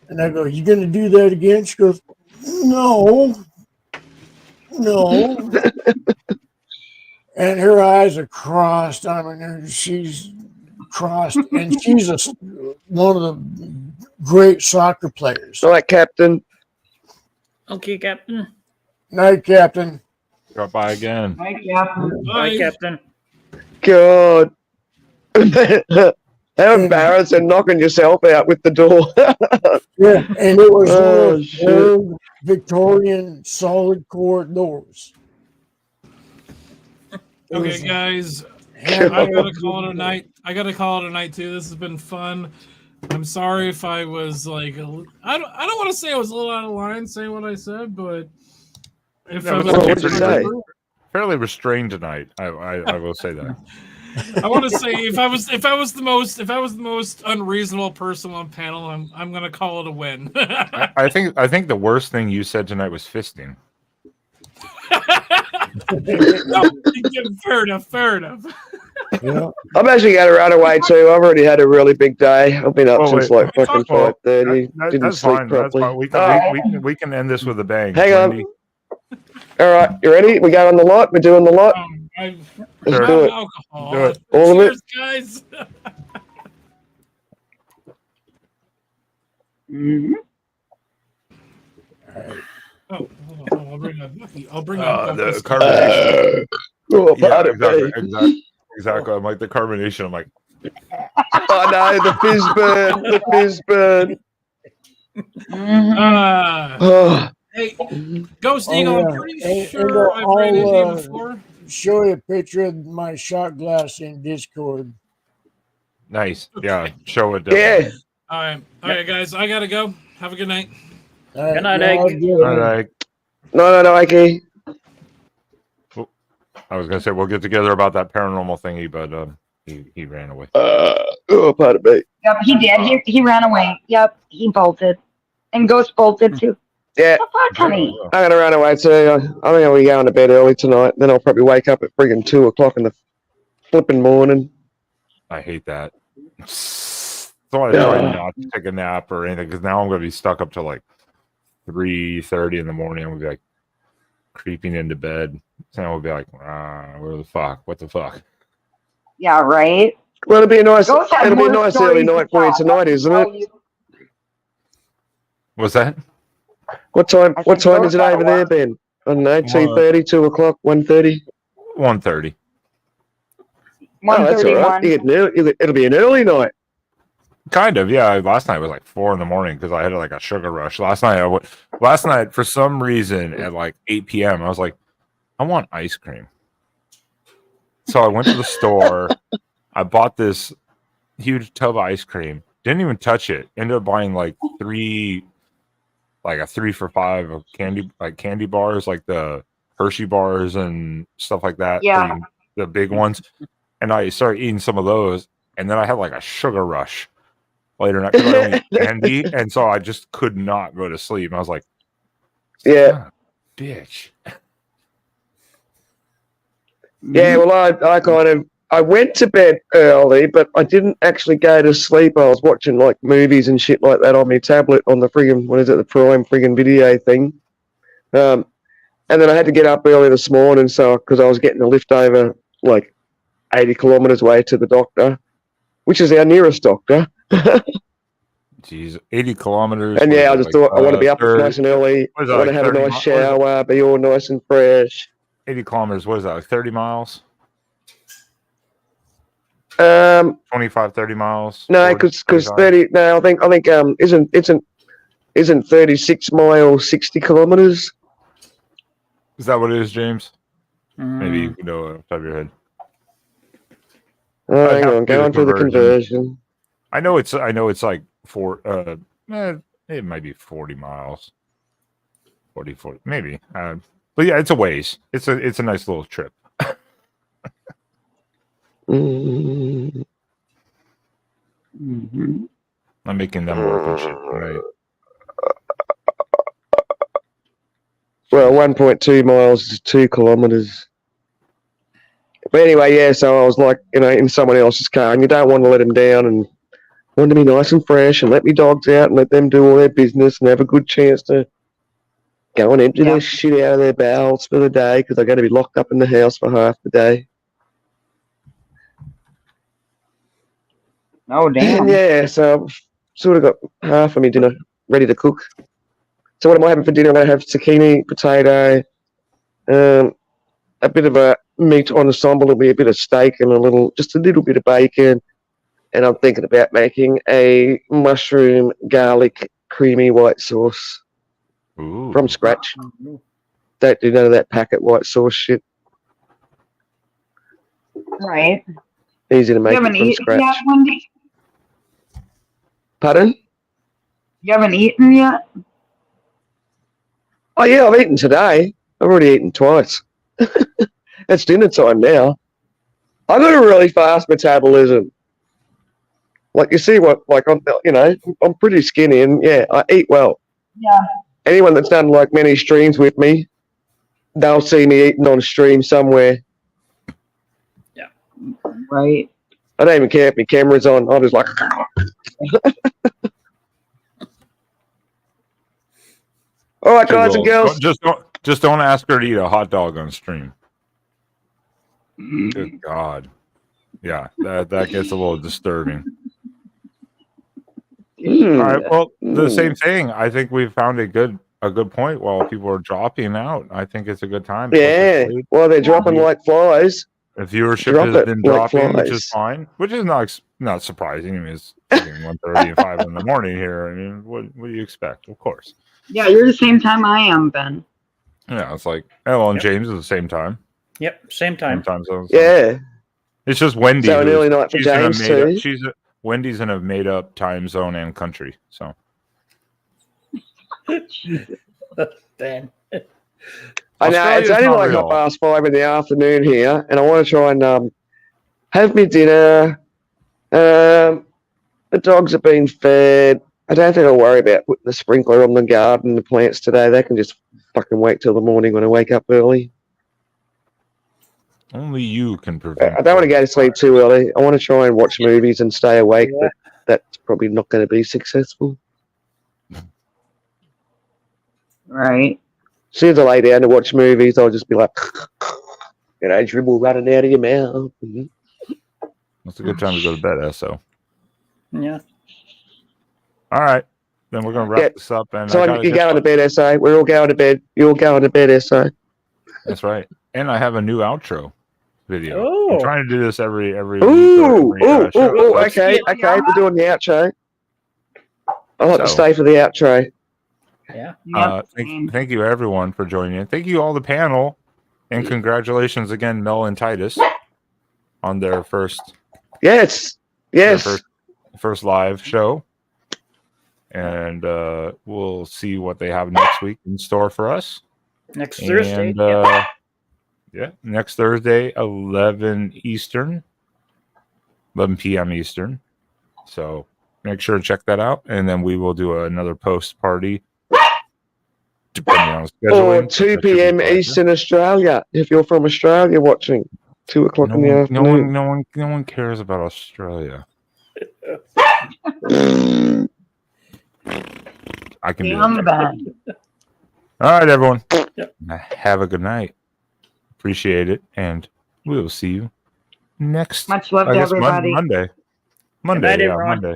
And I go, "You going to do that again?" She goes, No. And her eyes are crossed. I mean, she's crossed. And she's one of the great soccer players. All right, Captain. Okay, Captain. Night, Captain. Drop by again. Night, Captain. Bye, Captain. God. How embarrassing knocking yourself out with the door. Yeah, and it was one Oh, of shit. old Victorian solid core doors. Okay, guys, I gotta call it a night. I gotta call it a night too. This has been fun. I'm sorry if I was like, I don't want to say I was a little out of line saying what I said, but if I was fairly restrained tonight, I will say that. I want to say if I was the most unreasonable person on panel, I'm gonna call it a win. I think the worst thing you said tonight was fisting. No, fair enough. Yeah. I'm actually going to run away too. I've already had a really big day. I've been up since like fucking 5:30. Didn't That's sleep fine. That's properly. fine. We can end this with a bang. Hang on. Wendy. All right, you ready? We go on the lot. We're doing the lot. Let's do it. Alcohol. Do it. All of it. Cheers, guys. Mm-hmm. Oh, hold on. I'll bring up the carbonation. Oh, exactly. I'm like the carbonation. I'm like, oh no, the fizz burn. Hey, Ghost Eagle, I'm pretty sure I've ran into you before. Show you a picture of my shot glass in Discord. nice. Yeah, show it. Yeah. All right, guys, I gotta go. Have a good night. Good night, Egg. All right. No, Ike. I was gonna say we'll get together about that paranormal thingy, but he ran away. Oh, pardon me. Yep, he did. He ran away. Yep, he bolted. And Ghost bolted too. Yeah. Honey. I'm going to run away too. I think I'll be going to bed early tonight. Then I'll probably wake up at friggin' 2 o'clock in the flipping morning. I hate that. So I try not to take a nap or anything because now I'm going to be stuck up till like 3:30 in the morning. I'm going to be like creeping into bed. And I'll be like, where the fuck? What the fuck? Yeah, right. Well, it'll be a nice Ghost had more early stories night to for you tell. tonight, isn't it? What's that? What time? I What said time Ghost is it had a over there, lot. Ben? I don't know. 2:30, 2 o'clock, 1:30. 1:30. Oh, that's all right. 1:31. It'll be an early night. Kind of, yeah. Last night was like 4 in the morning because I had like a sugar rush. Last night for some reason at like 8 p.m. I was like, I want ice cream. So I went to the store. I bought this huge tub of ice cream. Didn't even touch it. Ended up buying like a 3 for $5 of candy bars, like the Hershey bars and stuff like that. Yeah. The big ones. And I started eating some of those, and then I had like a sugar rush later night because I don't eat candy, and so I just could not go to sleep. And I was like, Yeah. bitch. Yeah, well, I went to bed early, but I didn't actually go to sleep. I was watching like movies and shit like that on my tablet on the the Prime friggin' video thing. And then I had to get up early this morning, because I was getting a lift over like 80 kilometers away to the doctor, which is our nearest doctor. Jeez, 80 kilometers. And yeah, I just thought I want to be up nice and early. I want to have a nice shower, be all nice and fresh. 80 kilometers, what is that, like 30 miles? 25, 30 miles? No, because 30. No, I think isn't 36 miles 60 kilometers? Is that what it is, James? Maybe you know off the top of your head. Hang on, going through the conversion. I know it's like it might be 40 miles. 40, maybe. But yeah, it's a ways. It's a nice little trip. Mm-hmm. I'm making them work and shit, right? Well, 1.2 miles is 2 kilometers. But anyway, yeah, so I was like, in someone else's car, and you don't want to let them down, and want to be nice and fresh and let me dogs out and let them do all their business and have a good chance to go and empty their shit out of their bowels for the day because they're going to be locked up in the house for half the day. Oh, damn. And yeah, so I've sort of got half of my dinner ready to cook. So what am I having for dinner? I'm going to have zucchini, potato, a bit of a meat ensemble. It'll be a bit of steak and just a little bit of bacon. And I'm thinking about making a mushroom garlic creamy white sauce from scratch. Don't do none of that packet white sauce shit. Right. Easy to make You haven't it from eaten scratch. yet, Wendy? Pardon? You haven't eaten yet? Oh, yeah, I've eaten today. I've already eaten twice. It's dinner time now. I've got a really fast metabolism. Like, you see I'm pretty skinny and, yeah, I eat well. Yeah. Anyone that's done, like, many streams with me, they'll see me eating on stream somewhere. Yeah. Right. I don't even care if my camera's on. I'm just like... All right, guys and girls. Just don't ask her to eat a hot dog on stream. Good God. Yeah, that gets a little disturbing. All right. Well, the same thing. I think we've found a good point while people are dropping out. I think it's a good time. Yeah. Well, they're dropping like flies. The viewership has been dropping, which is fine. Which is not surprising. I mean, it's 1:30 and 5 in the morning here. I mean, what do you expect? Of course. Yeah, you're the same time I am, Ben. Yeah, it's like and James is the same time. Yep, same time. Yeah. It's just Wendy. So an early night for James too. Wendy's in a made-up time zone and country. So. Ben. I know it's only like 5:30 in the afternoon here, and I want to try and have me dinner. The dogs have been fed. I don't think I'll worry about putting the sprinkler on the garden, the plants today. They can just fucking wait till the morning when I wake up early. Only you can prevent. I don't want to go to sleep too early. I want to try and watch movies and stay awake, but that's probably not going to be successful. Right. As soon as I lay down to watch movies, I'll just be like, dribble running out of your mouth. That's a good time to go to bed, SO. Yeah. All right. Then we're going to wrap this up. And So you're going to bed, SA. We're all going to bed. You're all going to bed, SA. That's right. And I have a new outro video. Oh. I'm trying to do this every week. Okay. We're doing the outro. I'll have to stay for the outro. Yeah. Thank you, everyone, for joining in. Thank you, all the panel. And congratulations again, Mel and Titus, on their first first live show. And we'll see what they have next week in store for us. Next Thursday. Next Thursday, 11 p.m. Eastern. So make sure to check that out. And then we will do another post party. Or 2 p.m. Eastern Australia, if you're from Australia watching. 2 o'clock in the afternoon. No one cares about Australia. I can do it. All right, everyone. Have a good night. Appreciate it, and we will see you next. Much love to everybody. Monday. Night, Yeah, everyone. Monday.